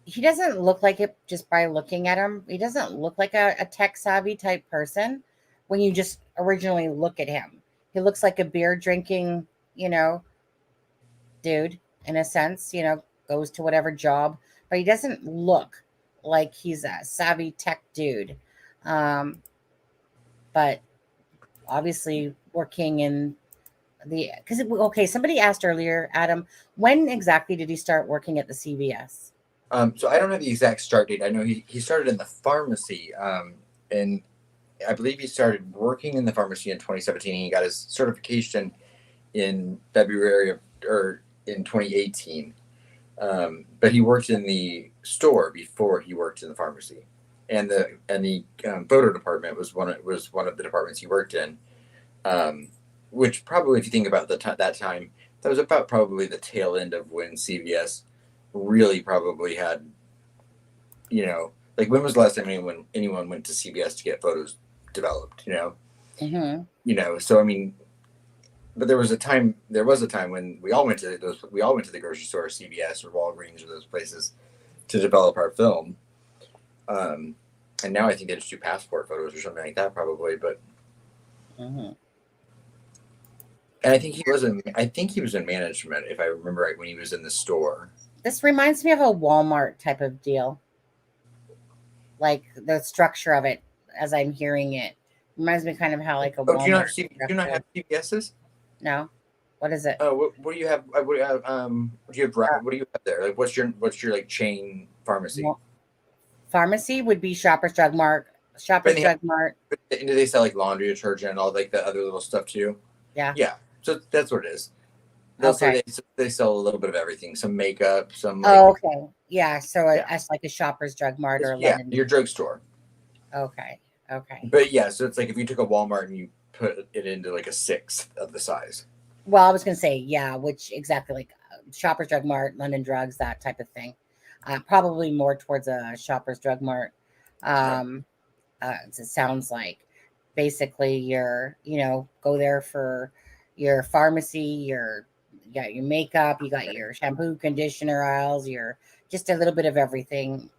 S3: he doesn't look like it just by looking at him. He doesn't look like a tech savvy type person when you just originally look at him. He looks like a beer drinking, dude, in a sense, goes to whatever job, but he doesn't look like he's a savvy tech dude. But obviously working in somebody asked earlier, Adam, when exactly did he start working at the CVS?
S4: So I don't know the exact start date. I know he started in the pharmacy, and I believe he started working in the pharmacy in 2017. He got his certification in February in 2018. But he worked in the store before he worked in the pharmacy, and the photo department was one of the departments he worked in. Which probably, if you think about that time, that was about probably the tail end of when CVS really probably had, like when was the last time anyone went to CVS to get photos developed?
S3: Mm-hmm.
S4: So I mean, but there was a time when we all went to the grocery store, CVS or Walgreens or those places to develop our film. And now I think they just do passport photos or something like that, probably. But
S3: Mm-hmm.
S4: and I think he was in management, if I remember right, when he was in the store.
S3: This reminds me of a Walmart type of deal. Like the structure of it, as I'm hearing it, reminds me kind of how like a Walmart.
S4: Do you not have CVS's?
S3: No. What is it?
S4: Oh, what do you have? What do you have there? Like, what's your like chain pharmacy?
S3: Well, pharmacy would be Shoppers Drug Mart. Drug Mart.
S4: And do they sell like laundry detergent and all like the other little stuff too?
S3: Yeah.
S4: Yeah. So that's what it is.
S3: Okay.
S4: They sell a little bit of everything. Some makeup. Some.
S3: Okay. Yeah. So it's like a Shoppers Drug Mart or London.
S4: Your drugstore.
S3: Okay.
S4: But yeah, so it's like if you took a Walmart and you put it into like a sixth of the size.
S3: Well, I was going to say, which exactly like Shoppers Drug Mart, London Drugs, that type of thing. Probably more towards a Shoppers Drug Mart. It sounds like basically you're, go there for your pharmacy, you got your makeup, you got your shampoo, conditioner aisles, just a little bit of everything.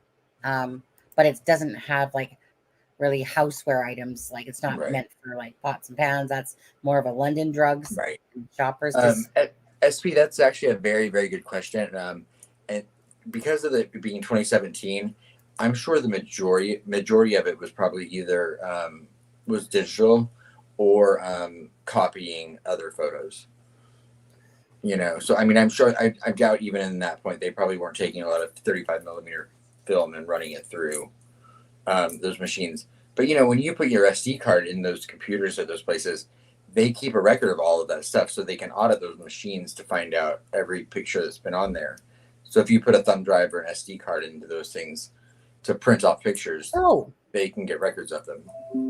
S3: But it doesn't have like really houseware items. Like it's not meant for like pots and pans. That's more of a London Drugs.
S4: Right.
S3: Shoppers.
S4: SP, that's actually a very, very good question. And because of it being 2017, I'm sure the majority of it was probably either was digital or copying other photos. So I mean, I'm sure I doubt even in that point they probably weren't taking a lot of 35 millimeter film and running it through those machines. But when you put your SD card in those computers at those places, they keep a record of all of that stuff, so they can audit those machines to find out every picture that's been on there. So if you put a thumb drive or an SD card into those things to print off pictures, they can get records of them.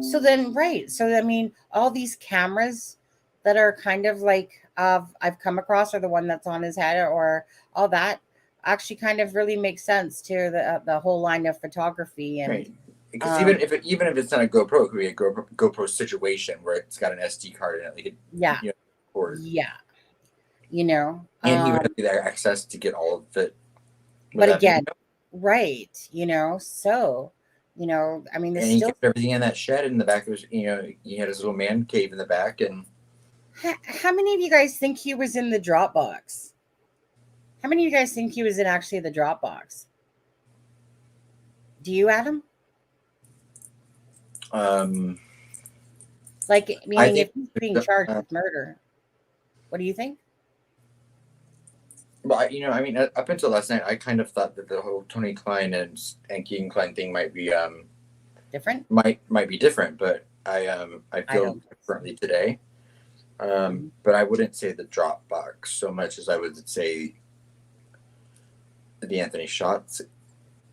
S3: So then, right. So I mean, all these cameras that are kind of like I've come across, or the one that's on his head, or all that actually kind of really makes sense to the whole line of photography. And
S4: right. Because even if it's not a GoPro, it could be a GoPro situation where it's got an SD card in it. Like record.
S3: Yeah.
S4: And he would have the access to get all of it.
S3: But again, right. So, I mean,
S4: and he kept everything in that shed in the back. It was, he had his little man cave in the back. And
S3: how many of you guys think he was in the Dropbox? How many of you guys think he was in actually the Dropbox? Do you, Adam? Like, meaning if he's being charged with murder, what do you think?
S4: Well, I mean, up until last night, I kind of thought that the whole Tony Klein and Keegan Klein thing might be
S3: different.
S4: Might be different, but I feel differently today. But I wouldn't say the Dropbox so much as I would say the Anthony shots,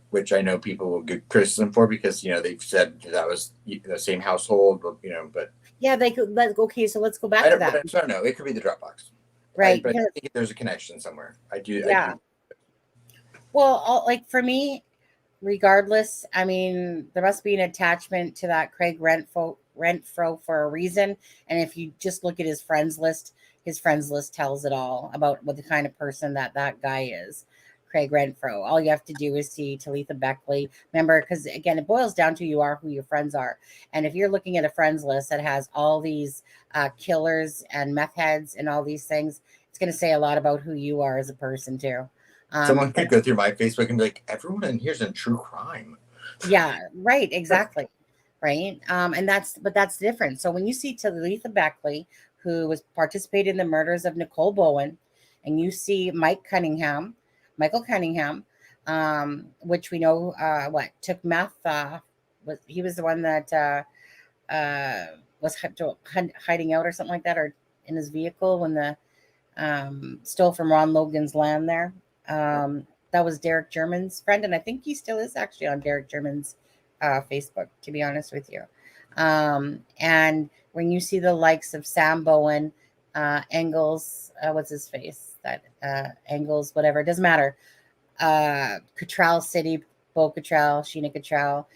S4: which I know people will get criticism for because they've said that was the same household, but
S3: yeah, they could. Okay, so let's go back to that.
S4: I don't know. It could be the Dropbox,
S3: right?
S4: But I think there's a connection somewhere. I do.
S3: Yeah. Well, like for me, regardless, I mean, there must be an attachment to that Craig Renfro for a reason. And if you just look at his friends list tells it all about what the kind of person that guy is. Craig Renfro. All you have to do is see Talitha Beckley. Remember, because again, it boils down to you are who your friends are. And if you're looking at a friends list that has all these killers and meth heads and all these things, it's going to say a lot about who you are as a person too.
S4: Someone could go through my Facebook and be like, everyone in here's in true crime.
S3: Yeah, right. Exactly. Right. And that's the difference. So when you see Talitha Beckley, who was participated in the murders of Nicole Bowen, and you see Michael Cunningham, which we know took meth. He was the one that was hiding out or something like that, or in his vehicle when the stole from Ron Logan's land there. That was Derek German's friend, and I think he still is actually on Derek German's Facebook, to be honest with you. And when you see the likes of Sam Bowen, Engels, what's his face? That Engels, whatever, it doesn't matter. Cottrell City, Bo Cottrell, Sheena Cottrell,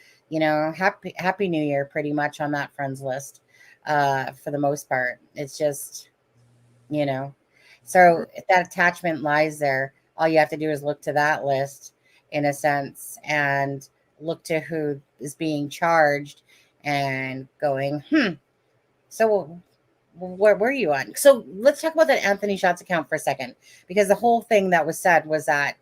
S3: happy New Year pretty much on that friends list for the most part. It's just, so if that attachment lies there, all you have to do is look to that list in a sense and look to who is being charged and going, so where were you on? So let's talk about that Anthony Shots account for a second, because the whole thing that was said was that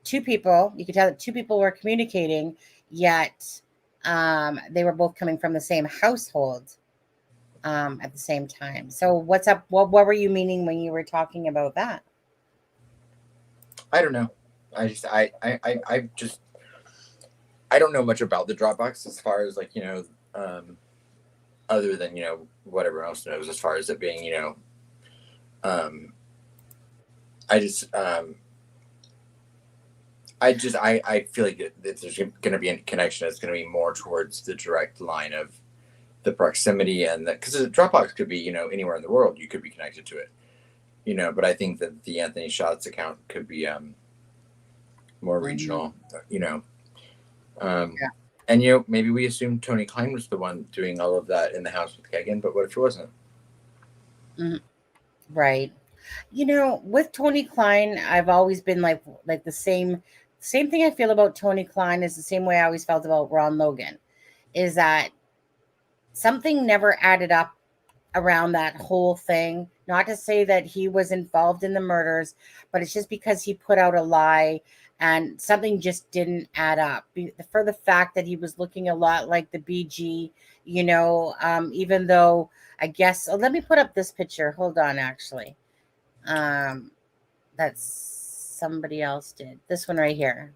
S3: you could tell that two people were communicating, yet they were both coming from the same household at the same time. So what's up? What were you meaning when you were talking about that?
S4: I don't know. I don't know much about the Dropbox as far as other than what everyone else knows as far as it being I feel like that there's going to be a connection that's going to be more towards the direct line of the proximity, and that because the Dropbox could be anywhere in the world you could be connected to it, but I think that the Anthony Shots account could be more regional, and maybe we assumed Tony Klein was the one doing all of that in the house with Kagan, but what if it wasn't?
S3: Right. With Tony Klein, I've always been like the same thing I feel about Tony Klein is the same way I always felt about Ron Logan, is that something never added up around that whole thing. Not to say that he was involved in the murders, but it's just because he put out a lie and something just didn't add up. For the fact that he was looking a lot like the BG, even though I guess, let me put up this picture. Hold on, actually. That's somebody else did. This one right here.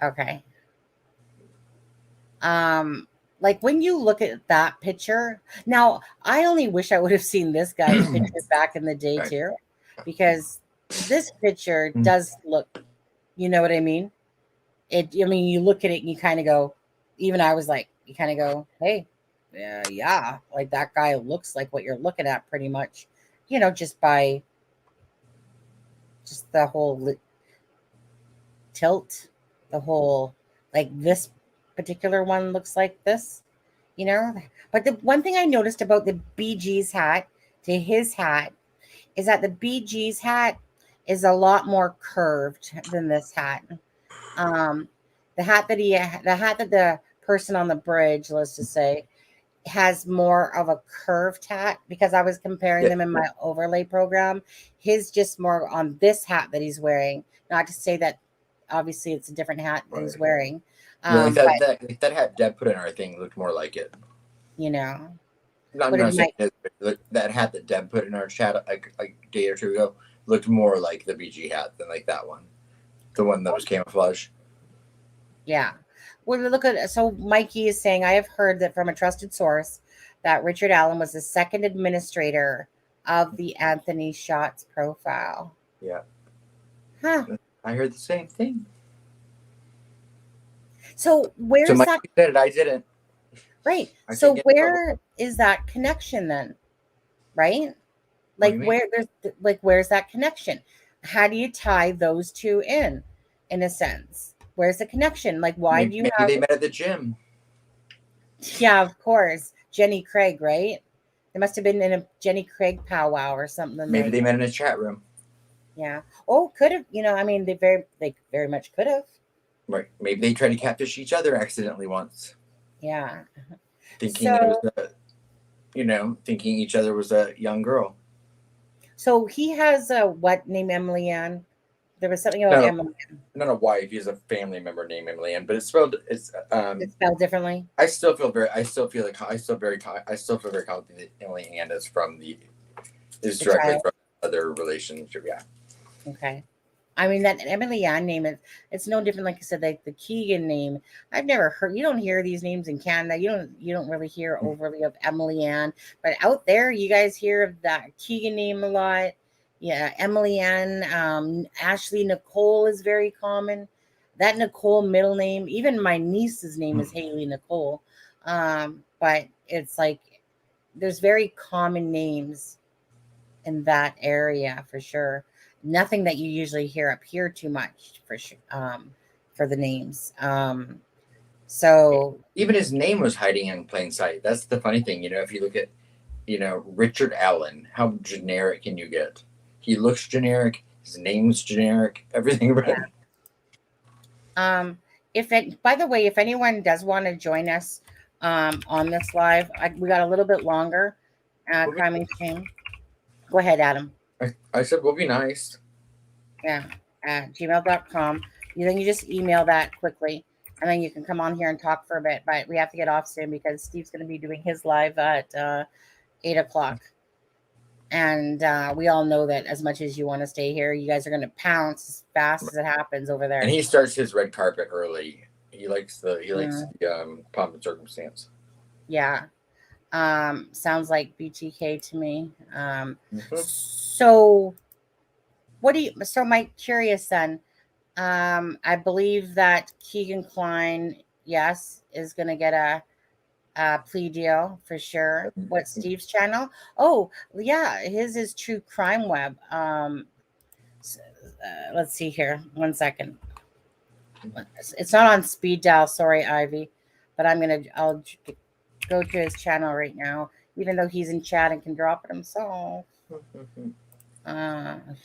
S3: Okay. Like when you look at that picture, now I only wish I would have seen this guy's picture back in the day too, because this picture does look, you know what I mean? You look at it and you kind of go, even I was like, you kind of go, hey, yeah, like that guy looks like what you're looking at pretty much, just by just the whole tilt, the whole, like this particular one looks like this, but the one thing I noticed about the BG's hat to his hat is that the BG's hat is a lot more curved than this hat. The hat that the person on the bridge, let's just say, has more of a curved hat, because I was comparing them in my overlay program. His just more on this hat that he's wearing, not to say that obviously it's a different hat that he's wearing.
S4: That hat Deb put in our thing looked more like it. That hat that Deb put in our chat like a day or two ago looked more like the BG hat than like that one, the one that was camouflage.
S3: Yeah. Well, look at, so Mikey is saying, I have heard that from a trusted source that Richard Allen was the second administrator of the Anthony Shots profile.
S4: Yeah.
S3: Huh.
S4: I heard the same thing.
S3: So where's
S4: Mikey
S3: that?
S4: Said it, I didn't.
S3: Right. So where is that connection then? Right? Like where's that connection? How do you tie those two in a sense? Where's the connection? Like, why do you have...
S4: Maybe they met at the gym.
S3: Yeah, of course. Jenny Craig, right? They must have been in a Jenny Craig powwow or something.
S4: Maybe they met in a chat room.
S3: Yeah. Oh, could have. They very much could have.
S4: Right. Maybe they tried to catfish each other accidentally once.
S3: Yeah.
S4: Thinking thinking each other was a young girl.
S3: So he has a what name, Emily Ann? There was something about Emily Ann.
S4: Not a wife. He has a family member named Emily Ann, but it's spelled
S3: differently.
S4: I still feel very confident that Emily Ann is directly from other relationship. Yeah.
S3: Okay. I mean, that Emily Ann name, it's no different. Like I said, like the Keegan name, I've never heard. You don't hear these names in Canada. You don't really hear overly of Emily Ann, but out there, you guys hear of that Keegan name a lot. Yeah, Emily Ann, Ashley Nicole is very common. That Nicole middle name, even my niece's name is Haley Nicole. But it's like there's very common names in that area for sure. Nothing that you usually hear up here too much for sure. For the names. So
S4: Even his name was hiding in plain sight. That's the funny thing, if you look at, Richard Allen, how generic can you get? He looks generic. His name's generic. Everything about
S3: yeah. By the way, if anyone does want to join us on this live, we got a little bit longer. Crime and shame. Go ahead, Adam.
S4: I said, we'll be nice.
S3: Yeah, at gmail.com. Then you just email that quickly, and then you can come on here and talk for a bit. But we have to get off soon because Steve's going to be doing his live at 8 o'clock. And we all know that as much as you want to stay here, you guys are going to pounce as fast as it happens over there.
S4: And he starts his red carpet early. He likes the pomp and circumstance.
S3: Yeah. Sounds like BTK to me. So Mike, curious then, I believe that Keegan Kline, yes, is going to get a plea deal for sure. What's Steve's channel? Oh, yeah, his is True Crime Web. Let's see here. 1 second. It's not on speed dial. Sorry, Ivy, but I'll go to his channel right now, even though he's in chat and can drop it himself.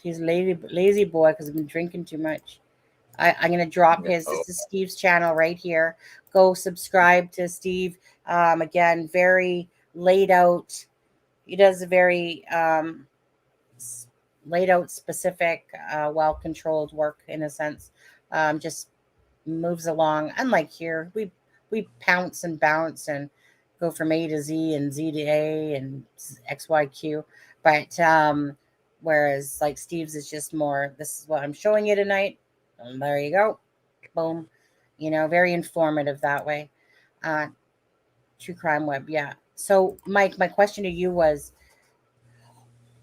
S3: He's lazy boy because I've been drinking too much. I'm gonna drop his. This is Steve's channel right here. Go subscribe to Steve. Again, very laid out. He does a very laid out, specific, well controlled work in a sense. Just moves along. Unlike here, we pounce and bounce and go from A to Z and Z to A and X Y Q. But whereas like Steve's is just more. This is what I'm showing you tonight. And there you go. Boom. Very informative that way. True Crime Web. Yeah. So, Mike, my question to you was,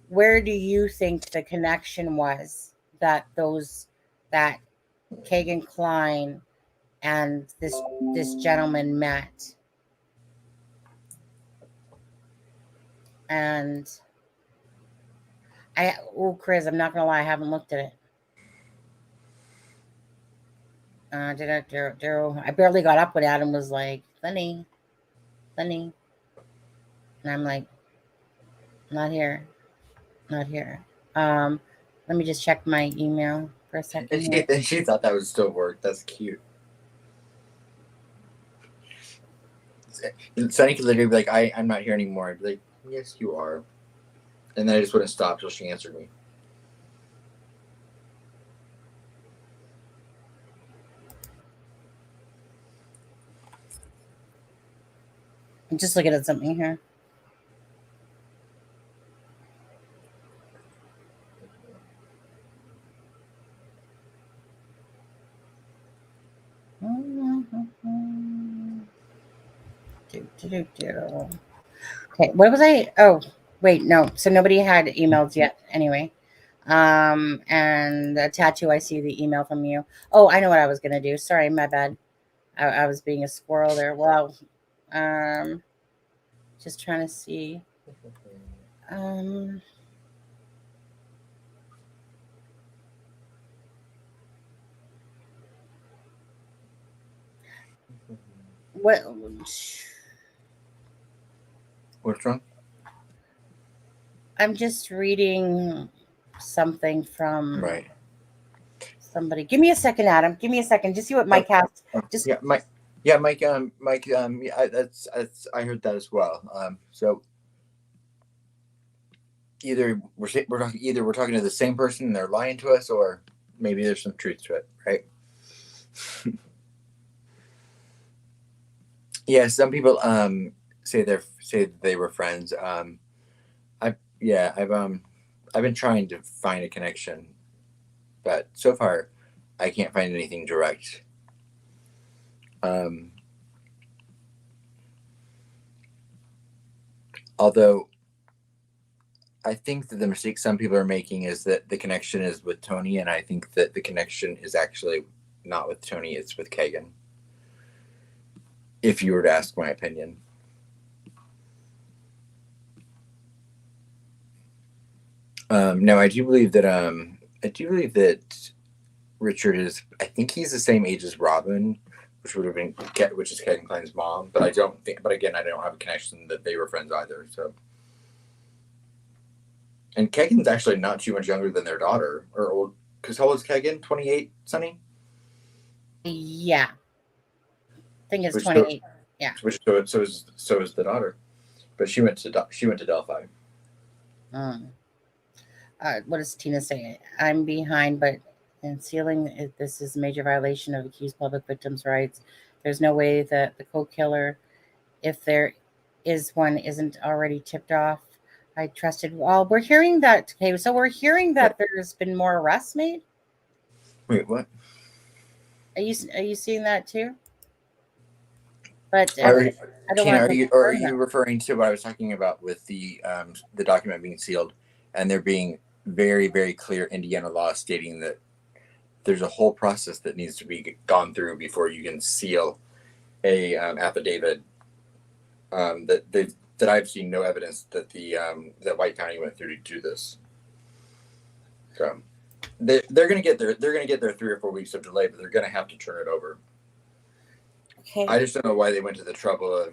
S3: where do you think the connection was that Keegan Kline and this gentleman met? And Chris, I'm not going to lie, I haven't looked at it. I barely got up when Adam was like, funny. And I'm like, not here. Let me just check my email for a second.
S4: And she thought that would still work. That's cute. Sunny could literally be like, I'm not here anymore. I'd be like, yes, you are. And then I just wouldn't stop till she answered me.
S3: I'm just looking at something here. Okay, what was I? Oh, wait, no. So nobody had emails yet anyway. And the tattoo, I see the email from you. Oh, I know what I was going to do. Sorry, my bad. I was being a squirrel there. Well, just trying to see.
S4: What's wrong?
S3: I'm just reading something from somebody. Give me a second, Adam. Give me a second. Just see what Mike has.
S4: Mike. That's I heard that as well. So either we're talking to the same person and they're lying to us, or maybe there's some truth to it, right? Yeah, some people say they were friends. I've been trying to find a connection, but so far I can't find anything direct. Although I think that the mistake some people are making is that the connection is with Tony, and I think that the connection is actually not with Tony, it's with Kagan. If you were to ask my opinion. No, I do believe that Richard is, I think he's the same age as Robin, which is Kagan Klein's mom, but I don't think, but again, I don't have a connection that they were friends either, so. And Kagan's actually not too much younger than their daughter, or old, because how old is Kagan? 28, Sonny?
S3: Yeah. I think it's
S4: Which
S3: 28. Yeah.
S4: So is the daughter, but she went to Delphi.
S3: What does Tina say? I'm behind, but in sealing, this is a major violation of accused public victims' rights. There's no way that the co-killer, if there is one, isn't already tipped off. I trusted. Well, we're hearing that. Okay, so we're hearing that there's been more arrests made.
S4: Wait, what?
S3: Are you seeing that too? But
S4: are you referring to what I was talking about with the document being sealed and there being very, very clear Indiana law stating that there's a whole process that needs to be gone through before you can seal a affidavit that I've seen no evidence that that White County went through to do this. So they're going to get their 3 or 4 weeks of delay, but they're going to have to turn it over.
S3: Okay.
S4: I just don't know why they went to the trouble of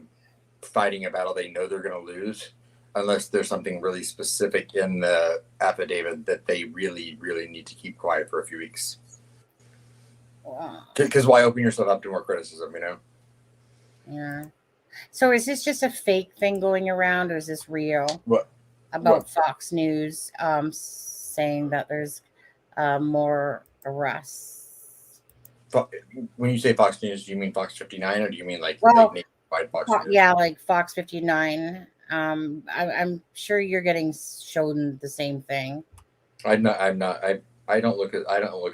S4: fighting a battle they know they're going to lose, unless there's something really specific in the affidavit that they really, really need to keep quiet for a few weeks. Because why open yourself up to more criticism, you know?
S3: Yeah. So is this just a fake thing going around, or is this real?
S4: What?
S3: About Fox News saying that there's more arrests?
S4: When you say Fox News, do you mean Fox 59, or do you mean like nationwide Fox News?
S3: Yeah, like Fox 59. I'm sure you're getting shown the same thing.
S4: I'm not. I don't look at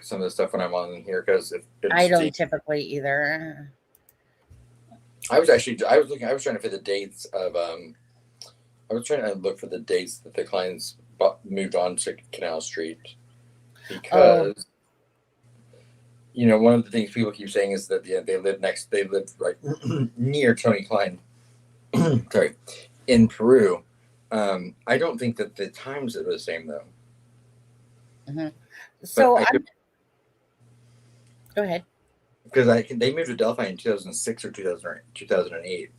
S4: some of the stuff when I'm on here because
S3: I don't typically either.
S4: I was trying to fit the dates of I was trying to look for the dates that the clients moved on to Canal Street because one of the things people keep saying is that they live right near Tony Klein. Sorry, in Peru. I don't think that the times are the same though.
S3: Mm-hmm. So go ahead.
S4: Because they moved to Delphi in 2006 or 2008.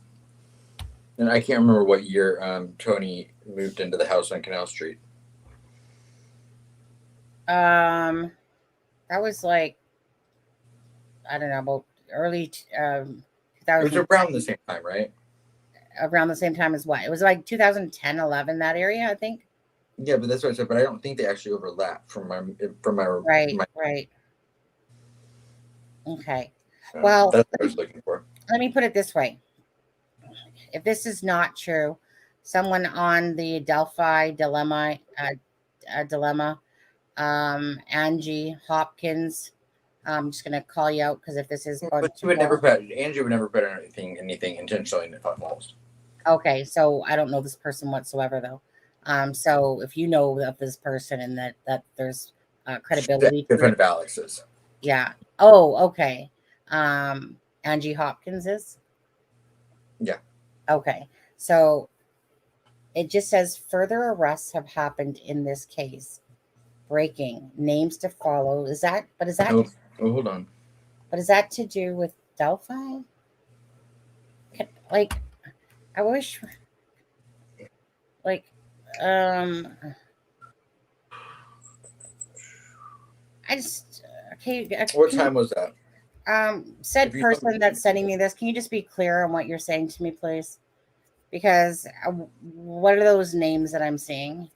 S4: And I can't remember what year Tony moved into the house on Canal Street.
S3: That was like, I don't know, about early 2000.
S4: It was around the same time, right?
S3: Around the same time as what? It was like 2010, 11, that area, I think.
S4: Yeah, but that's what I said. But I don't think they actually overlap from my
S3: right. Okay. Well,
S4: that's what I was looking for.
S3: Let me put it this way. If this is not true, someone on the Delphi dilemma, Angie Hopkins, I'm just going to call you out because if this is going
S4: Angie would never put anything intentionally in the false.
S3: Okay, so I don't know this person whatsoever though. So if you know of this person and that there's credibility,
S4: good friend of Alex's.
S3: Yeah. Oh, okay. Angie Hopkins is?
S4: Yeah.
S3: Okay. So it just says further arrests have happened in this case. Breaking names to follow. Is that
S4: hold on.
S3: But is that to do with Delphi? I wish
S4: What time was that?
S3: Said person that's sending me this, can you just be clear on what you're saying to me, please? Because what are those names that I'm seeing?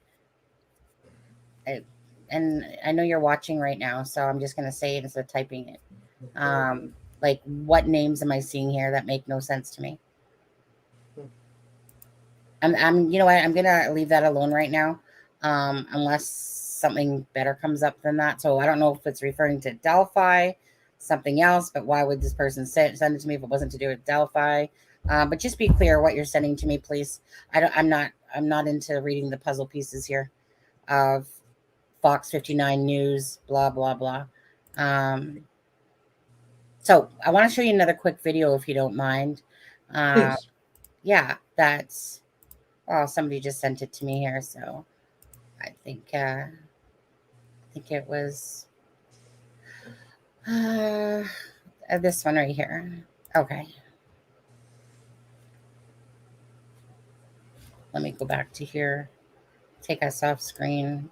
S3: And I know you're watching right now, so I'm just going to say it instead of typing it. Like, what names am I seeing here that make no sense to me? I'm you know what? I'm going to leave that alone right now, unless something better comes up than that. So I don't know if it's referring to Delphi, something else, but why would this person send it to me if it wasn't to do with Delphi? But just be clear what you're sending to me, please. I'm not into reading the puzzle pieces here of Fox 59 News, blah, blah, blah. So I want to show you another quick video if you don't mind.
S4: Please.
S3: Yeah, that's, well, somebody just sent it to me here. So I think it was this one right here. Okay. Let me go back to here. Take us off screen.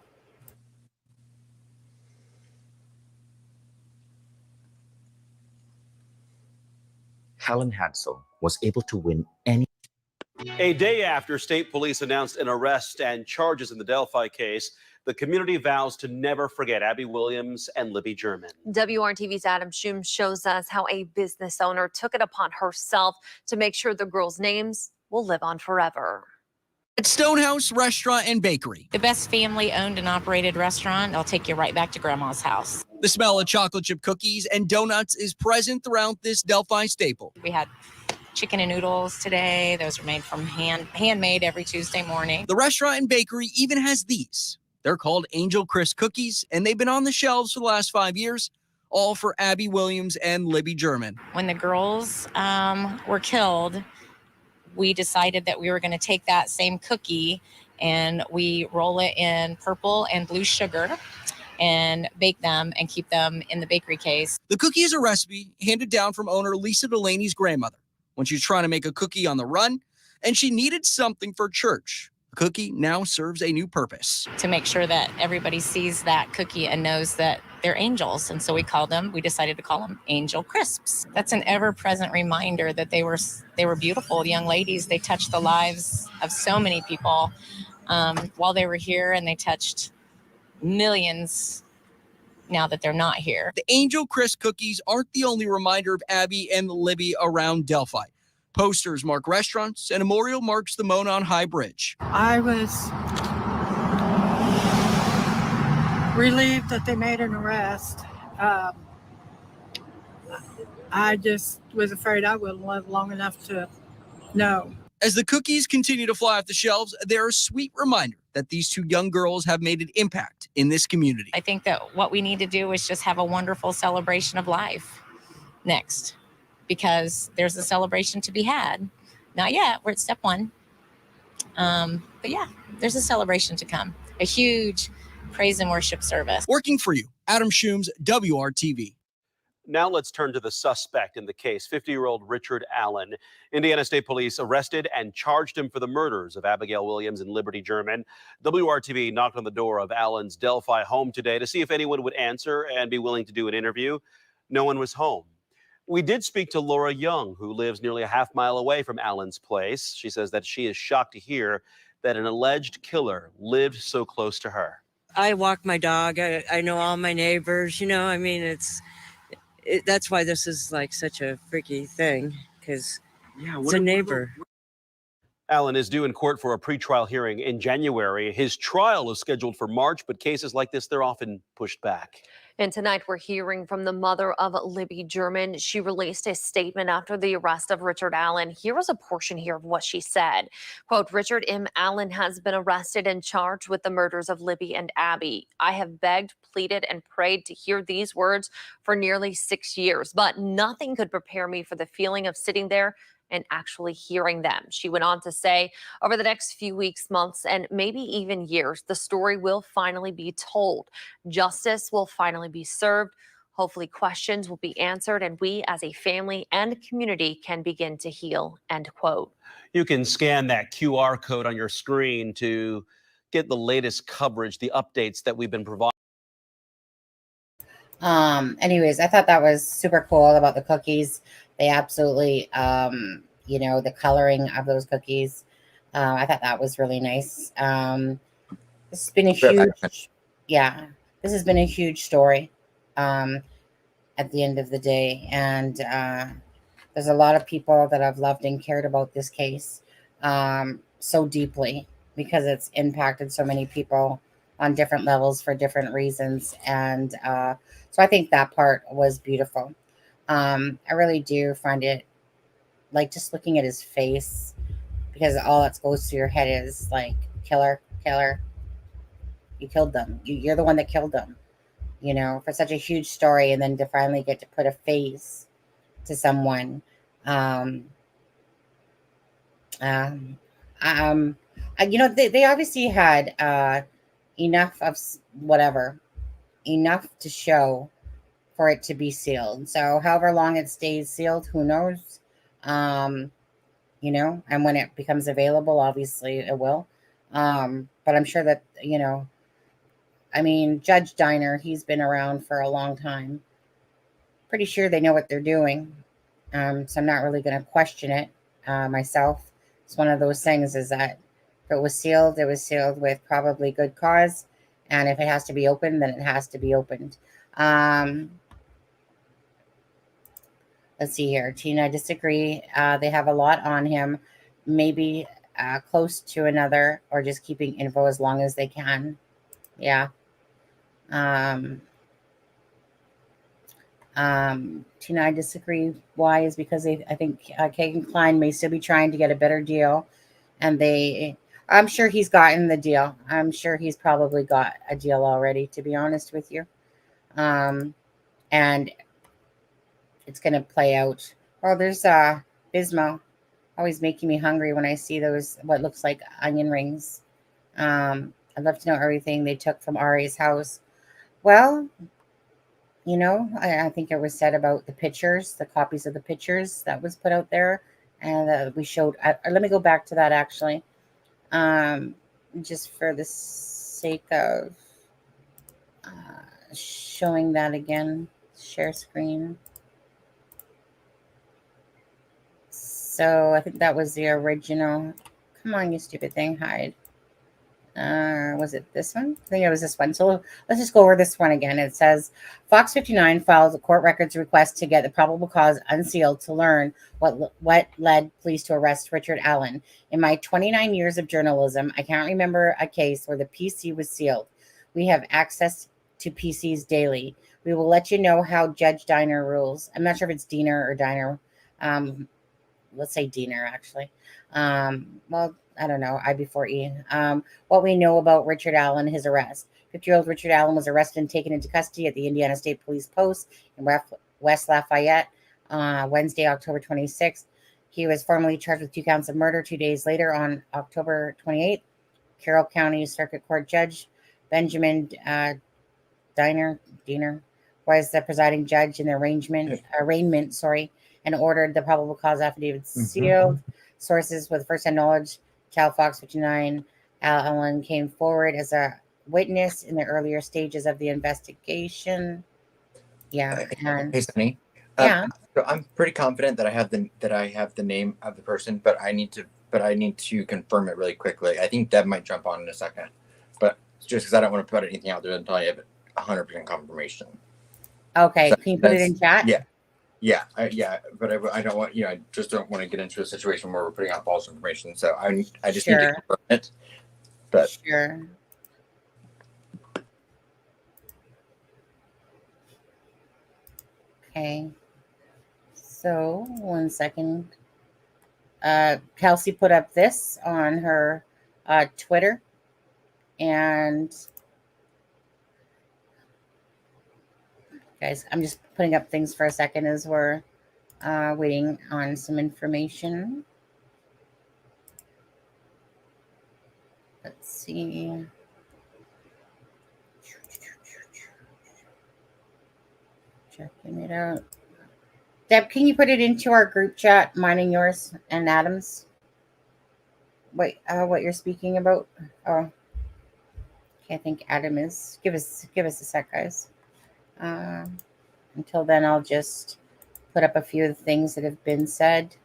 S13: Helen Hansel was able to win any.
S14: A day after state police announced an arrest and charges in the Delphi case, the community vows to never forget Abby Williams and Libby German.
S15: WRTV's Adam Schum shows us how a business owner took it upon herself to make sure the girls' names will live on forever.
S16: At Stonehouse Restaurant and Bakery.
S17: The best family-owned and operated restaurant. I'll take you right back to Grandma's house.
S16: The smell of chocolate chip cookies and donuts is present throughout this Delphi staple.
S17: We had chicken and noodles today. Those are made from handmade every Tuesday morning.
S16: The restaurant and bakery even has these. They're called Angel Crisp cookies, and they've been on the shelves for the last 5 years, all for Abby Williams and Libby German.
S17: When the girls were killed, we decided that we were going to take that same cookie and we roll it in purple and blue sugar and bake them and keep them in the bakery case.
S16: The cookie is a recipe handed down from owner Lisa Delaney's grandmother when she was trying to make a cookie on the run, and she needed something for church. The cookie now serves a new purpose.
S17: To make sure that everybody sees that cookie and knows that they're angels. And so we decided to call them Angel Crisps. That's an ever-present reminder that they were beautiful young ladies. They touched the lives of so many people while they were here, and they touched millions now that they're not here.
S16: The Angel Crisp cookies aren't the only reminder of Abby and Libby around Delphi. Posters mark restaurants, and a memorial marks the Monon High Bridge.
S18: I was relieved that they made an arrest. I just was afraid I wouldn't live long enough to know.
S16: As the cookies continue to fly off the shelves, they're a sweet reminder that these two young girls have made an impact in this community.
S17: I think that what we need to do is just have a wonderful celebration of life next, because there's a celebration to be had. Not yet, we're at step one. But yeah, there's a celebration to come. A huge praise and worship service.
S16: Working for you, Adam Schum's WRTV.
S14: Now let's turn to the suspect in the case, 50-year-old Richard Allen. Indiana State Police arrested and charged him for the murders of Abigail Williams and Libby German. WRTV knocked on the door of Allen's Delphi home today to see if anyone would answer and be willing to do an interview. No one was home. We did speak to Laura Young, who lives nearly a half-mile away from Allen's place. She says that she is shocked to hear that an alleged killer lived so close to her.
S19: I walk my dog. I know all my neighbors. You know, I mean, that's why this is like such a freaky thing, because it's a neighbor.
S14: Allen is due in court for a pretrial hearing in January. His trial is scheduled for March, but cases like this, they're often pushed back.
S15: And tonight we're hearing from the mother of Libby German. She released a statement after the arrest of Richard Allen. Here is a portion here of what she said. Quote, Richard M. Allen has been arrested and charged with the murders of Libby and Abby. I have begged, pleaded, and prayed to hear these words for nearly 6 years, but nothing could prepare me for the feeling of sitting there and actually hearing them. She went on to say, over the next few weeks, months, and maybe even years, the story will finally be told. Justice will finally be served. Hopefully questions will be answered, and we as a family and community can begin to heal, end quote.
S14: You can scan that QR code on your screen to get the latest coverage, the updates that we've been providing.
S3: Anyways, I thought that was super cool about the cookies. They absolutely, the coloring of those cookies. I thought that was really nice. This has been a huge, this has been a huge story at the end of the day. And there's a lot of people that have loved and cared about this case so deeply because it's impacted so many people on different levels for different reasons. And so I think that part was beautiful. I really do find it like just looking at his face, because all that goes through your head is like, killer, killer. You killed them. You're the one that killed them. For such a huge story, and then to finally get to put a face to someone. Um, um, um, they obviously had enough of whatever, enough to show for it to be sealed. So, however long it stays sealed, who knows? Um, and when it becomes available, obviously it will. But I'm sure that, I mean, Judge Diner, he's been around for a long time. Pretty sure they know what they're doing. So I'm not really going to question it myself. It's one of those things is that if it was sealed with probably good cause. And if it has to be opened, then it has to be opened. Let's see here. Tina, I disagree. They have a lot on him. Maybe close to another, or just keeping info as long as they can. Yeah. Tina, I disagree. Why is because I think Kagan Klein may still be trying to get a better deal, and I'm sure he's gotten the deal. I'm sure he's probably got a deal already, to be honest with you. And it's going to play out. Oh, there's Bismo, always making me hungry when I see those what looks like onion rings. I'd love to know everything they took from Ari's house. Well, I think it was said about the pictures, the copies of the pictures that was put out there, and we showed. Let me go back to that actually, just for the sake of showing that again. Share screen. So I think that was the original. Come on, you stupid thing, hide. Was it this one? I think it was this one. So let's just go over this one again. It says Fox 59 filed a court records request to get the probable cause unsealed to learn what led police to arrest Richard Allen. In my 29 years of journalism, I can't remember a case where the PC was sealed. We have access to PCs daily. We will let you know how Judge Diner rules. I'm not sure if it's Diener or Diner. Let's say Diener, actually. Well, I don't know. I before E. What we know about Richard Allen, his arrest. 50-year-old Richard Allen was arrested and taken into custody at the Indiana State Police Post in West Lafayette Wednesday, October 26th. He was formally charged with 2 counts of murder. 2 days later, on October 28th, Carroll County Circuit Court Judge Benjamin Diener was the presiding judge in the arraignment, and ordered the probable cause affidavit sealed. Sources with first-hand knowledge tell Fox 59 Allen came forward as a witness in the earlier stages of the investigation. Yeah.
S4: Hey, Sunny.
S3: Yeah.
S4: So I'm pretty confident that I have the name of the person, but I need to confirm it really quickly. I think Deb might jump on in a second, but just because I don't want to put anything out there until I have 100% confirmation.
S3: Okay.
S4: So
S3: can you put it in chat?
S4: Yeah, but I don't want I just don't want to get into a situation where we're putting out false information. So I just need to confirm it. But
S3: sure. Okay. So 1 second. Kelsey put up this on her Twitter, and guys, I'm just putting up things for a second as we're waiting on some information. Let's see. Checking it out. Deb, can you put it into our group chat, mine and yours and Adam's? Wait, what you're speaking about? Oh, okay, I think Adam is. Give us a sec, guys. Until then, I'll just put up a few of the things that have been said.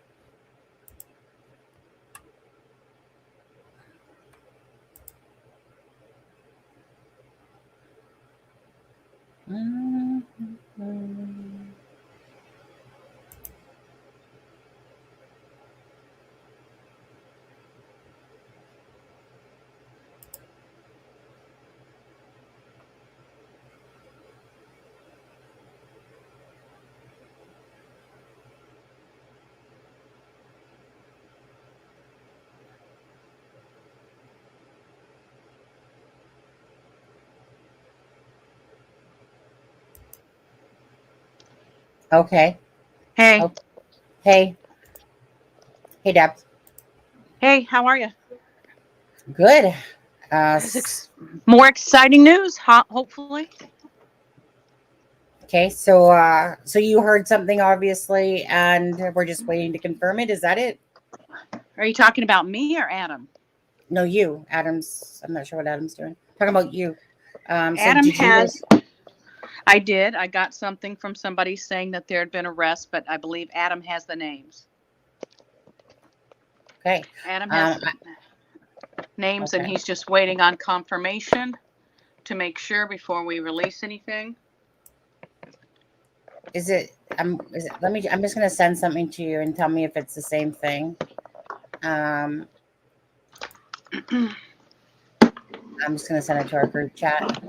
S3: Okay.
S20: Hey.
S3: Oh, hey. Hey, Deb.
S20: Hey, how are you?
S3: Good.
S20: More exciting news, hopefully.
S3: Okay, so you heard something obviously, and we're just waiting to confirm it. Is that it?
S20: Are you talking about me or Adam?
S3: No, you. Adam's. I'm not sure what Adam's doing. Talking about you.
S20: Adam has. I did. I got something from somebody saying that there had been arrests, but I believe Adam has the names.
S3: Okay.
S20: Adam has names, and he's just waiting on confirmation to make sure before we release anything.
S3: Is it? Let me. I'm just gonna send something to you and tell me if it's the same thing. I'm just gonna send it to our group chat.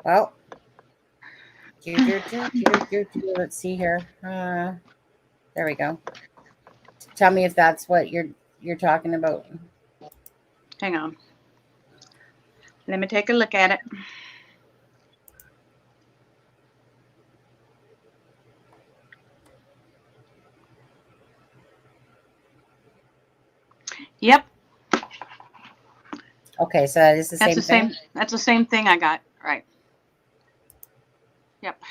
S3: Well, let's see here. There we go. Tell me if that's what you're talking about.
S20: Hang on. Let me take a look at it. Yep.
S3: Okay, so that is the same thing.
S20: That's the same thing I got. Right. Yep.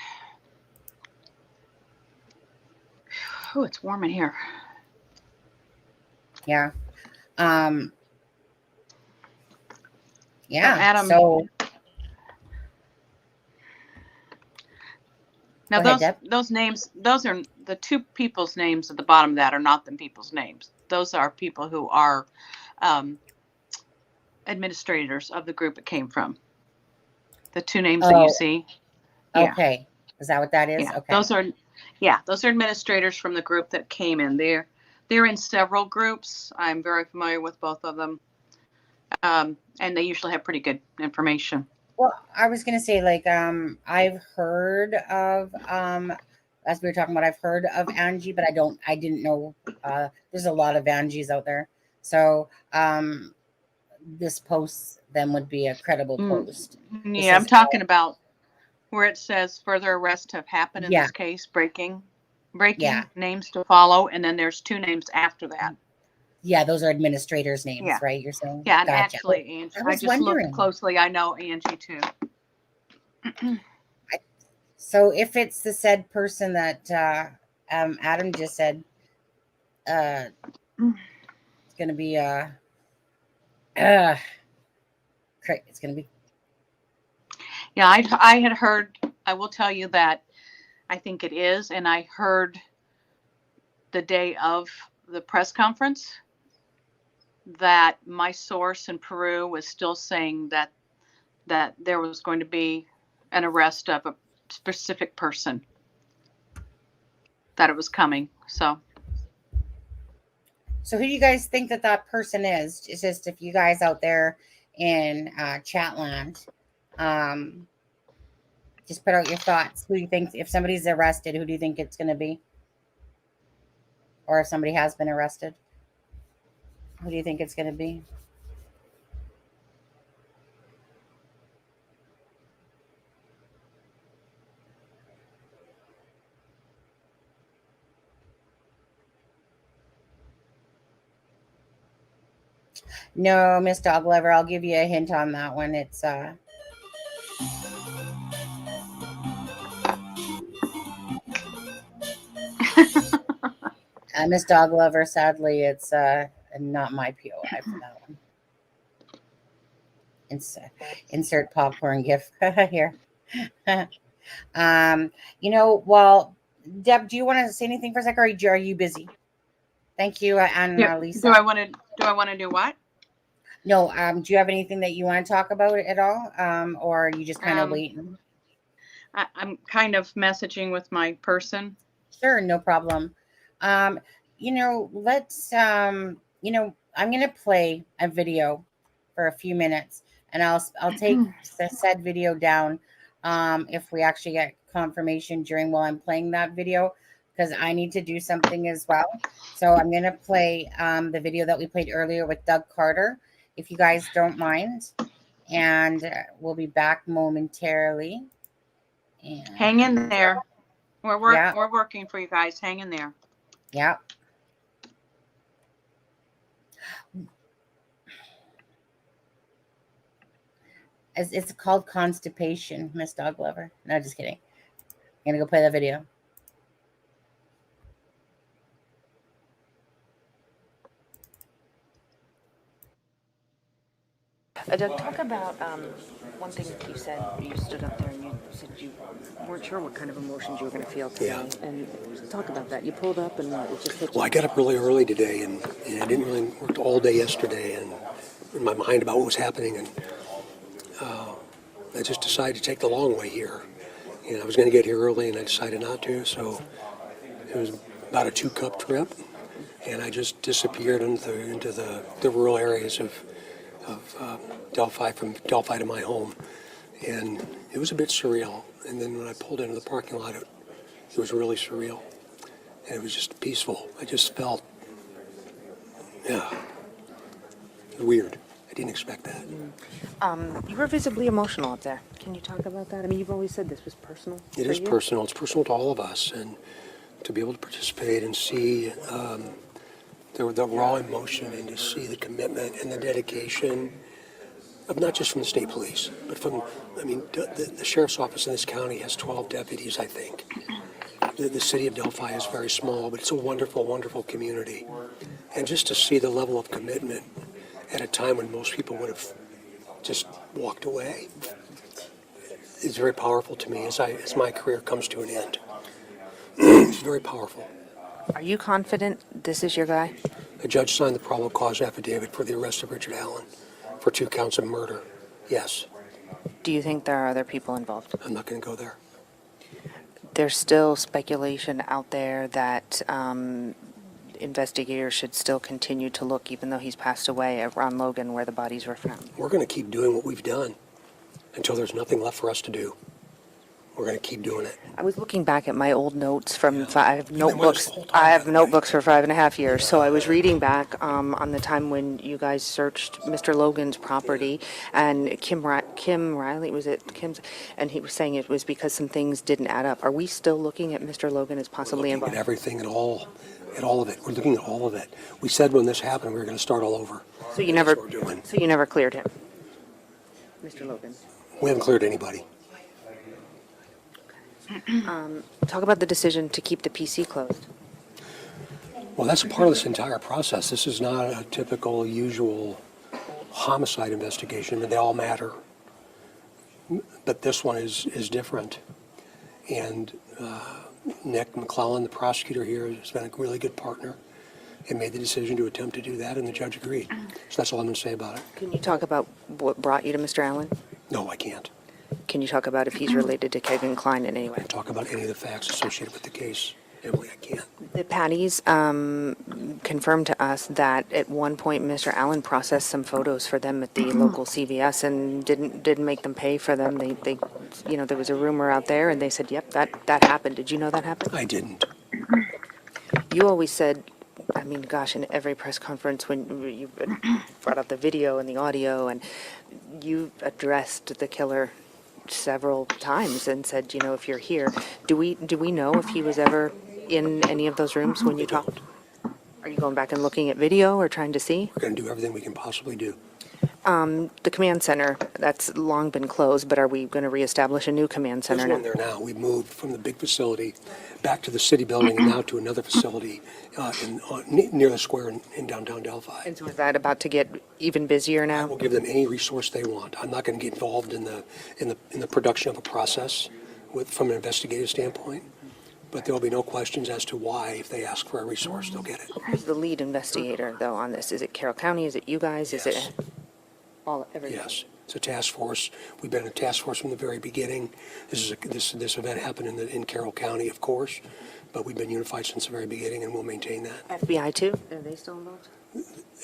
S20: Oh, it's warm in here.
S3: Yeah. Yeah.
S20: So Adam.
S3: So
S20: now those names, those are the two people's names at the bottom of that are not the people's names. Those are people who are administrators of the group it came from. The two names that you see.
S3: Yeah. Okay. Is that what that is?
S20: Yeah.
S3: Okay.
S20: Those are administrators from the group that came in. They're in several groups. I'm very familiar with both of them. And they usually have pretty good information.
S3: Well, I was gonna say, like, I've heard of as we were talking about, I've heard of Angie, but I didn't know there's a lot of Angies out there. So this post then would be a credible post.
S20: Yeah, I'm talking about where it says further arrests have happened in this case, breaking names to follow, and then there's two names after that.
S3: Yeah, those are administrators' names, right? You're saying?
S20: Yeah, and
S3: Gotcha.
S20: actually, Angie, I just looked closely. I know Angie too.
S3: So if it's the said person that Adam just said, it's going to be it's going to be.
S20: Yeah, I had heard. I will tell you that I think it is, and I heard the day of the press conference that my source in Peru was still saying that there was going to be an arrest of a specific person, that it was coming. So
S3: who do you guys think that person is? It's just, if you guys out there in Chatland, just put out your thoughts. Who do you think, if somebody's arrested, who do you think it's going to be? Or if somebody has been arrested, who do you think it's going to be? No, Miss Dog Lover, I'll give you a hint on that one. It's Miss Dog Lover, sadly, it's not my POI for that one. Insert popcorn gif here. Well, Deb, do you want to say anything for a second, or are you busy? Thank you, and Lisa.
S20: Do I want to do what?
S3: No. Do you have anything that you want to talk about at all, or are you just kind of waiting?
S20: I'm kind of messaging with my person.
S3: Sure, no problem. Let's. I'm gonna play a video for a few minutes, and I'll take the said video down if we actually get confirmation while I'm playing that video, because I need to do something as well. So I'm gonna play the video that we played earlier with Doug Carter, if you guys don't mind, and we'll be back momentarily. And
S20: Hang in there. We're
S3: Yeah.
S20: we're working for you guys. Hang in there.
S3: yeah. It's called constipation, Miss Dog Lover. No, just kidding. I'm gonna go play that video.
S5: Doug, talk about one thing that you said. You stood up there and you said you weren't sure what kind of emotions you were going to feel today.
S6: Yeah.
S5: And talk about that. You pulled up and it just hit you.
S6: Well, I got up really early today, and I didn't really work all day yesterday, and in my mind about what was happening, and I just decided to take the long way here. And I was going to get here early, and I decided not to. So it was about a 2-cup trip, and I just disappeared into the rural areas of Delphi, from Delphi to my home, and it was a bit surreal. And then when I pulled into the parking lot, it was really surreal, and it was just peaceful. I just felt, weird. I didn't expect that.
S5: You were visibly emotional up there. Can you talk about that? I mean, you've always said this was personal.
S6: It is personal. It's personal to all of us, and to be able to participate and see the raw emotion, and to see the commitment and the dedication of not just from the state police, but from, the sheriff's office in this county has 12 deputies, I think. The city of Delphi is very small, but it's a wonderful, wonderful community. And just to see the level of commitment at a time when most people would have just walked away is very powerful to me as my career comes to an end. It's very powerful.
S5: Are you confident this is your guy?
S6: The judge signed the probable cause affidavit for the arrest of Richard Allen for 2 counts of murder. Yes.
S5: Do you think there are other people involved?
S6: I'm not going to go there.
S5: There's still speculation out there that investigators should still continue to look, even though he's passed away, at Ron Logan, where the bodies were found.
S6: We're going to keep doing what we've done until there's nothing left for us to do. We're going to keep doing it.
S5: I was looking back at my old notes from I have notebooks. I have notebooks for 5.5 years. So I was reading back on the time when you guys searched Mr. Logan's property, and Kim Riley, was it Kim's? And he was saying it was because some things didn't add up. Are we still looking at Mr. Logan as possibly involved?
S6: At everything, at all of it. We're looking at all of it. We said when this happened we were going to start all over.
S5: So you never cleared him, Mr. Logan.
S6: We haven't cleared anybody.
S5: Talk about the decision to keep the PC closed.
S6: Well, that's a part of this entire process. This is not a typical, usual homicide investigation. They all matter. But this one is different. And Nick McClellan, the prosecutor here, has been a really good partner and made the decision to attempt to do that, and the judge agreed. So that's all I'm going to say about it.
S5: Can you talk about what brought you to Mr. Allen?
S6: No, I can't.
S5: Can you talk about if he's related to Kevin Klein in any way?
S6: Talk about any of the facts associated with the case. Emily, I can't.
S5: The Patties confirmed to us that at one point Mr. Allen processed some photos for them at the local CVS and didn't make them pay for them. They there was a rumor out there, and they said, "Yep, that happened." Did you know that happened?
S6: I didn't.
S5: You always said, in every press conference when you brought out the video and the audio, and you addressed the killer several times and said, if you're here, do we know if he was ever in any of those rooms when you talked? Are you going back and looking at video or trying to see?
S6: We're going to do everything we can possibly do.
S5: The command center, that's long been closed, but are we going to reestablish a new command center
S6: There's one there now. We moved from the big facility back to the city building and now to another facility near the square in downtown Delphi.
S5: And so is that about to get even busier now?
S6: We'll give them any resource they want. I'm not going to get involved in the production of a process from an investigative standpoint, but there will be no questions as to why. If they ask for a resource, they'll get it.
S5: Who's the lead investigator, though, on this? Is it Carroll County? Is it you guys?
S6: Yes.
S5: Is it everybody?
S6: Yes. It's a task force. We've been a task force from the very beginning. This event happened in Carroll County, of course, but we've been unified since the very beginning, and we'll maintain that.
S5: FBI too? Are they still involved?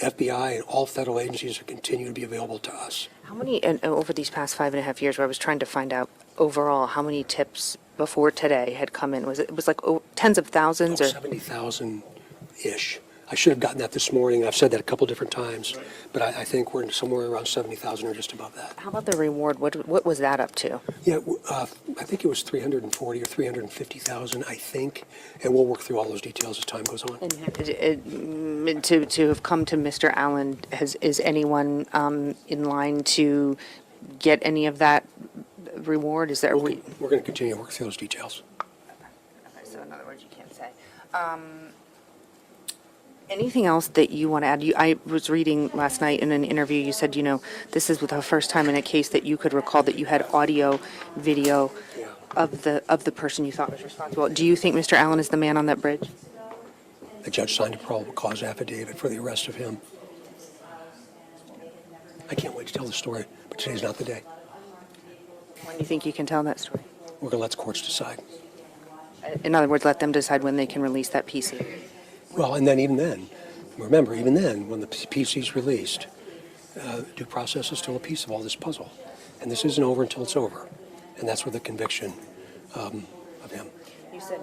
S6: FBI and all federal agencies continue to be available to us.
S5: How many, and over these past 5.5 years, where I was trying to find out overall how many tips before today had come in? Was it like tens of thousands?
S6: 70,000-ish. I should have gotten that this morning. I've said that a couple different times, but I think we're somewhere around 70,000 or just above that.
S5: How about the reward? What was that up to?
S6: Yeah, I think it was 340 or 350,000, I think, and we'll work through all those details as time goes on.
S5: And to have come to Mr. Allen, is anyone in line to get any of that reward? Is there?
S6: We're going to continue to work through those details.
S5: Okay, so in other words, you can't say. Anything else that you want to add? I was reading last night in an interview, you said, this is the first time in a case that you could recall that you had audio, video of the person you thought was responsible. Do you think Mr. Allen is the man on that bridge?
S6: The judge signed a probable cause affidavit for the arrest of him. I can't wait to tell the story, but today's not the day.
S5: When do you think you can tell that story?
S6: We're going to let the courts decide.
S5: In other words, let them decide when they can release that PC.
S6: Well, and then even then, remember, even then, when the PC's released, due process is still a piece of all this puzzle. And this isn't over until it's over. And that's where the conviction of him.
S5: You said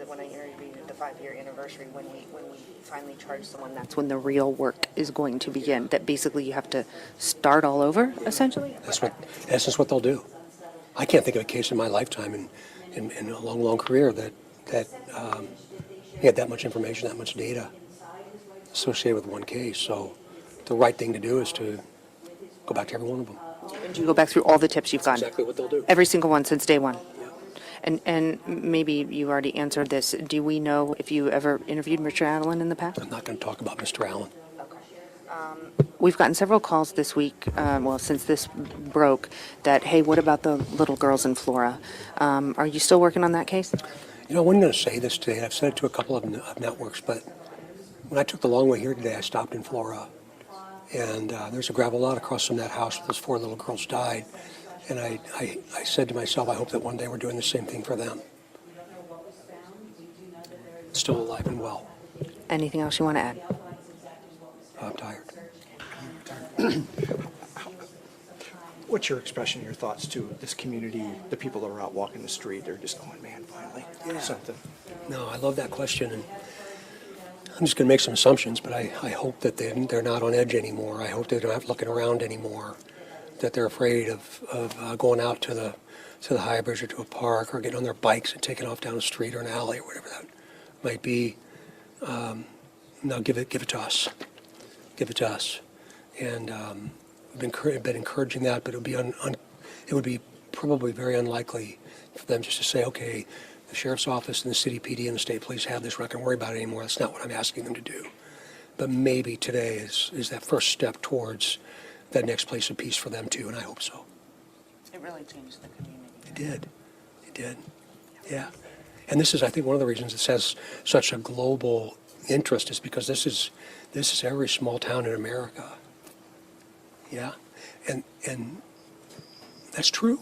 S5: when I interviewed at the 5-year anniversary, when we finally charge someone, that's when the real work is going to begin. That basically you have to start all over, essentially?
S6: That's what they'll do. I can't think of a case in my lifetime in a long, long career that had that much information, that much data associated with one case. So the right thing to do is to go back to every one of them.
S5: And you go back through all the tips you've gotten?
S6: Exactly what they'll do.
S5: Every single one since day one? Yeah. And maybe you already answered this. Do we know if you ever interviewed Richard Allen in the past?
S6: I'm not going to talk about Mr. Allen.
S5: We've gotten several calls this week, since this broke, that, hey, what about the little girls in Flora? Are you still working on that case?
S6: I wasn't going to say this today. I've said it to a couple of networks, but when I took the long way here today, I stopped in Flora. And there's a gravel lot across from that house where those 4 little girls died. And I said to myself, I hope that one day we're doing the same thing for them. Still alive and well.
S5: Anything else you want to add?
S6: I'm tired.
S7: What's your expression, your thoughts to this community, the people that are out walking the street? They're just going, man, finally, something.
S6: No, I love that question. And I'm just going to make some assumptions, but I hope that they're not on edge anymore. I hope they're not looking around anymore, that they're afraid of going out to the High Bridge or to a park or getting on their bikes and taking off down a street or an alley or whatever that might be. No, give it to us. Give it to us. And we've been encouraging that, but it would be probably very unlikely for them just to say, okay, the sheriff's office and the city PD and the state police have this. We're not going to worry about it anymore. That's not what I'm asking them to do. But maybe today is that first step towards that next place of peace for them too, and I hope so.
S5: It really changed the community.
S6: It did. It did. Yeah. And this is, I think, one of the reasons it has such a global interest is because this is every small town in America. Yeah. And that's true.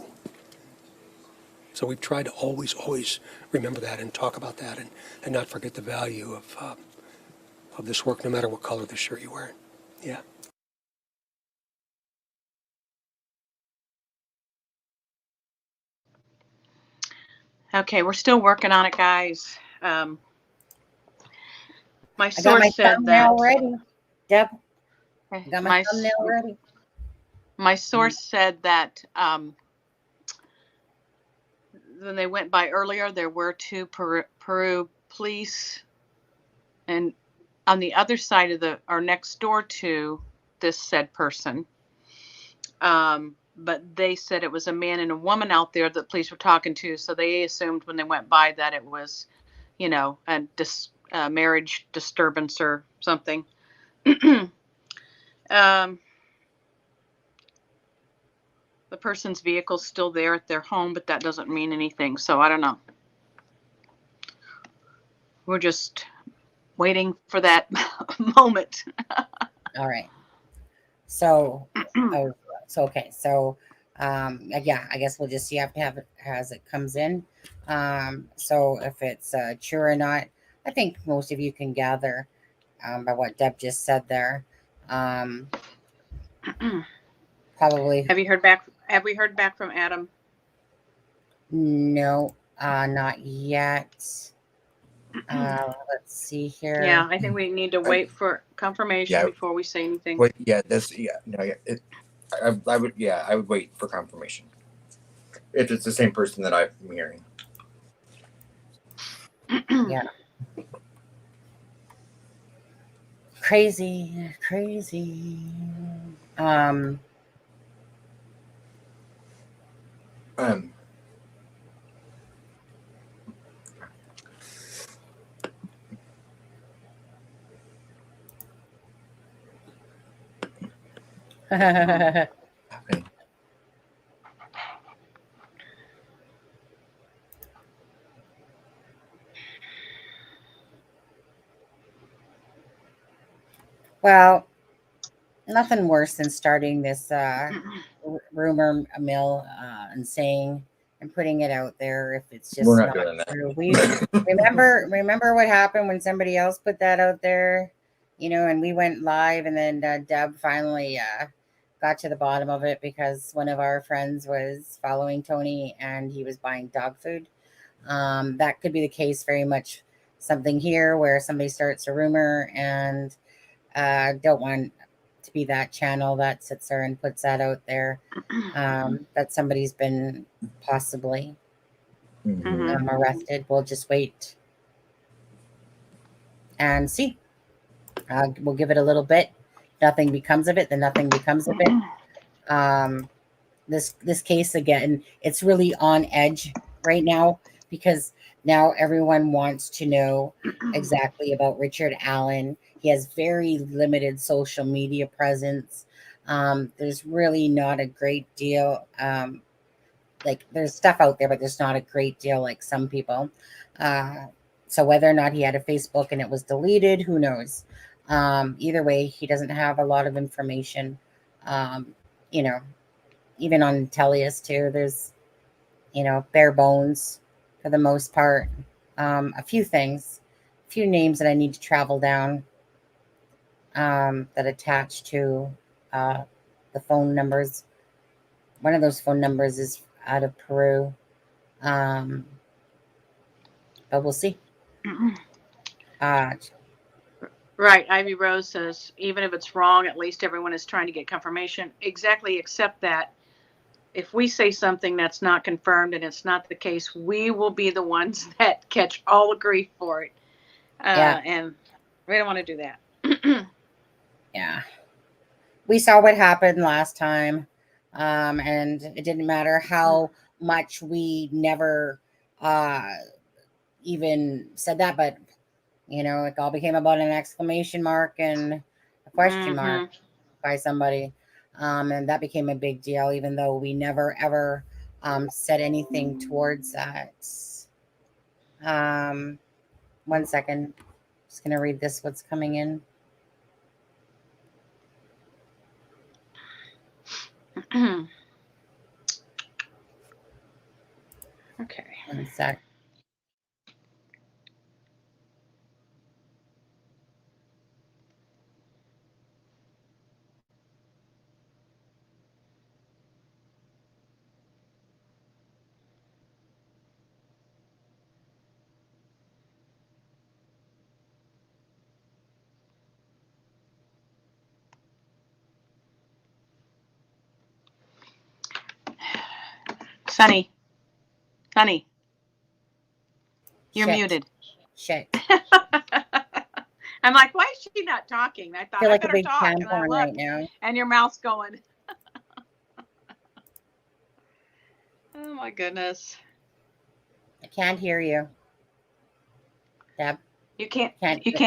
S6: So we've tried to always remember that and talk about that and not forget the value of this work, no matter what color the shirt you're wearing. Yeah.
S20: Okay, we're still working on it, guys. My
S3: I got my
S20: source said that.
S3: thumbnail ready. Deb, I got my
S20: My
S3: thumbnail ready.
S20: My source said that when they went by earlier, there were 2 Peru police, and on the other side of or next door to this said person. But they said it was a man and a woman out there that the police were talking to, so they assumed when they went by that it was, a marriage disturbance or something. The person's vehicle's still there at their home, but that doesn't mean anything. So I don't know. We're just waiting for that moment.
S3: All right. So, okay. So, yeah, I guess we'll just, you have to have it as it comes in. So if it's true or not, I think most of you can gather by what Deb just said there. Probably.
S20: Have you heard back? Have we heard back from Adam?
S3: No, not yet. Let's see here.
S20: Yeah, I think we need to wait for confirmation before we say anything.
S4: Wait, yeah, I would wait for confirmation if it's the same person that I'm hearing.
S3: Yeah. Crazy. Well, nothing worse than starting this rumor mill and saying and putting it out there if it's just
S4: We're
S3: not
S4: not doing that.
S3: true. We remember what happened when somebody else put that out there, and we went live, and then Deb finally got to the bottom of it because one of our friends was following Tony and he was buying dog food. That could be the case, very much something here where somebody starts a rumor and don't want to be that channel that sits there and puts that out there, that somebody's been possibly arrested. We'll just wait and see. We'll give it a little bit. Nothing becomes of it, then nothing becomes of it. This case, again, it's really on edge right now because now everyone wants to know exactly about Richard Allen. He has very limited social media presence. There's really not a great deal. There's stuff out there, but there's not a great deal like some people. So whether or not he had a Facebook and it was deleted, who knows? Either way, he doesn't have a lot of information. Even on Tellius too, there's, bare bones for the most part. A few names that I need to travel down that attach to the phone numbers. One of those phone numbers is out of Peru. But we'll see.
S20: Right. Ivy Rose says, even if it's wrong, at least everyone is trying to get confirmation. Exactly, except that if we say something that's not confirmed and it's not the case, we will be the ones that catch all the grief for it. And we don't want to do that.
S3: Yeah. We saw what happened last time. And it didn't matter how much we never even said that, but it all became about an exclamation mark and a question mark by somebody. And that became a big deal, even though we never, ever said anything towards that. 1 second. Just going to read this, what's coming in.
S20: Okay.
S3: 1 sec.
S20: Sunny, you're
S3: Shit.
S20: muted.
S3: Shit.
S20: I'm like, why is she not talking? I thought
S3: I feel like a
S20: better
S3: big
S20: talk. And I
S3: tampon
S20: look,
S3: right now.
S20: and your mouth's going. Oh my goodness.
S3: I can't hear you. Deb.
S20: You can't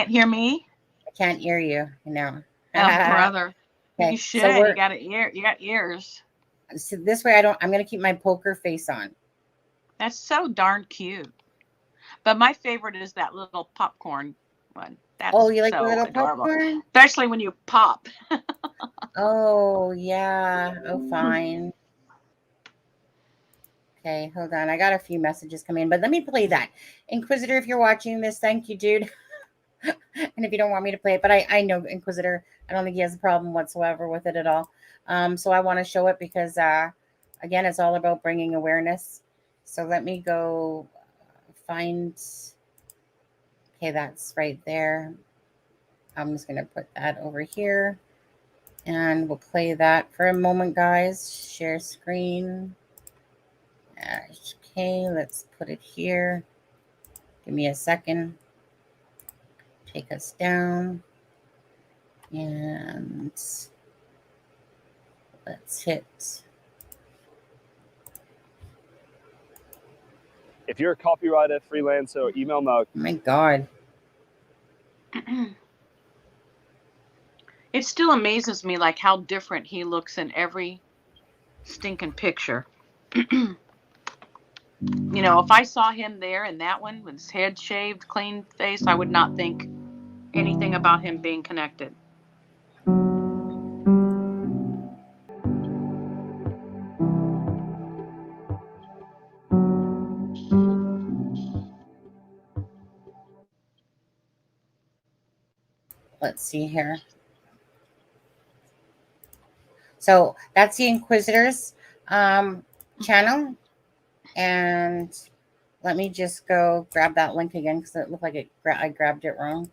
S20: hear me?
S3: I can't hear you. No.
S20: Oh, brother.
S3: Okay,
S20: You should.
S3: so
S20: You got you got ears.
S3: So this way I'm gonna keep my poker face on.
S20: That's so darn cute. But my favorite is that little popcorn one. That's
S3: You like
S20: so
S3: the little
S20: adorable.
S3: popcorn?
S20: Especially when you pop.
S3: Oh yeah. Oh fine. Okay, hold on. I got a few messages coming in, but let me play that. Inquisitor, if you're watching this, thank you, dude. And if you don't want me to play it, but I know Inquisitor, I don't think he has a problem whatsoever with it at all. So I want to show it because, again, it's all about bringing awareness. So let me go find Okay, that's right there. I'm just going to put that over here. And we'll play that for a moment, guys. Share screen. Okay, let's put it here. Give me a second. Take us down. And let's hit.
S21: If you're a copywriter, freelancer, or email marketer.
S3: Oh my God.
S20: It still amazes me, like, how different he looks in every stinking picture. You know, if I saw him there in that one with his head shaved, clean face, I would not think anything about him being connected.
S3: Let's see here. So that's the Inquisitors channel. And let me just go grab that link again because it looked like I grabbed it wrong.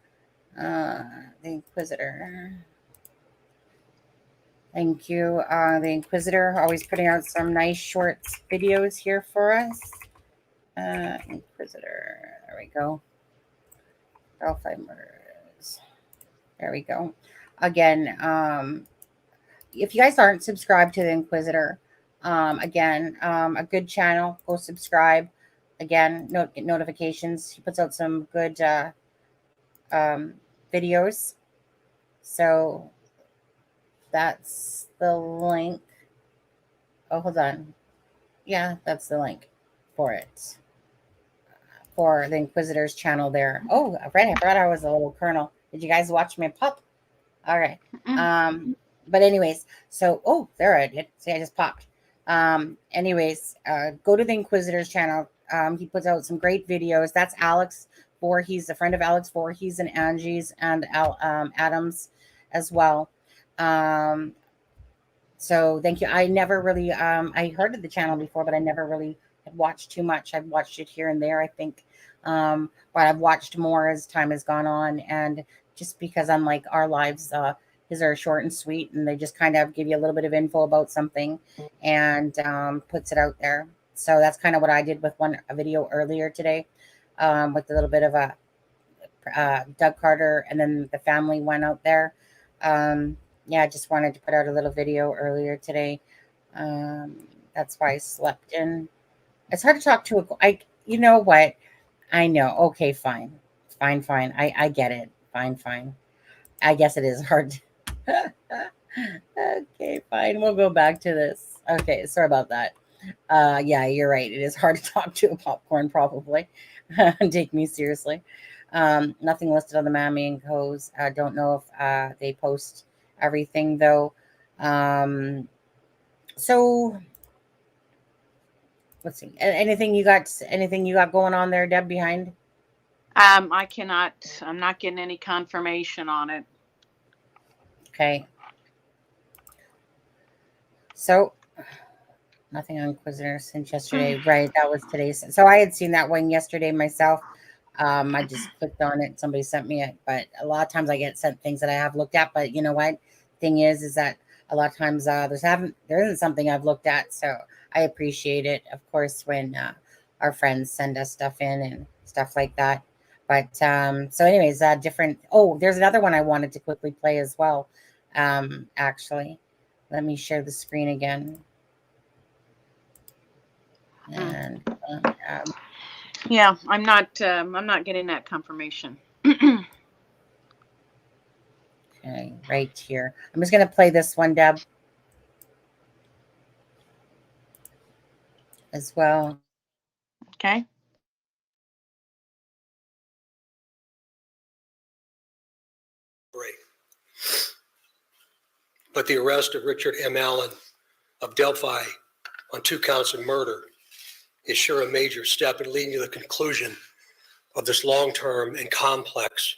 S3: The Inquisitor. Thank you. The Inquisitor always putting out some nice short videos here for us. Inquisitor. There we go. Delphi murders. There we go. Again, if you guys aren't subscribed to the Inquisitor, a good channel, go subscribe. Again, get notifications. He puts out some good videos. So that's the link. Oh, hold on. Yeah, that's the link for it. For the Inquisitor's channel there. Oh, I forgot I was a little colonel. Did you guys watch me pop? All right. But anyways, so, there I did. See, I just popped. Anyways, go to the Inquisitor's channel. He puts out some great videos. That's Alex Voorhees, a friend of Alex Voorhees and Angie's and Adams as well. So thank you. I never really, I heard of the channel before, but I never really had watched too much. I've watched it here and there, I think. But I've watched more as time has gone on. And just because unlike our lives, his are short and sweet, and they just kind of give you a little bit of info about something and puts it out there. So that's kind of what I did with a video earlier today with a little bit of a Doug Carter, and then the family went out there. Yeah, I just wanted to put out a little video earlier today. That's why I slept in. It's hard to talk to you know what? I know. Okay, fine. I get it. Fine. I guess it is hard. Okay, fine. We'll go back to this. Okay, sorry about that. Yeah, you're right. It is hard to talk to a popcorn, probably. Take me seriously. Nothing listed on the Mammy and Co's. I don't know if they post everything though. So let's see. Anything you got going on there, Deb, behind?
S20: I'm not getting any confirmation on it.
S3: Okay. So nothing on Inquisitor since yesterday. Right. That was today's. So I had seen that one yesterday myself. I just clicked on it. Somebody sent me it, but a lot of times I get sent things that I have looked at, but you know what? Thing is that a lot of times there isn't something I've looked at. So I appreciate it, of course, when our friends send us stuff in and stuff like that. But so anyways, different. Oh, there's another one I wanted to quickly play as well. Actually, let me share the screen again. And
S20: yeah, I'm not getting that confirmation.
S3: Okay, right here. I'm just going to play this one, Deb, as well.
S20: Okay.
S6: But the arrest of Richard M. Allen of Delphi on 2 counts of murder is sure a major step in leading to the conclusion of this long-term and complex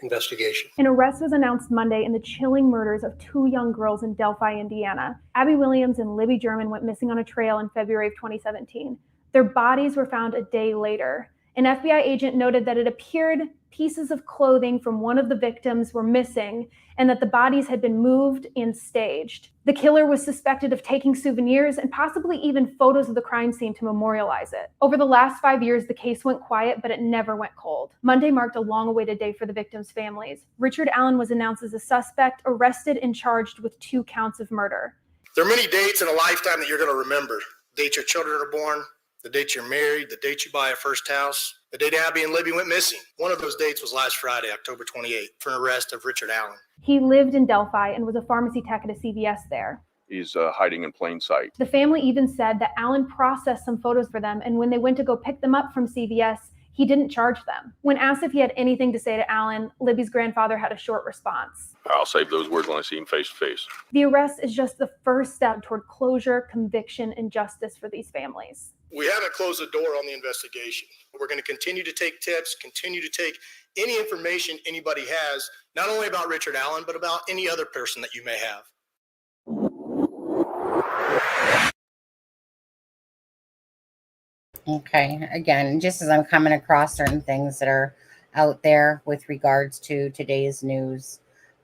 S6: investigation.
S22: An arrest was announced Monday in the chilling murders of 2 young girls in Delphi, Indiana. Abby Williams and Libby German went missing on a trail in February of 2017. Their bodies were found a day later. An FBI agent noted that it appeared pieces of clothing from one of the victims were missing and that the bodies had been moved and staged. The killer was suspected of taking souvenirs and possibly even photos of the crime scene to memorialize it. Over the last 5 years, the case went quiet, but it never went cold. Monday marked a long-awaited day for the victims' families. Richard Allen was announced as a suspect, arrested and charged with 2 counts of murder.
S1: There are many dates in a lifetime that you're going to remember. The date your children are born, the date you're married, the date you buy a first house, the date Abby and Libby went missing. One of those dates was last Friday, October 28th, for an arrest of Richard Allen.
S22: He lived in Delphi and was a pharmacy tech at a CVS there.
S10: He's hiding in plain sight.
S22: The family even said that Allen processed some photos for them, and when they went to go pick them up from CVS, he didn't charge them. When asked if he had anything to say to Allen, Libby's grandfather had a short response.
S10: I'll save those words when I see him face to face.
S22: The arrest is just the first step toward closure, conviction, and justice for these families.
S1: We haven't closed the door on the investigation. We're going to continue to take tips, continue to take any information anybody has, not only about Richard Allen, but about any other person that you may have.
S3: Okay, again, just as I'm coming across certain things that are out there with regards to today's news,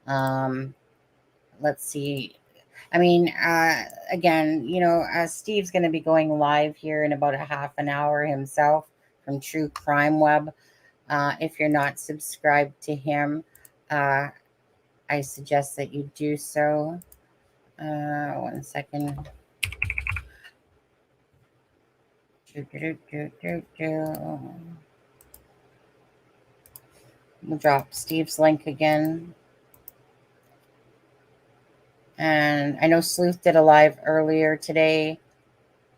S3: let's see. I mean, again, you know, Steve's going to be going live here in about a half an hour himself from True Crime Web. If you're not subscribed to him, I suggest that you do so. 1 second. We'll drop Steve's link again. And I know Sleuth did a live earlier today.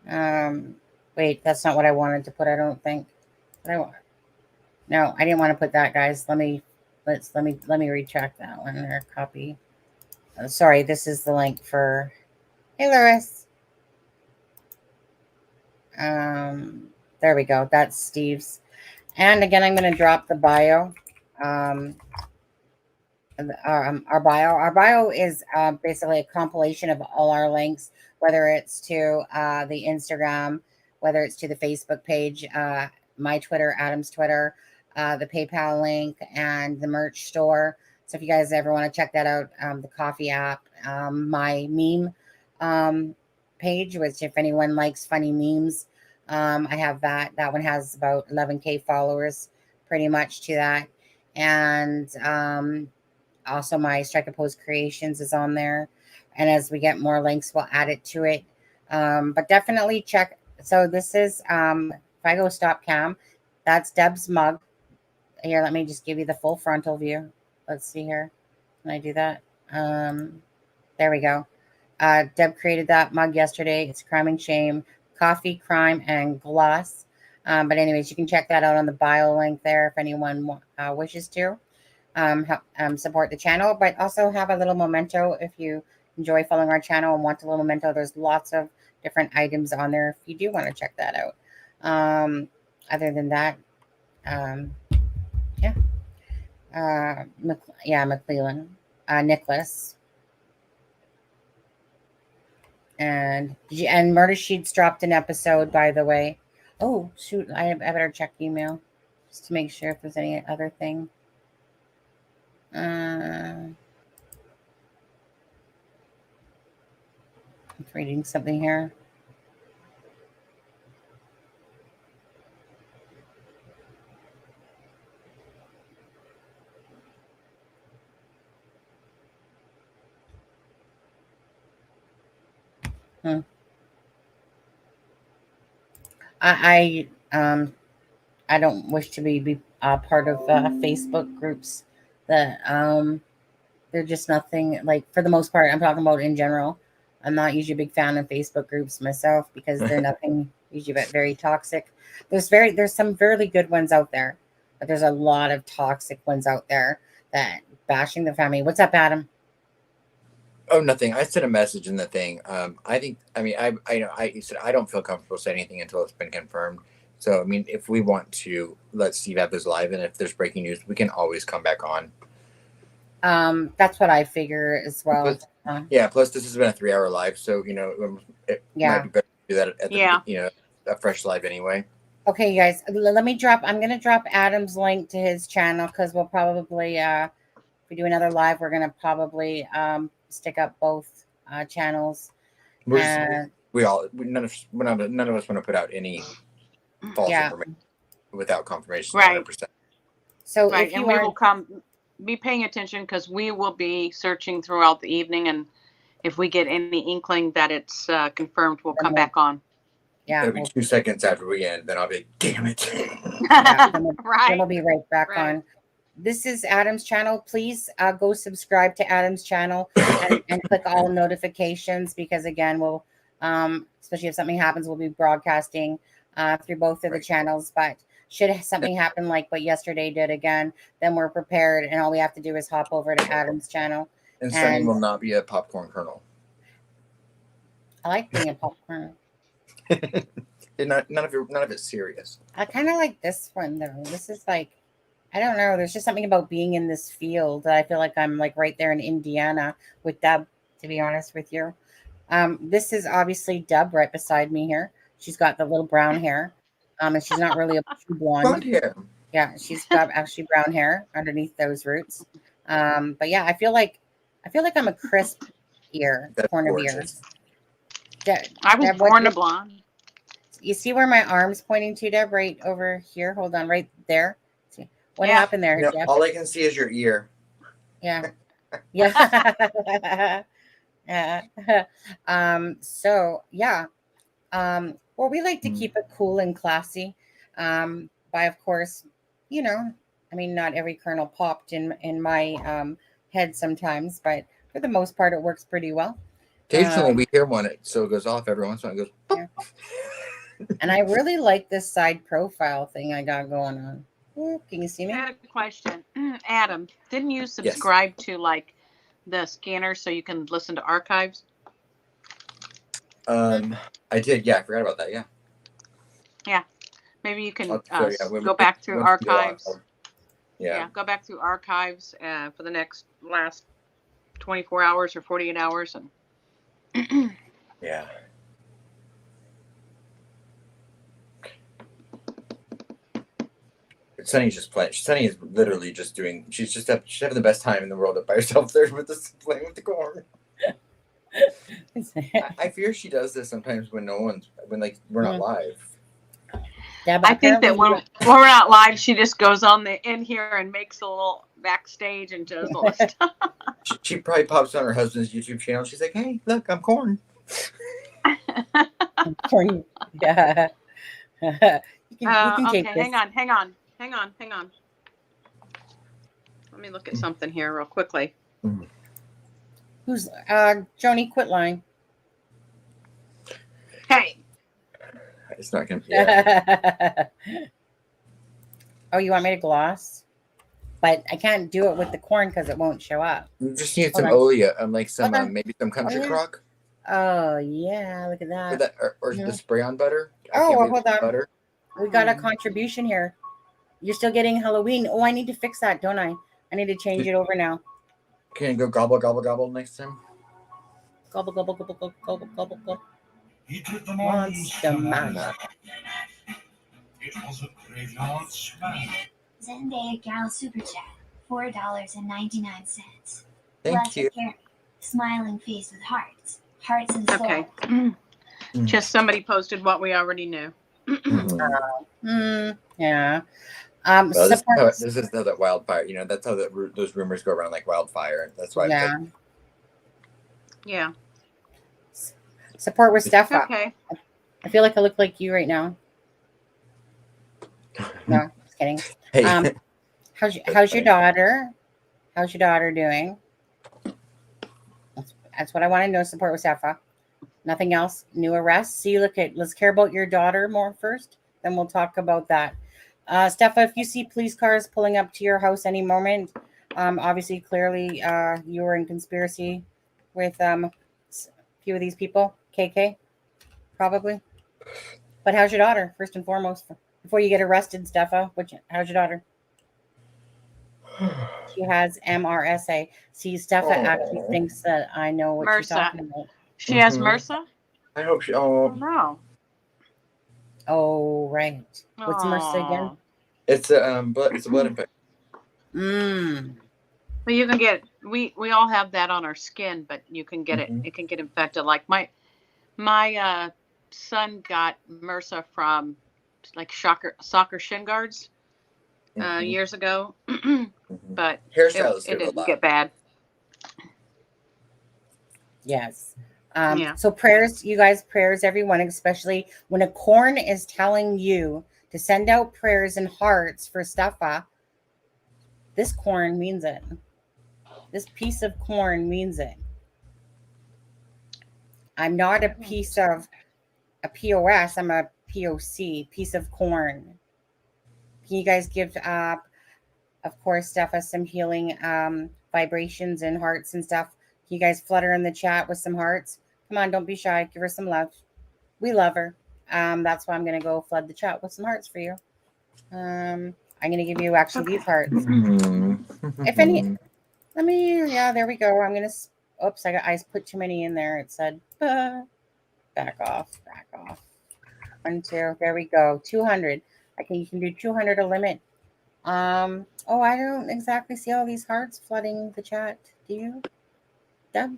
S3: Wait, that's not what I wanted to put, I don't think. No, I didn't want to put that, guys. Let me retract that one or copy. Sorry, this is the link for Hey Lois. There we go. That's Steve's. And again, I'm going to drop the bio. Our bio. Our bio is basically a compilation of all our links, whether it's to the Instagram, whether it's to the Facebook page, my Twitter, Adam's Twitter, the PayPal link, and the merch store. So if you guys ever want to check that out, the coffee app, my meme page, which if anyone likes funny memes, I have that. That one has about 11K followers, pretty much to that. And also my Strike a Pose Creations is on there. And as we get more links, we'll add it to it. But definitely check. So this is, if I go stop cam, that's Deb's mug. Here, let me just give you the full frontal view. Let's see here. Can I do that? There we go. Deb created that mug yesterday. It's Crime and Shame, Coffee, Crime, and Gloss. But anyways, you can check that out on the bio link there if anyone wishes to help support the channel. But also have a little memento if you enjoy following our channel and want a little memento. There's lots of different items on there if you do want to check that out. Other than that, McClellan, Nicholas. And Murder Sheets dropped an episode, by the way. Oh, shoot. I better check email just to make sure if there's any other thing. I'm reading something here. I don't wish to be part of Facebook groups that they're just nothing, like, for the most part. I'm talking about in general. I'm not usually a big fan of Facebook groups myself because they're nothing usually but very toxic. There's some really good ones out there, but there's a lot of toxic ones out there that bashing the family. What's up, Adam?
S4: Oh, nothing. I sent a message in the thing. I said I don't feel comfortable saying anything until it's been confirmed. So, I mean, if we want to let Steve have his live, and if there's breaking news, we can always come back on.
S3: That's what I figure as well.
S4: Plus this has been a 3-hour live, so it might be better to do that at the, a fresh live anyway.
S3: Okay, you guys, I'm going to drop Adam's link to his channel because we'll probably, if we do another live, we're going to probably stick up both channels.
S4: None of us want to put out any false information without confirmation.
S20: Right.
S4: 100%.
S3: So
S20: right,
S3: if you
S20: and we will be paying attention because we will be searching throughout the evening, and if we get any inkling that it's confirmed, we'll come back on.
S3: Yeah.
S4: It'll be 2 seconds after we end, then I'll be, damn it.
S3: Then we'll be right back on. This is Adam's channel. Please go subscribe to Adam's channel and click all notifications because, again, we'll, especially if something happens, we'll be broadcasting through both of the channels. But should something happen like what yesterday did again, then we're prepared, and all we have to do is hop over to Adam's channel.
S4: And Sunny will not be a popcorn kernel.
S3: I like being a popcorn.
S4: None of it's serious.
S3: I kind of like this one though. This is like, I don't know. There's just something about being in this field that I feel like I'm like right there in Indiana with Deb, to be honest with you. This is obviously Deb right beside me here. She's got the little brown hair. And she's not really a true blonde.
S4: Blonde hair.
S3: Yeah, she's got actually brown hair underneath those roots. But yeah, I feel like I'm a crisp ear, corner of ears.
S20: I was born a blonde.
S3: You see where my arm's pointing to, Deb? Right over here. Hold on, right there. See what happened there,
S4: No,
S3: Deb?
S4: all I can see is your ear.
S3: Yeah. Yeah. So yeah. Well, we like to keep it cool and classy. By of course, you know, I mean, not every kernel popped in my head sometimes, but for the most part, it works pretty well.
S4: Occasionally we hear one, so it goes off every once in a while. It goes.
S3: Yeah. And I really like this side profile thing I got going on. Ooh, can you see me?
S20: I had a question. Adam, didn't you subscribe to like the scanner so you can listen to archives?
S4: I did. Yeah, I forgot about that. Yeah.
S20: Yeah. Maybe you can
S4: go
S20: back through archives.
S4: Yeah.
S20: Go back through archives for the last 24 hours or 48 hours. And
S4: yeah. Sunny's just playing. Sunny is literally just doing. She's having the best time in the world by herself there with this playing with the corn. I fear she does this sometimes when we're not live.
S3: Yeah,
S20: I think that when we're not live, she just goes in here and makes a little backstage and does all this stuff.
S4: She probably pops on her husband's YouTube channel. She's like, "Hey, look, I'm corn."
S3: Corn. Yeah. You can take
S20: okay,
S3: this.
S20: hang on. Let me look at something here real quickly.
S3: Who's Joni Quitline?
S20: Hey.
S4: It's not gonna. Yeah.
S3: Oh, you want me to gloss? But I can't do it with the corn because it won't show up.
S4: You just need some Olia and like some maybe some country
S3: Olia?
S4: crock.
S3: Oh yeah, look at that.
S4: Or the spray on butter.
S3: Oh, well, hold on.
S4: Butter.
S3: We got a contribution here. You're still getting Halloween. Oh, I need to fix that, don't I? I need to change it over now.
S4: Can you go gobble gobble gobble next time?
S3: Gobble gobble gobble gobble gobble gobble gobble. Monster Mash.
S2: It was a graveyard smash.
S8: Zendaya Gal Super Chat, $4.99.
S4: Thank you.
S8: Smiling face with hearts. Hearts and soul.
S20: Okay. Just somebody posted what we already knew.
S3: Yeah.
S4: Well, this is how that wildfire. You know, that's how those rumors go around like wildfire. That's why.
S3: Yeah.
S20: Yeah.
S3: Support with Steffa.
S20: Okay.
S3: I feel like I look like you right now. No, just kidding.
S4: Hey.
S3: How's your daughter? How's your daughter doing? That's what I want to know. Support with Steffa. Nothing else. New arrests. See, let's care about your daughter more first. Then we'll talk about that. Steffa, if you see police cars pulling up to your house any moment, obviously, clearly, you were in conspiracy with a few of these people. KK, probably. But how's your daughter, first and foremost, before you get arrested, Steffa? How's your daughter? She has MRSA. See, Steffa actually thinks that I know what she's talking about.
S20: She has MRSA?
S4: I hope she.
S20: Oh no.
S3: Oh, right. What's MRSA again?
S20: Oh.
S4: It's a blood infection.
S3: Mm.
S20: Well, you can get we all have that on our skin, but you can get it. It can get infected. Like my son got MRSA from like soccer shin guards years ago, but
S4: Hairstylists
S20: it
S4: get it a
S20: didn't
S4: lot.
S20: get bad.
S3: Yes.
S20: Yeah.
S3: So prayers, you guys, prayers, everyone, especially when a corn is telling you to send out prayers and hearts for Steffa, this corn means it. This piece of corn means it. I'm not a piece of a POS, I'm a POC, piece of corn. Can you guys give of course, Steffa, some healing vibrations and hearts and stuff? Can you guys flutter in the chat with some hearts? Come on, don't be shy. Give her some love. We love her. That's why I'm going to go flood the chat with some hearts for you. I'm going to give you actually these hearts. If any, let me, yeah, there we go. I'm going to, oops, I put too many in there. It said, back off. 1, 2, there we go. 200. Okay, you can do 200 a limit. Oh, I don't exactly see all these hearts flooding the chat. Do you? Deb?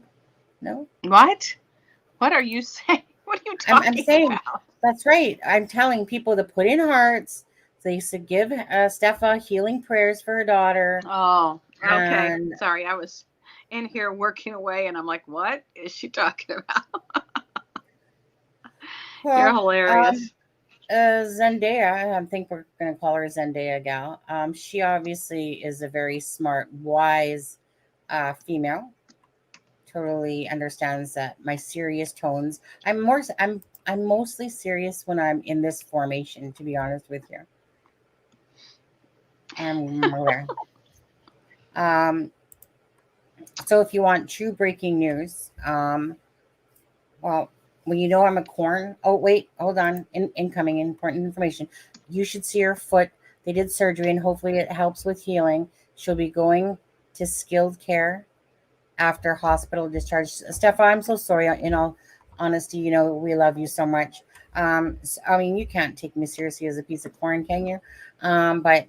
S3: No?
S20: What? What are you saying? What are you talking
S3: I'm saying,
S20: about?
S3: that's right. I'm telling people to put in hearts. So you should give Steffa healing prayers for her daughter.
S20: Oh, okay.
S3: And
S20: Sorry, I was in here working away, and I'm like, what is she talking about? You're hilarious.
S3: Zendaya, I think we're going to call her Zendaya gal. She obviously is a very smart, wise female. Totally understands that my serious tones. I'm mostly serious when I'm in this formation, to be honest with you. So if you want true breaking news, well, you know I'm a corn. Oh, wait, hold on. Incoming important information. You should see her foot. They did surgery, and hopefully it helps with healing. She'll be going to skilled care after hospital discharge. Steffa, I'm so sorry. In all honesty, you know, we love you so much. I mean, you can't take me seriously as a piece of corn, can you? But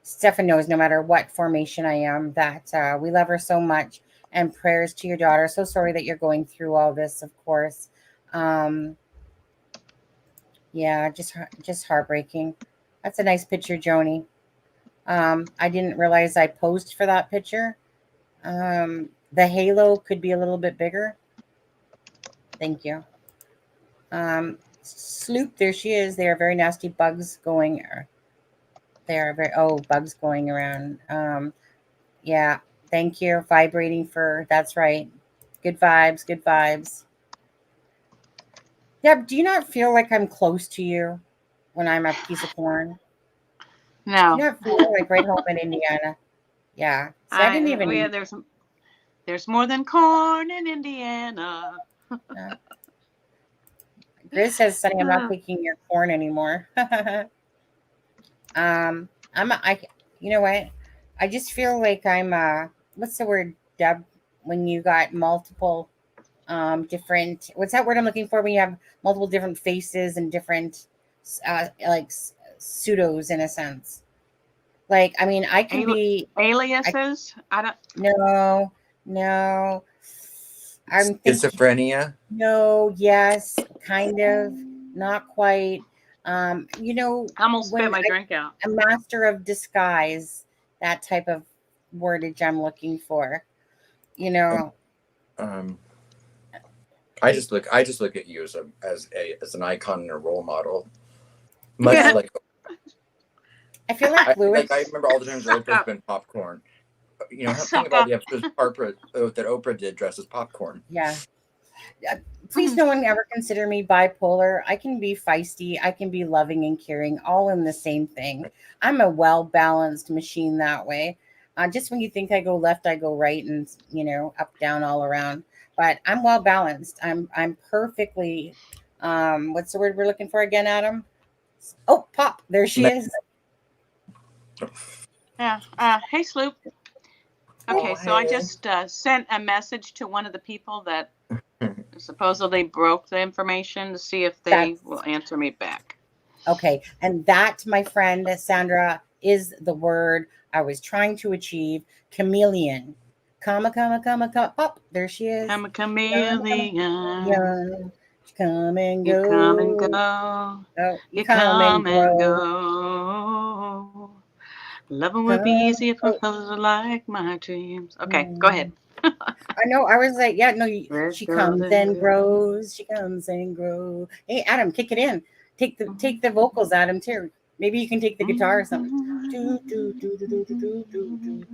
S3: Steffa knows no matter what formation I am, that we love her so much. And prayers to your daughter. So sorry that you're going through all this, of course. Yeah, just heartbreaking. That's a nice picture, Joni. I didn't realize I posed for that picture. The halo could be a little bit bigger. Thank you. Sloop, there she is. There are very nasty bugs going. Bugs going around. Yeah, thank you. Vibrating for, that's right. Good vibes, good vibes. Deb, do you not feel like I'm close to you when I'm a piece of corn?
S20: No.
S3: Do you not feel like right home in Indiana? Yeah. See, I didn't even.
S20: There's more than corn in Indiana.
S3: Grizz says, "Sonny, I'm not picking your corn anymore." You know what? I just feel like I'm what's the word, Deb? When you got multiple different, what's that word I'm looking for? When you have multiple different faces and different like pseudos in a sense. Like, I mean, I can be
S20: aliases. I don't.
S3: No. I'm
S4: schizophrenia.
S3: No, yes, kind of, not quite. You know,
S20: I almost spit my drink out.
S3: A master of disguise, that type of wordage I'm looking for. You know.
S4: I just look at you as an icon and a role model. Much like
S3: I feel like Lewis.
S4: I remember all the times Oprah's been popcorn. You know, think about the episodes that Oprah did dressed as popcorn.
S3: Yeah. Please, no one ever consider me bipolar. I can be feisty. I can be loving and caring, all in the same thing. I'm a well-balanced machine that way. Just when you think I go left, I go right, and you know, up, down, all around. But I'm well-balanced. I'm perfectly. What's the word we're looking for again, Adam? Oh, Pop. There she is.
S20: Yeah. Hey, Sloop. Okay, so I just sent a message to one of the people that supposedly broke the information to see if they will answer me back.
S3: Okay. And that, my friend Sandra, is the word I was trying to achieve. Chameleon. Comma, pop. There she is.
S20: I'm a chameleon.
S3: Young. Come and
S20: You come and
S3: go.
S20: go.
S3: Oh,
S20: You
S3: come and
S20: come and
S3: grow.
S20: go. Loving would be
S3: Come.
S20: easy if it was like my dreams. Okay, go ahead.
S3: I know. I was like, yeah, no.
S20: Let's
S3: She
S20: go
S3: comes and grows. She comes and grows. Hey, Adam, kick it in. Take the vocals, Adam, too. Maybe you can take the guitar or something. Do, do, do, do, do, do, do, do, do.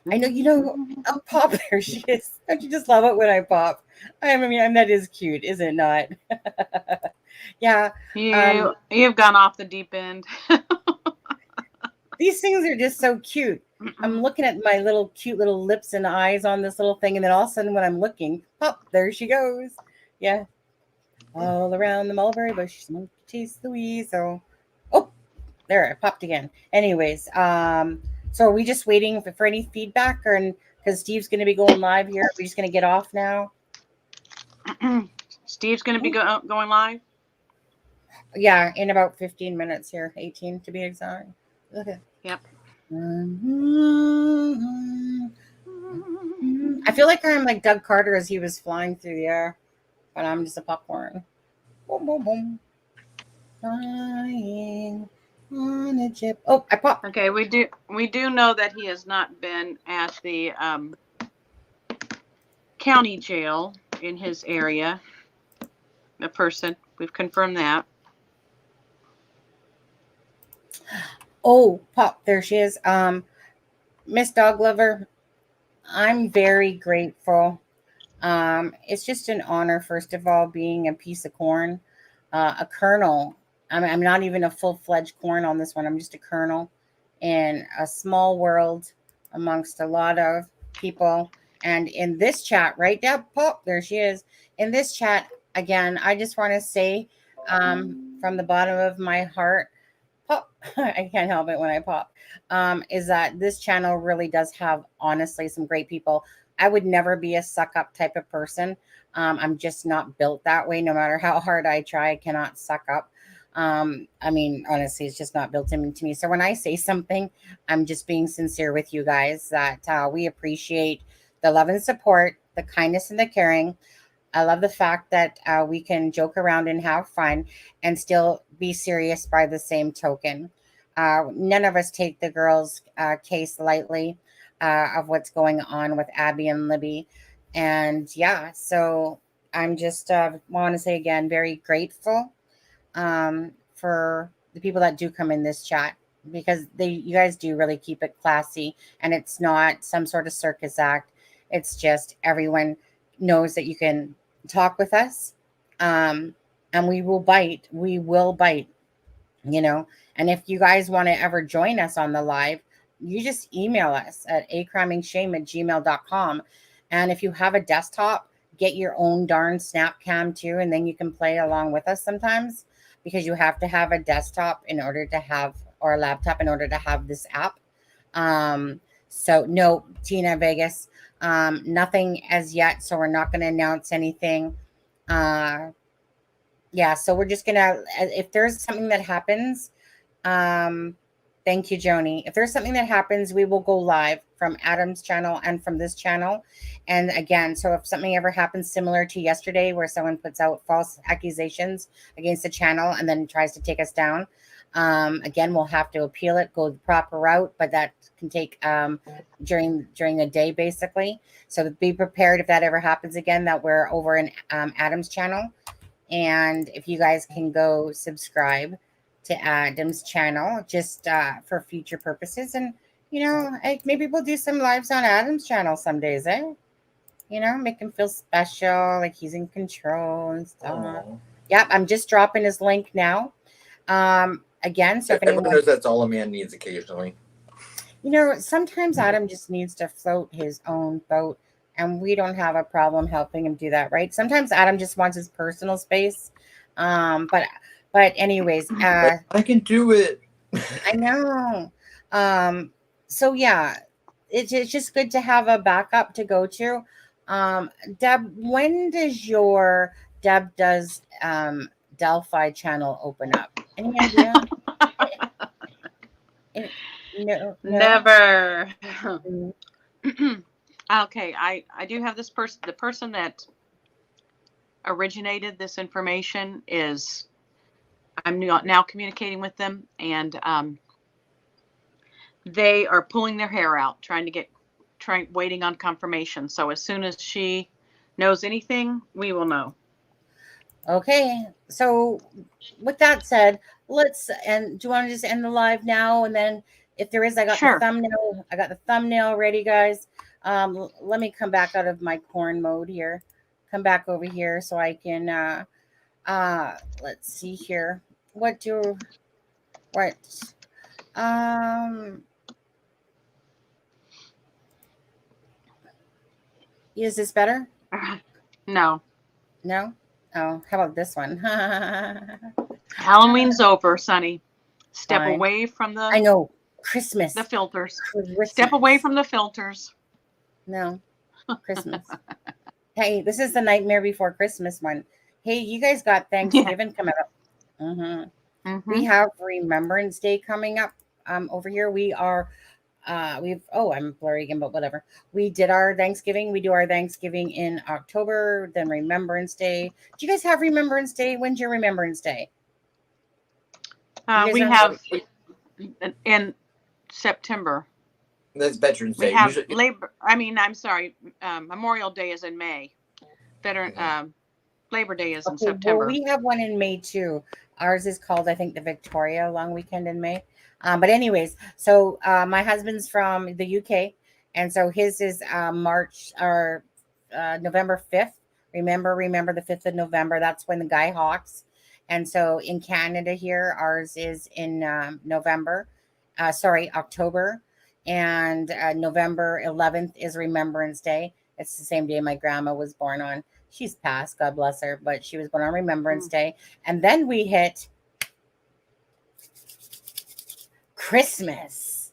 S3: I know you know. Oh, Pop, there she is. Don't you just love it when I pop? I mean, that is cute, is it not? Yeah.
S20: You've gone off the deep end.
S3: These things are just so cute. I'm looking at my little cute little lips and eyes on this little thing, and then all of a sudden, when I'm looking, pop, there she goes. Yeah. All around the mulberry bush, smoke chase the weasel. Oh, there, I popped again. Anyways, so are we just waiting for any feedback, or because Steve's going to be going live here? Are we just going to get off now?
S20: Steve's going to be going live?
S3: Yeah, in about 15 minutes here, 18 to be exact. Okay.
S20: Yep.
S3: I feel like I'm like Doug Carter as he was flying through the air, but I'm just a popcorn. Boom, boom, boom. Flying on a chip. Oh, I popped.
S20: Okay, we do know that he has not been at the county jail in his area. A person. We've confirmed that.
S3: Oh, Pop, there she is. Miss Dog Lover, I'm very grateful. It's just an honor, first of all, being a piece of corn, a kernel. I'm not even a full-fledged corn on this one. I'm just a kernel in a small world amongst a lot of people. And in this chat, right now, Pop, there she is. In this chat, again, I just want to say from the bottom of my heart, Pop, I can't help it when I pop, is that this channel really does have, honestly, some great people. I would never be a suck up type of person. I'm just not built that way. No matter how hard I try, I cannot suck up. I mean, honestly, it's just not built into me. So when I say something, I'm just being sincere with you guys that we appreciate the love and support, the kindness and the caring. I love the fact that we can joke around and have fun and still be serious by the same token. None of us take the girls' case lightly of what's going on with Abby and Libby. And yeah, so I'm just want to say again, very grateful for the people that do come in this chat, because you guys do really keep it classy, and it's not some sort of circus act. It's just everyone knows that you can talk with us, and we will bite, and if you guys want to ever join us on the live, you just email us at acrimingshame@gmail.com. And if you have a desktop, get your own darn snap cam too, and then you can play along with us sometimes, because you have to have a desktop in order to have, or a laptop in order to have this app. So no, Tina Vegas, nothing as yet, so we're not going to announce anything. Yeah, so we're just gonna, if there's something that happens, thank you, Joni. If there's something that happens, we will go live from Adam's channel and from this channel. And again, so if something ever happens similar to yesterday, where someone puts out false accusations against the channel and then tries to take us down, again, we'll have to appeal it, go the proper route, but that can take during the day, basically. So be prepared if that ever happens again, that we're over in Adam's channel. And if you guys can go subscribe to Adam's channel, just for future purposes, and maybe we'll do some lives on Adam's channel some days, make him feel special, like he's in control and stuff.
S4: Aww.
S3: Yep, I'm just dropping his link now. Again, so if
S4: everyone knows that's all a man needs occasionally.
S3: Sometimes Adam just needs to float his own boat, and we don't have a problem helping him do that, right? Sometimes Adam just wants his personal space. But anyways,
S4: I can do it.
S3: I know. So yeah, it's just good to have a backup to go to. Deb, when does Deb does Delphi channel open up? Any idea? No.
S20: Never.
S3: Mm.
S20: Okay, I do have this person. The person that originated this information is, I'm now communicating with them, and they are pulling their hair out, waiting on confirmation. So as soon as she knows anything, we will know.
S3: Okay, so with that said, let's end. Do you want to just end the live now, and then if there is, I got
S20: Sure.
S3: the thumbnail. I got the thumbnail ready, guys. Let me come back out of my corn mode here. Come back over here so I can. Let's see here. Is this better?
S20: No.
S3: No. Oh, how about this one?
S20: Halloween's over, Sonny. Step
S3: Fine.
S20: away from the.
S3: I know. Christmas.
S20: The filters.
S3: Christmas.
S20: Step away from the filters.
S3: No. Christmas. Hey, this is the Nightmare Before Christmas one. Hey, you guys got Thanksgiving coming up. We have Remembrance Day coming up over here. I'm blurry again, but whatever. We did our Thanksgiving. We do our Thanksgiving in October, then Remembrance Day. Do you guys have Remembrance Day? When's your Remembrance Day?
S20: We have in September.
S4: That's Veterans Day.
S20: We have
S4: Usually,
S20: Memorial Day is in May. Labor Day is in
S3: Okay,
S20: September.
S3: well, we have one in May too. Ours is called, I think, the Victoria Long Weekend in May. But anyways, so my husband's from the UK, and so his is March or November 5th. Remember the 5th of November. That's when the Guy Hawks. And so in Canada here, ours is in October. And November 11th is Remembrance Day. It's the same day my grandma was born on. She's passed, God bless her, but she was born on Remembrance Day. And then we hit Christmas.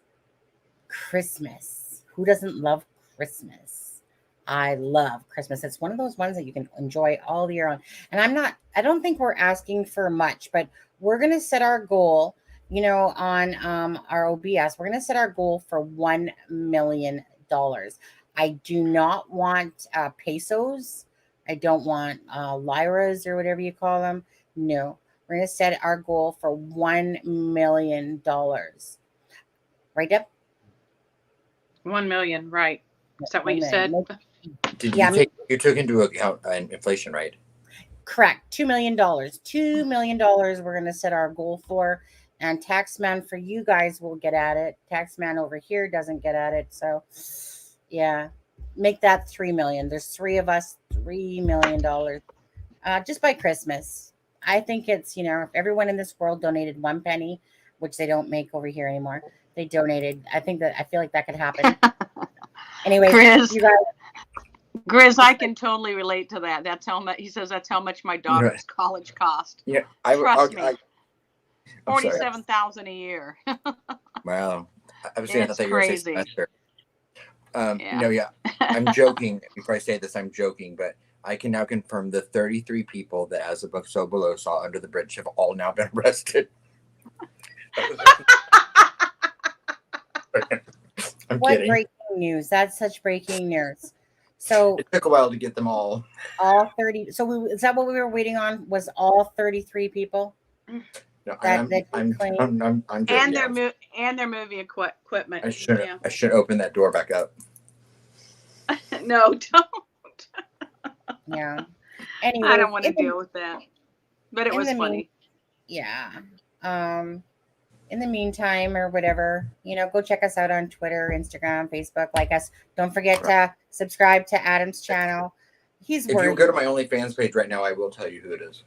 S3: Who doesn't love Christmas? I love Christmas. It's one of those ones that you can enjoy all year on. And I don't think we're asking for much, but we're going to set our goal, on our OBS. We're going to set our goal for $1 million. I do not want pesos. I don't want liras or whatever you call them. No, we're going to set our goal for $1 million. Right, Deb?
S20: 1 million, right? Is that what you said?
S4: You took into account inflation, right?
S3: Correct. $2 million. $2 million we're going to set our goal for. And Taxman for you guys will get at it. Taxman over here doesn't get at it. So, yeah. Make that 3 million. There's 3 of us, $3 million. Just by Christmas. I think it's, if everyone in this world donated 1 penny, which they don't make over here anymore, they donated. I feel like that could happen. Anyway,
S20: Grizz, I can totally relate to that. That's how much he says. That's how much my daughter's college cost.
S4: Yeah,
S20: Trust me. $47,000 a year.
S4: Wow, I was saying, I thought you were saying semester.
S20: Yeah.
S4: I'm joking. Before I say this, I'm joking, but I can now confirm the 33 people that As Above So Below saw under the bridge have all now been arrested. I'm kidding.
S3: Breaking news. That's such breaking news. So
S4: it took a while to get them all
S3: 30. So is that what we were waiting on? Was all 33 people?
S4: No, I'm joking.
S20: And their movie equipment.
S4: I should open that door back up.
S20: No, don't.
S3: Yeah. Anyway,
S20: I don't want to deal with that. But it was funny.
S3: In the meantime, or whatever, go check us out on Twitter, Instagram, Facebook. Like us. Don't forget to subscribe to Adam's channel.
S4: If you go to my OnlyFans page right now, I will tell you who it is.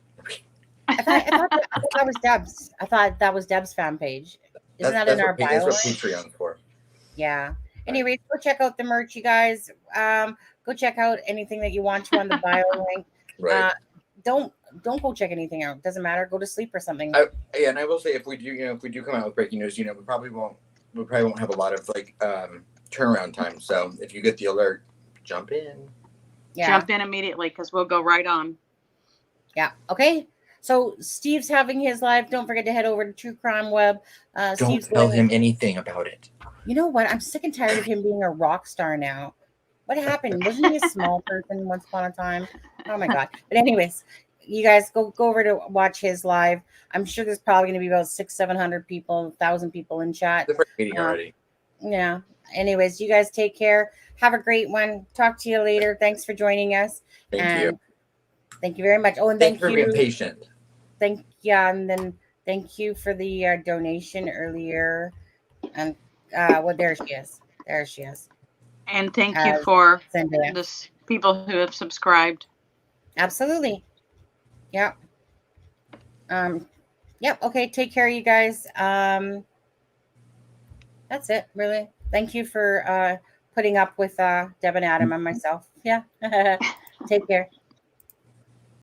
S3: I thought that was Deb's. I thought that was Deb's fan page. Isn't that in our bio?
S4: That's what Patreon's for.
S3: Yeah. Anyways, go check out the merch, you guys. Go check out anything that you want to on the bio link.
S4: Right.
S3: Don't go check anything out. Doesn't matter. Go to sleep or something.
S4: And I will say, if we do come out with breaking news, we probably won't have a lot of turnaround time. So if you get the alert, jump in.
S20: Yeah. Jump in immediately because we'll go right on.
S3: Yeah. Okay. So Steve's having his live. Don't forget to head over to True Crime Web.
S4: Don't
S3: Steve's
S4: tell
S3: going.
S4: him anything about it.
S3: You know what? I'm sick and tired of him being a rock star now. What happened? Wasn't he a small person once upon a time? Oh my God. But anyways, you guys go over to watch his live. I'm sure there's probably going to be about 600-700 people, 1,000 people in chat.
S4: They're waiting already.
S3: Yeah. Anyways, you guys take care. Have a great one. Talk to you later. Thanks for joining us.
S4: Thank you.
S3: Thank you very much. Oh, and
S4: Thank you for being patient.
S3: And then thank you for the donation earlier. And well, there she is. There she is.
S20: And thank you for the people who have subscribed.
S3: Absolutely. Yep. Yep. Okay. Take care, you guys. That's it, really. Thank you for putting up with Deb and Adam and myself. Yeah. Take care.